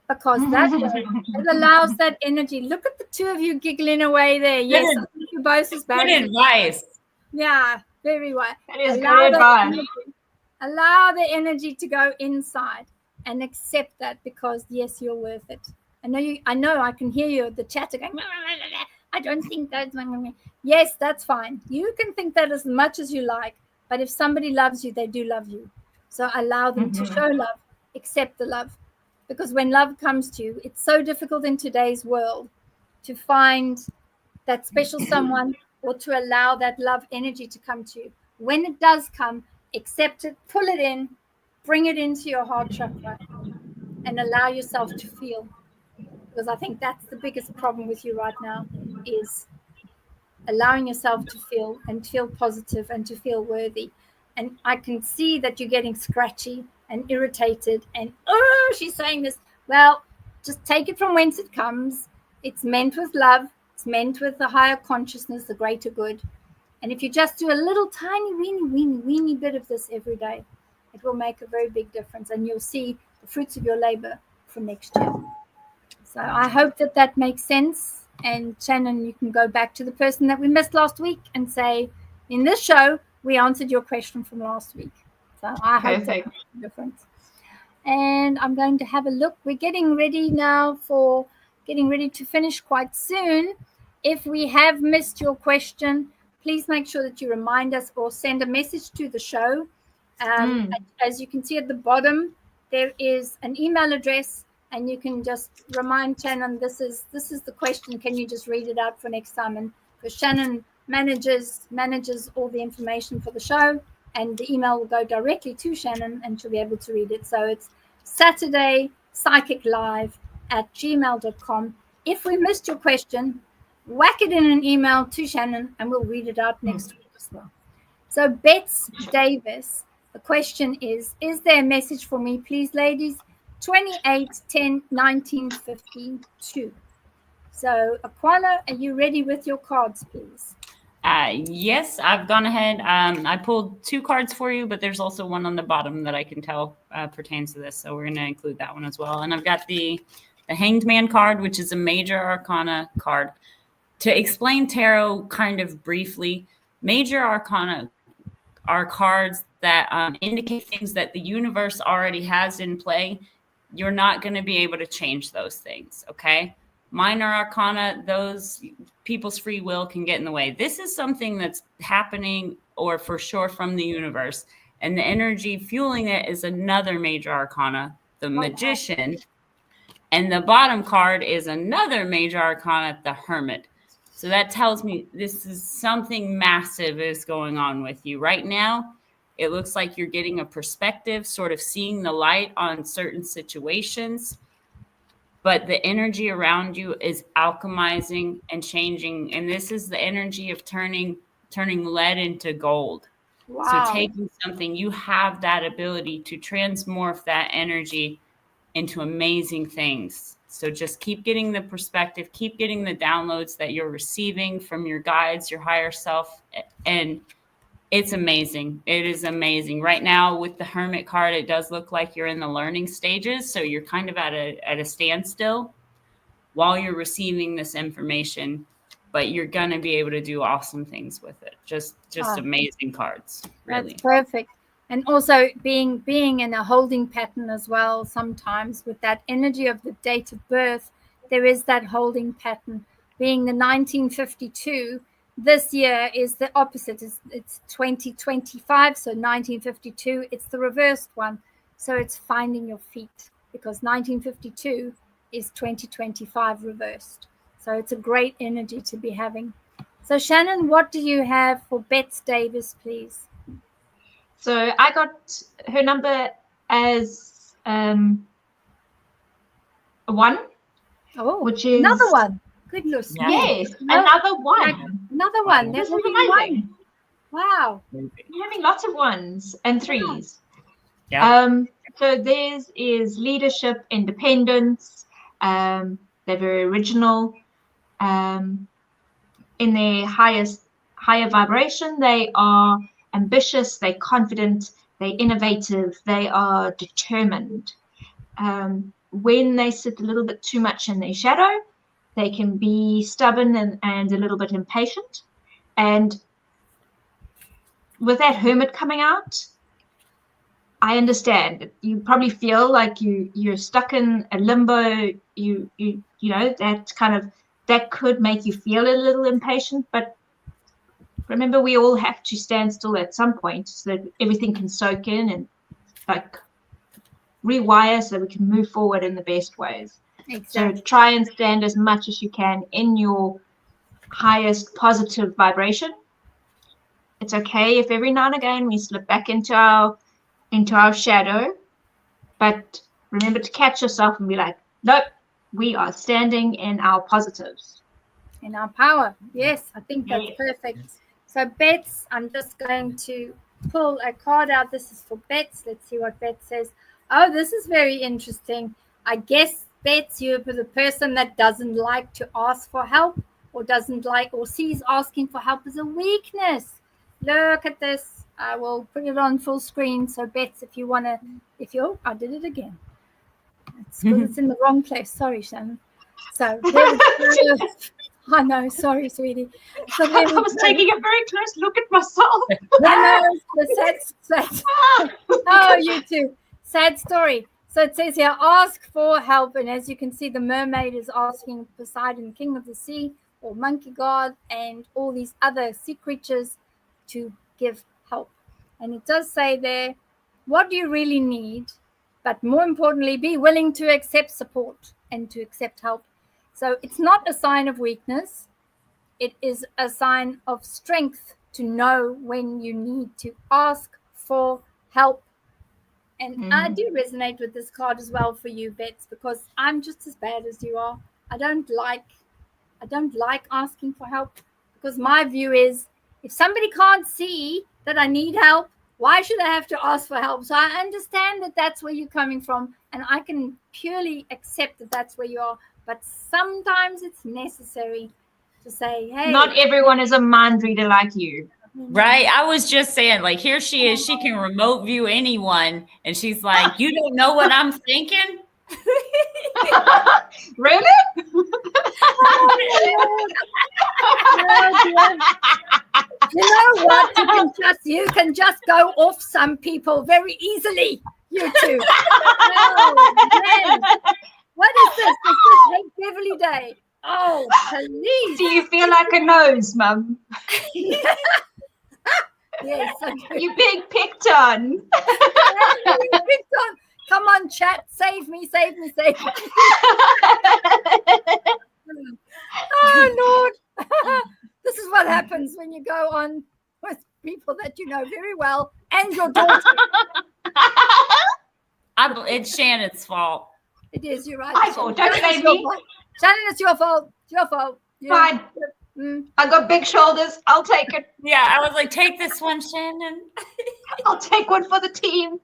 Because that way, it allows that energy. Look at the two of you giggling away there. Yes, I think you're both as bad. Good advice. Yeah, very well. That is good advice. Allow the energy to go inside and accept that, because yes, you're worth it. I know I can hear you, the chatter going, I don't think that's my. Yes, that's fine. You can think that as much as you like. But if somebody loves you, they do love you. So allow them to show love, accept the love. Because when love comes to you, it's so difficult in today's world to find that special someone or to allow that love energy to come to you. When it does come, accept it, pull it in, bring it into your heart chakra, and allow yourself to feel. Because I think that's the biggest problem with you right now, is allowing yourself to feel, and feel positive, and to feel worthy. And I can see that you're getting scratchy and irritated, and she's saying this. Well, just take it from whence it comes. It's meant with love. It's meant with the higher consciousness, the greater good. And if you just do a little tiny, weeny bit of this every day, it will make a very big difference, and you'll see the fruits of your labor for next year. So I hope that makes sense. And Shannyn, you can go back to the person that we missed last week and say, in this show, we answered your question from last week. So I hope that makes a difference. And I'm going to have a look. We're getting ready now to finish quite soon. If we have missed your question, please make sure that you remind us or send a message to the show. As you can see at the bottom, there is an email address, and you can just remind Shannyn, this is the question. Can you just read it out for next time? And because Shannyn manages all the information for the show, and the email will go directly to Shannyn, and she'll be able to read it. So it's SaturdayPsychicLive@gmail.com. If we missed your question, whack it in an email to Shannyn, and we'll read it out next week as well. So Bets Davis, the question is there a message for me, please, ladies? 28/10/1952. So Akwana, are you ready with your cards, please? Yes, I've gone ahead. I pulled two cards for you, but there's also one on the bottom that I can tell pertains to this. So we're going to include that one as well. And I've got the Hanged Man card, which is a major arcana card. To explain tarot kind of briefly, major arcana are cards that indicate things that the universe already has in play. You're not going to be able to change those things, okay? Minor arcana, those people's free will can get in the way. This is something that's happening, or for sure from the universe, and the energy fueling it is another major arcana the Magician, and the bottom card is another major arcana, the Hermit. So that tells me this is something massive is going on with you right now. It looks like you're getting a perspective, sort of seeing the light on certain situations, but the energy around you is alchemizing and changing. And this is the energy of turning lead into gold. Wow. So taking something, you have that ability to transmorph that energy into amazing things. So just keep getting the perspective, keep getting the downloads that you're receiving from your guides, your higher self, and it's amazing. It is amazing. Right now with the Hermit card, it does look like you're in the learning stages. So you're kind of at a standstill while you're receiving this information, but you're going to be able to do awesome things with it. Just amazing cards. Really. That's perfect. And also being in a holding pattern as well, sometimes with that energy of the date of birth, there is that holding pattern. Being the 1952, this year is the opposite. It's 2025, so 1952, it's the reversed one. So it's finding your feet, because 1952 is 2025 reversed. So it's a great energy to be having. So Shannyn, what do you have for Bets Davis, please? So I got her number as a 1. Oh, which is another one. Goodness. Yeah. Yes, No, another 1. Another one. This There's is only amazing. one. Wow. We're having lots of 1s and 3s. Yeah. So theirs is leadership, independence. They're very original. In their higher vibration, they are ambitious, they're confident, they're innovative, they are determined. When they sit a little bit too much in their shadow, they can be stubborn and a little bit impatient. And with that Hermit coming out, I understand. You probably feel like you're stuck in a limbo. You know, that could make you feel a little impatient, but remember, we all have to stand still at some point so that everything can soak in and like rewire so we can move forward in the best ways. Exactly. So try and stand as much as you can in your highest positive vibration. It's okay if every now and again we slip back into our shadow, but remember to catch yourself and be like, nope, we are standing in our positives. In our power. Yes, I think that's perfect. So Bets, I'm just going to pull a card out. This is for Bets. Let's see what Bets says. Oh, this is very interesting. I guess, Bets, you're the person that doesn't like to ask for help, or doesn't like or sees asking for help as a weakness. Look at this. I will put it on full screen. So Bets, if you want to, I did it again. It's because it's in the wrong place. Sorry, Shannyn. So there we go. I know, sorry, sweetie. So I was taking a very close look at myself. I know, the sad. Oh, you too. Sad story. So it says here, ask for help. And as you can see, the mermaid is asking Poseidon, king of the sea, or monkey god, and all these other sea creatures to give help. And it does say there, what do you really need? But more importantly, be willing to accept support and to accept help. So it's not a sign of weakness. It is a sign of strength to know when you need to ask for help. And I do resonate with this card as well for you, Bets, because I'm just as bad as you are. I don't like asking for help, because my view is, if somebody can't see that I need help, why should I have to ask for help? So I understand that that's where you're coming from, and I can purely accept that that's where you are. But sometimes it's necessary to say, hey. Not everyone is a mind reader like you. Right. I was just saying, like, here she is. She can remote view anyone. And she's like, you don't know what I'm thinking? Really? You know what? You can just go off some people very easily. You two. Oh, man. What is this? Is this Hate Beverly Day? Oh, please. Do you feel like a nose, Mum? Yes, I do. You being picked on. Being picked on. Come on, chat. Save me, save me, save me. Oh, Lord. This is what happens when you go on with people that you know very well and your daughter. It's Shannon's fault. It is, you're right. My fault. Don't blame me. Shannyn, it's your fault. It's your fault. Fine. I got big shoulders. I'll take it. Yeah, I was like, take this one, Shannyn. I'll take one for the team.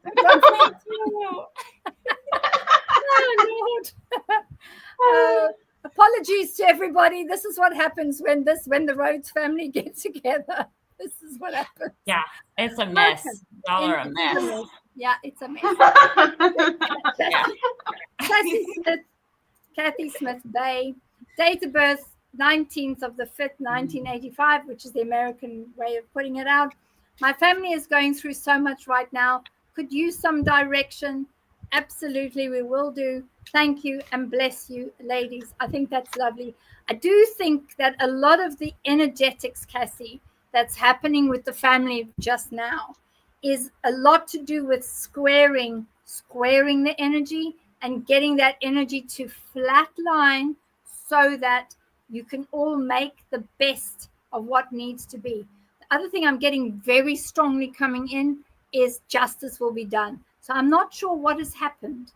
Oh, Lord. Apologies to everybody. This is what happens when the Rhodes family get together. This is what happens. Yeah, it's a mess. Okay. Y'all are a mess. Yeah, it's a mess. Yeah. Kathy Smith Bay, date of birth 19th of the 5th, 1985, which is the American way of putting it out. My family is going through so much right now. Could use some direction. Absolutely, we will do. Thank you and bless you, ladies. I think that's lovely. I do think that a lot of the energetics, Cassie, that's happening with the family just now is a lot to do with squaring the energy and getting that energy to flatline so that you can all make the best of what needs to be. The other thing I'm getting very strongly coming in is justice will be done. So I'm not sure what has happened,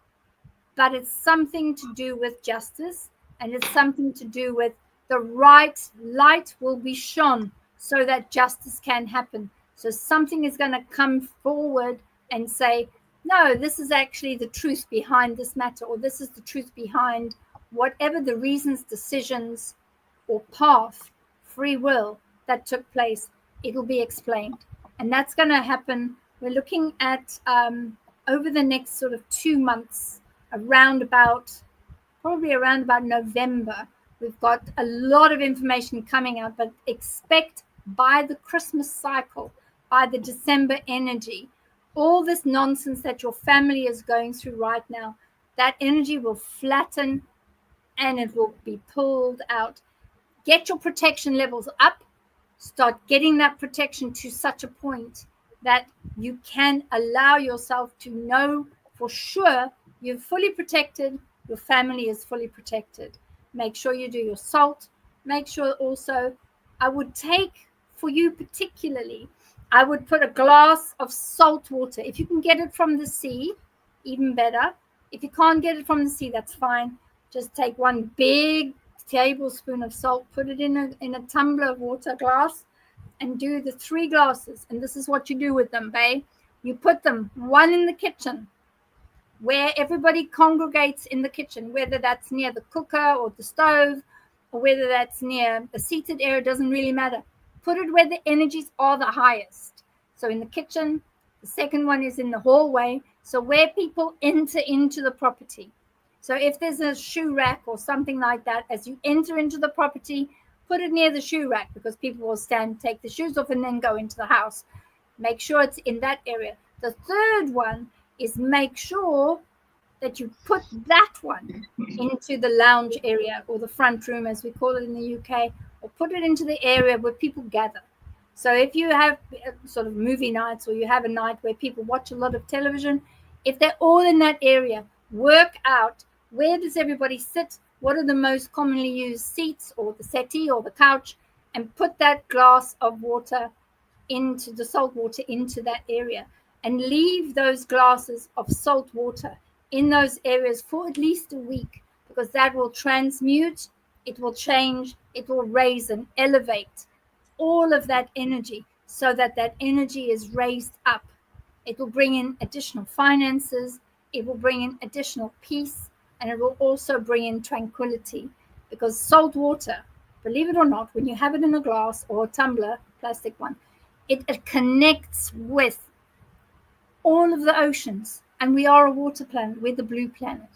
but it's something to do with justice, and it's something to do with the right light will be shone so that justice can happen. So something is going to come forward and say, no, this is actually the truth behind this matter, or this is the truth behind whatever the reasons, decisions, or path, free will that took place. It'll be explained. And that's going to happen. We're looking at over the next sort of 2 months, probably around about November. We've got a lot of information coming out, but expect by the Christmas cycle, by the December energy, all this nonsense that your family is going through right now, that energy will flatten and it will be pulled out. Get your protection levels up. Start getting that protection to such a point that you can allow yourself to know for sure you're fully protected, your family is fully protected. Make sure you do your salt. Make sure also, I would take, for you particularly, I would put a glass of salt water. If you can get it from the sea, even better. If you can't get it from the sea, that's fine. Just take one big tablespoon of salt, put it in a tumbler of water glass, and do the 3 glasses. And this is what you do with them, babe. You put them, one in the kitchen, where everybody congregates in the kitchen, whether that's near the cooker or the stove, or whether that's near a seated area, doesn't really matter. Put it where the energies are the highest. So in the kitchen, the second one is in the hallway. So where people enter into the property. So if there's a shoe rack or something like that, as you enter into the property, put it near the shoe rack because people will take the shoes off and then go into the house. Make sure it's in that area. The third one is make sure that you put that one into the lounge area or the front room, as we call it in the UK, or put it into the area where people gather. So if you have sort of movie nights or you have a night where people watch a lot of television, if they're all in that area, work out where does everybody sit, what are the most commonly used seats or the settee or the couch, and put that glass of water into the salt water into that area, and leave those glasses of salt water in those areas for at least a week, because that will transmute, it will change, it will raise and elevate all of that energy so that that energy is raised up. It will bring in additional finances, it will bring in additional peace, and it will also bring in tranquility, because salt water, believe it or not, when you have it in a glass or a tumbler, plastic one, it connects with all of the oceans, and we are a water planet, we're the blue planet.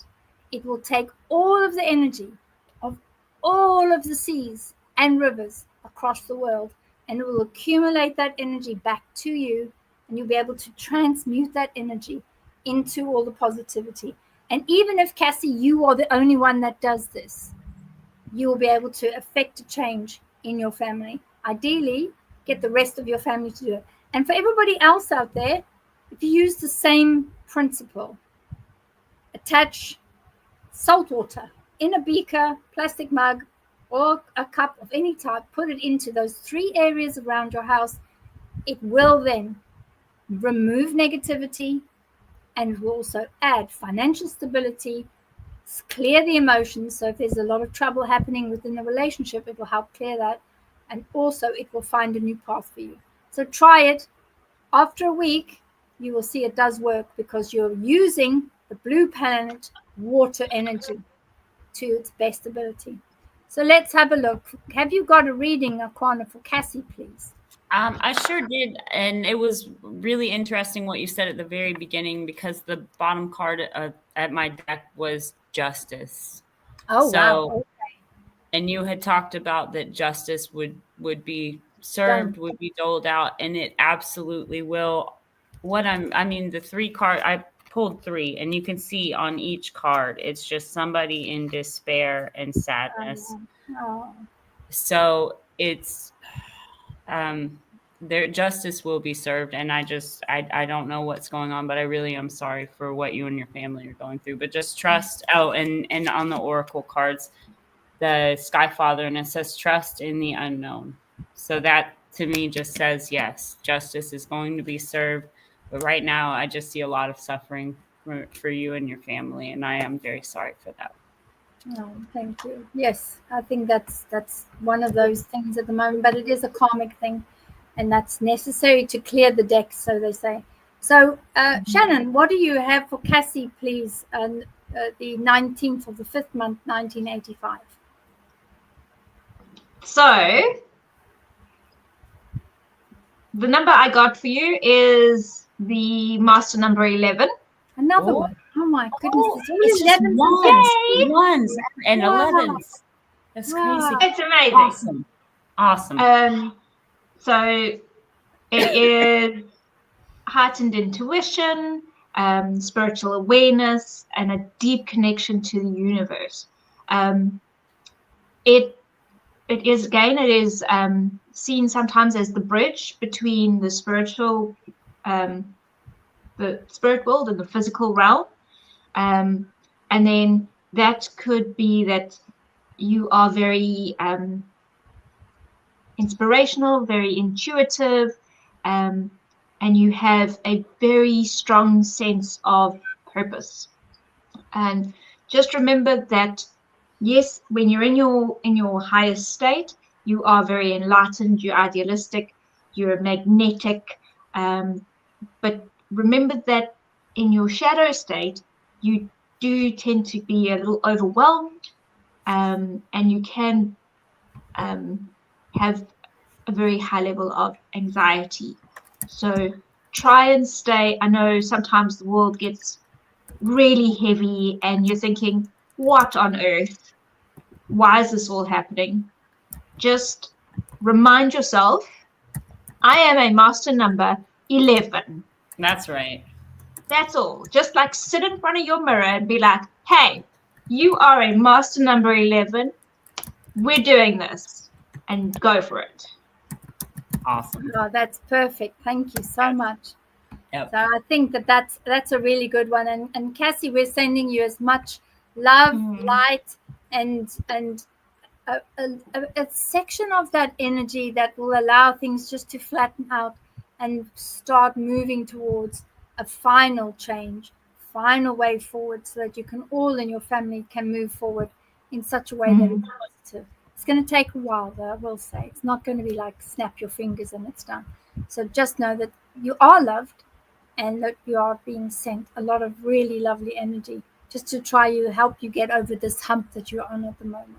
It will take all of the energy of all of the seas and rivers across the world, and it will accumulate that energy back to you, and you'll be able to transmute that energy into all the positivity. And even if, Cassie, you are the only one that does this, you will be able to affect a change in your family. Ideally, get the rest of your family to do it. And for everybody else out there, if you use the same principle, attach salt water in a beaker, plastic mug, or a cup of any type. Put it into those 3 areas around your house. It will then remove negativity and will also add financial stability, clear the emotions. So if there's a lot of trouble happening within the relationship, it will help clear that. And also it will find a new path for you. So try it. After a week, you will see it does work because you're using the blue planet water energy to its best ability. So let's have a look. Have you got a reading, Akwana, for Cassie, please? I sure did, and it was really interesting what you said at the very beginning, because the bottom card at my deck was justice. Oh, wow. Okay. And you had talked about that justice would be served, would be doled out, and it absolutely will. The 3 card, I pulled 3, and you can see on each card, it's just somebody in despair and sadness. Oh. So it's their justice will be served, and I don't know what's going on, but I really am sorry for what you and your family are going through. But just trust. Oh, and on the oracle cards, the Sky Father, and it says trust in the unknown. So that to me just says yes, justice is going to be served. But right now, I just see a lot of suffering for you and your family, and I am very sorry for that. Oh, thank you. Yes, I think that's one of those things at the moment, but it is a karmic thing, and that's necessary to clear the deck, so they say. So, Shannyn, what do you have for Cassie, please, on the 19th of the 5th month, 1985? So, the number I got for you is the master number 11. Another one. Oh my goodness. It's just ones and 11s. That's crazy. It's amazing. Awesome. So it is heightened intuition, spiritual awareness, and a deep connection to the universe. It is seen sometimes as the bridge between the spiritual the spirit world and the physical realm. And then that could be that you are very inspirational, very intuitive, and you have a very strong sense of purpose. And just remember that, yes, when you're in your highest state, you are very enlightened, you're idealistic, you're magnetic, but remember that in your shadow state, you do tend to be a little overwhelmed, and you can have a very high level of anxiety. So try and stay. I know sometimes the world gets really heavy and you're thinking, what on earth? Why is this all happening? Just remind yourself, I am a master number 11. That's right. That's all. Just like sit in front of your mirror and be like, hey, you are a master number 11. We're doing this, and go for it. Awesome. Oh, that's perfect. Thank you so much. Yep. So I think that's a really good one. And Cassie, we're sending you as much love, light, and a section of that energy that will allow things just to flatten out and start moving towards a final change, final way forward, so that you can all in your family can move forward in such a way that is positive. It's going to take a while, though, I will say. It's not going to be like snap your fingers and it's done. So just know that you are loved and that you are being sent a lot of really lovely energy just to try to help you get over this hump that you're on at the moment.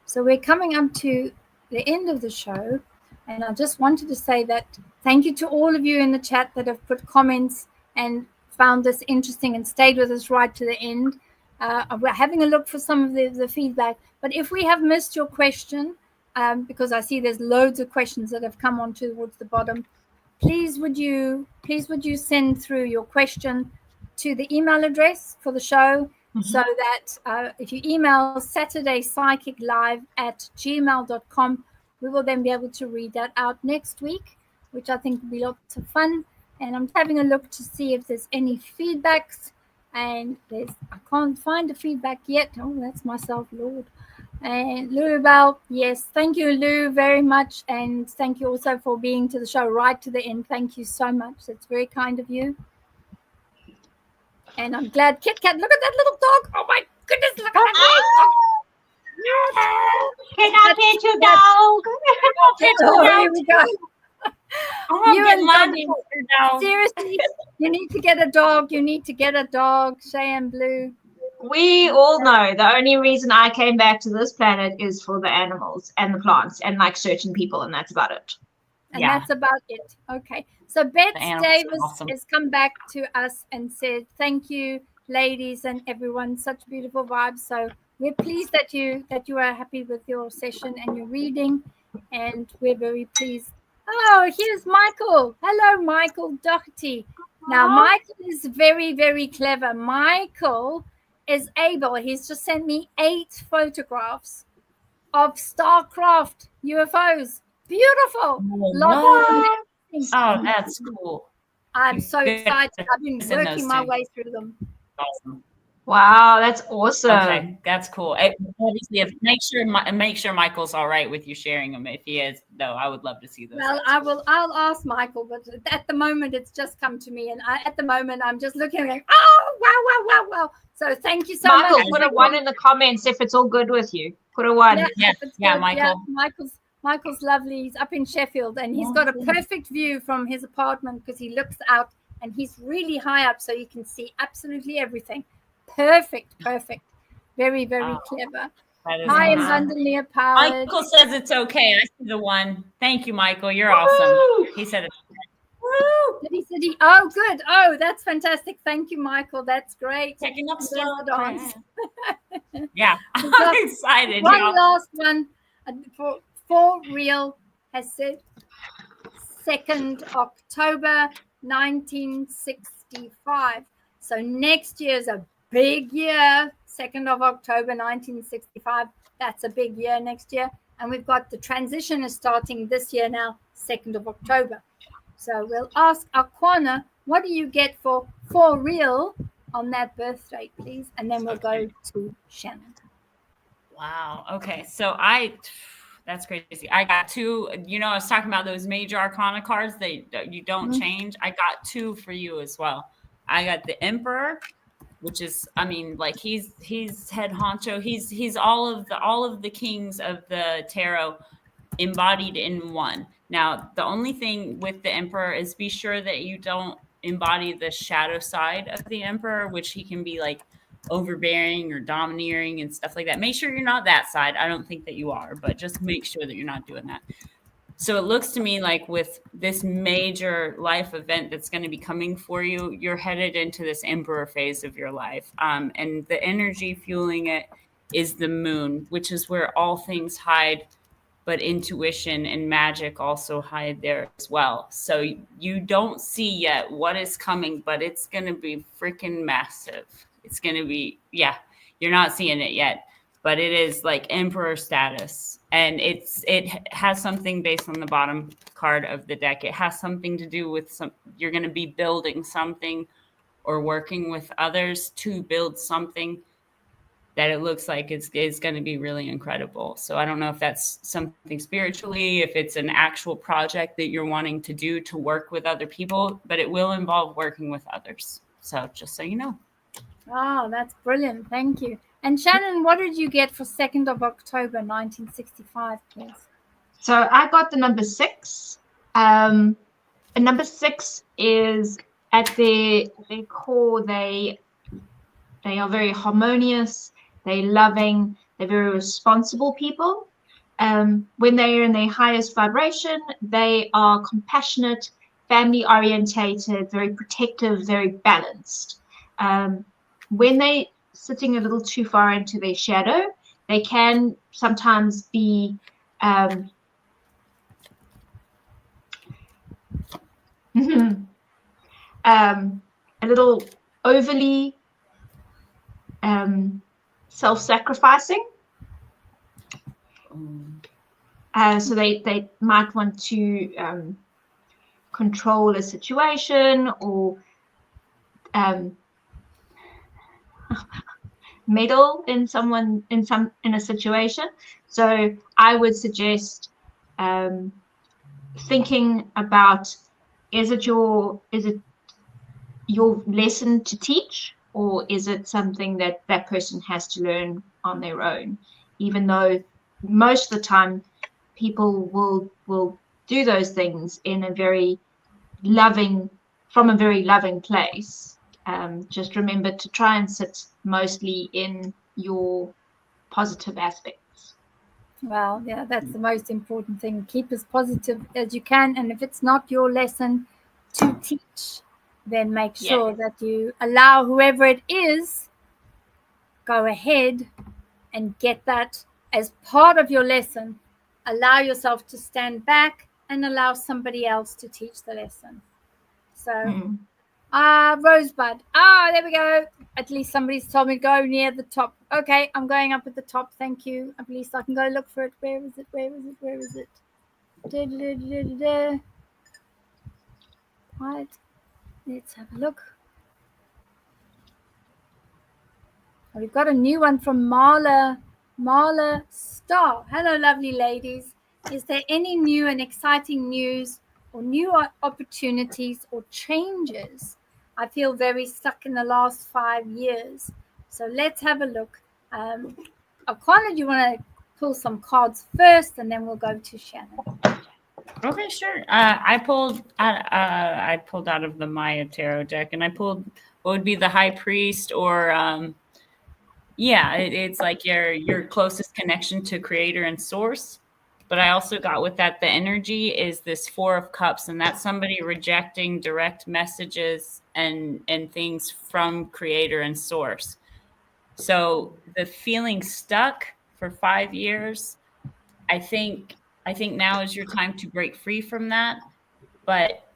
So we're coming up to the end of the show, and I just wanted to say that thank you to all of you in the chat that have put comments and found this interesting and stayed with us right to the end. We're having a look for some of the feedback, but if we have missed your question, because I see there's loads of questions that have come on towards the bottom, please would you send through your question to the email address for the show, so that if you email saturdaypsychiclive@gmail.com, we will then be able to read that out next week, which I think will be lots of fun. And I'm having a look to see if there's any feedbacks And I can't find the feedback yet. Oh, that's myself, Lord. And Louisville, yes, thank you, Lou, very much. And thank you also for being to the show right to the end. Thank you so much. That's very kind of you. And I'm glad, Kit Kat, look at that little dog. Oh my goodness, look at that little dog. Can I pet your dog? Oh, here we go. You and Doggy now. Seriously, you need to get a dog. You need to get a dog, Cheyenne Blue. We all know the only reason I came back to this planet is for the animals and the plants and like certain people, and that's about it. And that's about it. Okay. So Beth Davis has come back to us and said, thank you, ladies and everyone. Such beautiful vibes. So we're pleased that you are happy with your session and your reading. And we're very pleased. Oh, here's Michael. Hello, Michael Doherty. Now, Michael is very, very clever. Michael is able, he's just sent me 8 photographs of StarCraft UFOs. Beautiful. Oh, that's cool. I'm so excited. I've been working my way through them. Awesome. Wow, that's awesome. Okay, that's cool. Obviously, make sure Michael's all right with you sharing them. If he is, though, I would love to see those. Well, I'll ask Michael, but at the moment, it's just come to me, and at the moment, I'm just looking like, oh, wow. So thank you so much. Michael, put a 1 in the comments if it's all good with you. Put a 1. Yeah, Michael. Yeah, Michael's lovely. He's up in Sheffield, and he's got a perfect view from his apartment because he looks out, and he's really high up, so you can see absolutely everything. Perfect. Very, very clever. Hi, and abundantly empowered. Michael says it's okay. I see the 1. Thank you, Michael. You're awesome. He said it's okay. He said oh, good. Oh, that's fantastic. Thank you, Michael. That's great. Taking up slow dance. Yeah, I'm excited. One last one for real has said 2nd October 1965. So next year is a big year. 2nd of October 1965. That's a big year next year. And we've got the transition is starting this year now, 2nd of October. So we'll ask Akwana, what do you get for real on that birth date, please? And then we'll go to Shannyn. Wow. Okay. So that's crazy. I got 2, I was talking about those major Arcana cards that you don't change. I got 2 for you as well. I got the Emperor, which is, he's head honcho. He's all of the kings of the tarot embodied in one. Now, the only thing with the Emperor is be sure that you don't embody the shadow side of the Emperor, which he can be like overbearing or domineering and stuff like that. Make sure you're not that side. I don't think that you are, but just make sure that you're not doing that. So it looks to me like with this major life event that's going to be coming for you, you're headed into this Emperor phase of your life. And the energy fueling it is the moon, which is where all things hide, but intuition and magic also hide there as well. So you don't see yet what is coming, but it's going to be freaking massive. It's going to be, you're not seeing it yet, but it is like Emperor status. And it has something based on the bottom card of the deck. It has something to do with you're going to be building something or working with others to build something that it looks like is going to be really incredible. So I don't know if that's something spiritually, if it's an actual project that you're wanting to do to work with other people, but it will involve working with others. So just so you know. Oh, that's brilliant. Thank you. And Shannyn, what did you get for 2nd of October, 1965, please? So I got the number 6. And number 6 is at their core, they are very harmonious, they're loving, they're very responsible people. When they are in their highest vibration, they are compassionate, family orientated, very protective, very balanced. When they sitting a little too far into their shadow, they can sometimes be a little overly self-sacrificing. So they might want to control a situation or meddle in a situation. So I would suggest thinking about, is it your lesson to teach, or is it something that that person has to learn on their own? Even though most of the time people will do those things in a very from a very loving place. Just remember to try and sit mostly in your positive aspects. Well, yeah, that's the most important thing. Keep as positive as you can. And if it's not your lesson to teach, then make sure that you allow whoever it is go ahead and get that as part of your lesson. Allow yourself to stand back and allow somebody else to teach the lesson. So, Rosebud. There we go. At least somebody's told me to go near the top. Okay, I'm going up at the top. Thank you. At least I can go look for it. Where is it? Where is it? Where is it? Right. Let's have a look. We've got a new one from Marla Star. Hello, lovely ladies. Is there any new and exciting news or new opportunities or changes? I feel very stuck in the last 5 years. So let's have a look. Akwana, do you want to pull some cards first, and then we'll go to Shannyn? Okay, sure. I pulled out of the Maya Tarot deck, and I pulled what would be the High Priest, or it's like your closest connection to Creator and Source. But I also got with that the energy is this Four of Cups, and that's somebody rejecting direct messages and things from Creator and Source. So the feeling stuck for 5 years, I think now is your time to break free from that. But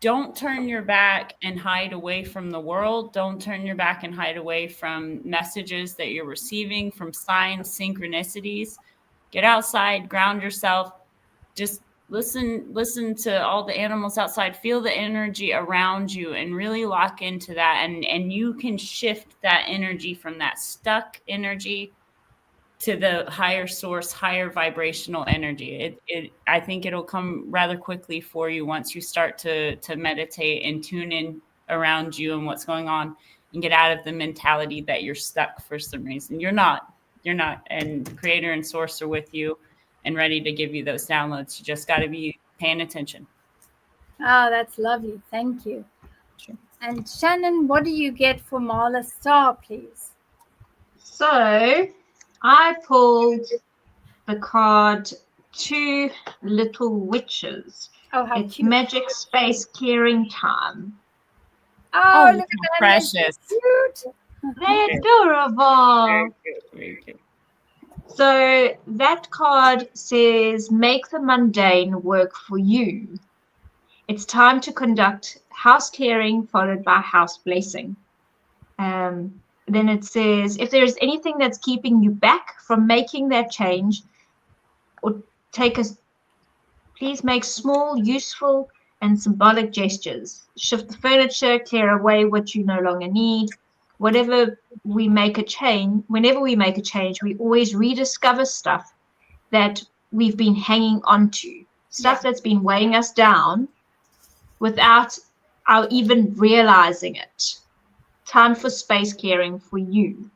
don't turn your back and hide away from the world. Don't turn your back and hide away from messages that you're receiving, from signs, synchronicities. Get outside, ground yourself. Just listen to all the animals outside. Feel the energy around you and really lock into that. And you can shift that energy from that stuck energy to the higher source, higher vibrational energy. I think it'll come rather quickly for you once you start to meditate and tune in around you and what's going on, and get out of the mentality that you're stuck for some reason. You're not. And Creator and Source are with you and ready to give you those downloads. You just got to be paying attention. Oh, that's lovely. Thank you. Sure. And Shannyn, what do you get for Marla Star, please? So I pulled the card Two Little Witches. Oh, how it's cute. Magic Space Clearing Time. Oh, look at that. Precious. Cute. They're adorable. Very cute. Very cute. So that card says, make the mundane work for you. It's time to conduct house clearing followed by house blessing. Then it says, if there's anything that's keeping you back from making that change, or please make small, useful, and symbolic gestures. Shift the furniture, clear away what you no longer need. Whenever we make a change, we always rediscover stuff that we've been hanging on to, stuff that's been weighing us down without our even realizing it. Time for space clearing for you.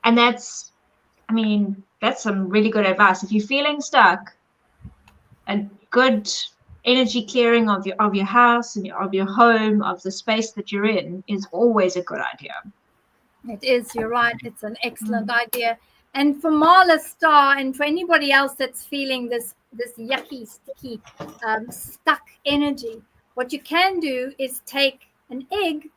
And that's some really good advice. If you're feeling stuck, a good energy clearing of your house and of your home, of the space that you're in, is always a good idea. It is, you're right. It's an excellent idea. And for Marla Star, and for anybody else that's feeling this yucky, sticky, stuck energy, what you can do is take an egg,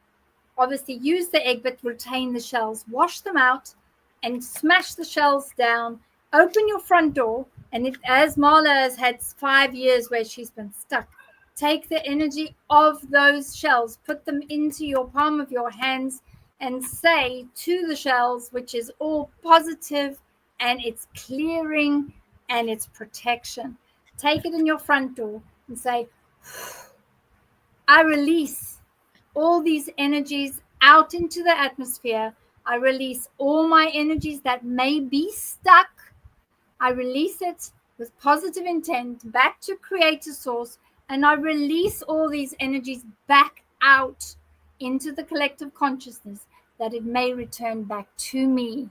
obviously use the egg, but retain the shells, wash them out and smash the shells down, open your front door. And as Marla has had 5 years where she's been stuck, take the energy of those shells, put them into your palm of your hands, and say to the shells, which is all positive and it's clearing and it's protection. Take it in your front door and say, I release all these energies out into the atmosphere. I release all my energies that may be stuck. I release it with positive intent back to Creator Source, and I release all these energies back out into the collective consciousness, that it may return back to me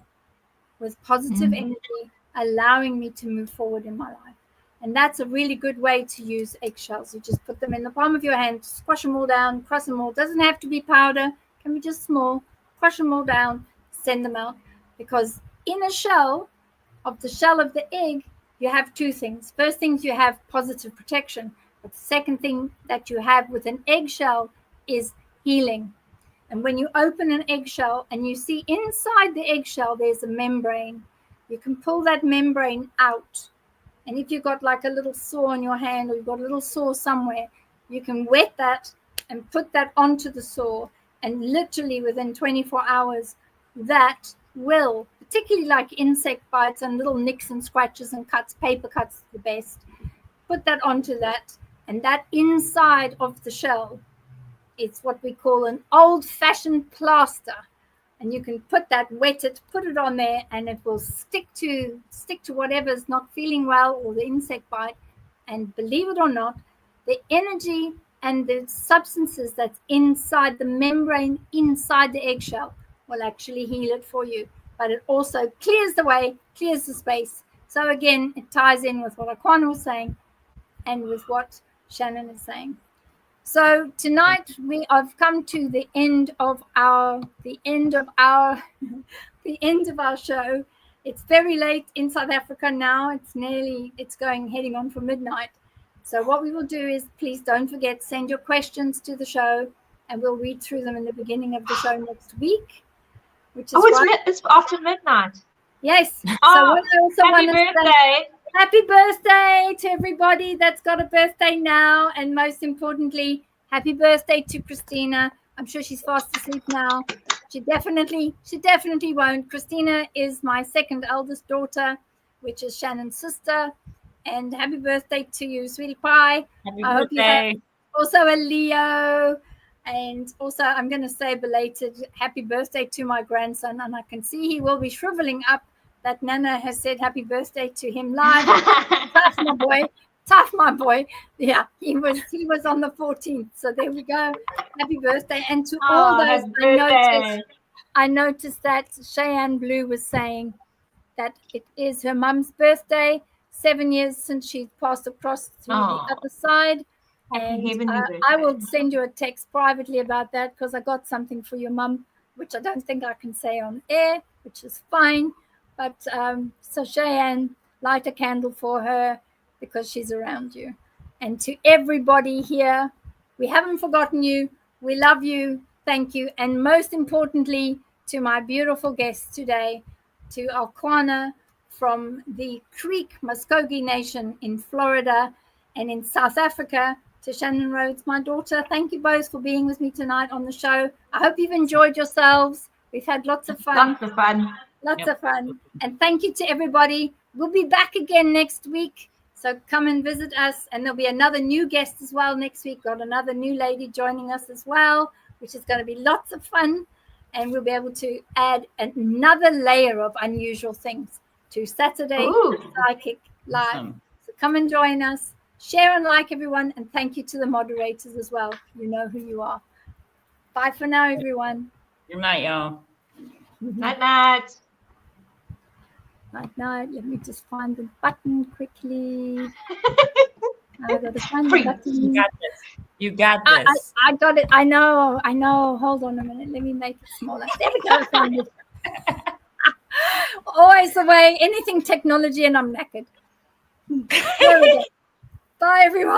with positive energy, allowing me to move forward in my life. And that's a really good way to use eggshells. You just put them in the palm of your hand, squash them all down, crush them all. Doesn't have to be powder, can be just small. Crush them all down, send them out. Because in a shell, of the shell of the egg, you have two things. First thing, you have positive protection. But the second thing that you have with an eggshell is healing. And when you open an eggshell and you see inside the eggshell, there's a membrane. You can pull that membrane out. And if you've got like a little sore on your hand, or you've got a little sore somewhere, you can wet that and put that onto the sore. And literally within 24 hours, that will, particularly like insect bites and little nicks and scratches and cuts, paper cuts the best, put that onto that. And that inside of the shell, it's what we call an old-fashioned plaster. And you can put that, wet it, put it on there, and it will stick to whatever's not feeling well, or the insect bite. And believe it or not, the energy and the substances that's inside the membrane, inside the eggshell, will actually heal it for you. But it also clears the way, clears the space. So again, it ties in with what Akwana was saying and with what Shannyn is saying. So tonight I've come to the end of our show. It's very late in South Africa now. It's heading on for midnight. So what we will do is, please don't forget, send your questions to the show, and we'll read through them in the beginning of the show next week. Which is it's after midnight. Yes. Oh, so what I also happy want to birthday. say, happy birthday to everybody that's got a birthday now, and most importantly, happy birthday to Christina. I'm sure she's fast asleep now. She definitely won't. Christina is my second eldest daughter, which is Shannon's sister. And happy birthday to you, sweetie pie. Happy I hope you birthday. have also a Leo. And also, I'm going to say belated happy birthday to my grandson. And I can see he will be shriveling up that Nana has said happy birthday to him live. Tough, my boy. Tough, my boy. Yeah, he was on the 14th. So there we go. Happy birthday. And to all those, I noticed that Cheyenne Blue was saying that it is her mum's birthday. 7 years since she passed across to the other side. And I will send you a text privately about that, because I got something for your mum, which I don't think I can say on air, which is fine. But so Cheyenne, light a candle for her, because she's around you. And to everybody here, we haven't forgotten you. We love you. Thank you. And most importantly, to my beautiful guests today, to Akwana from the Creek Muscogee Nation in Florida, and in South Africa, to Shannyn Rhodes, my daughter. Thank you both for being with me tonight on the show. I hope you've enjoyed yourselves. We've had lots of fun. Lots of fun. And thank you to everybody. We'll be back again next week. So come and visit us. And there'll be another new guest as well next week. Got another new lady joining us as well, which is going to be lots of fun. And we'll be able to add another layer of unusual things to Saturday Psychic Live. Awesome. So come and join us. Share and like, everyone. And thank you to the moderators as well. You know who you are. Bye for now, everyone. Good night, y'all. Night. Night. Let me just find the button quickly. I got to find the button. You got this. I got it. I know. Hold on a minute. Let me make it smaller. There we go. I found it. Always the way. Anything technology, and I'm knackered. There we go. Bye, everyone.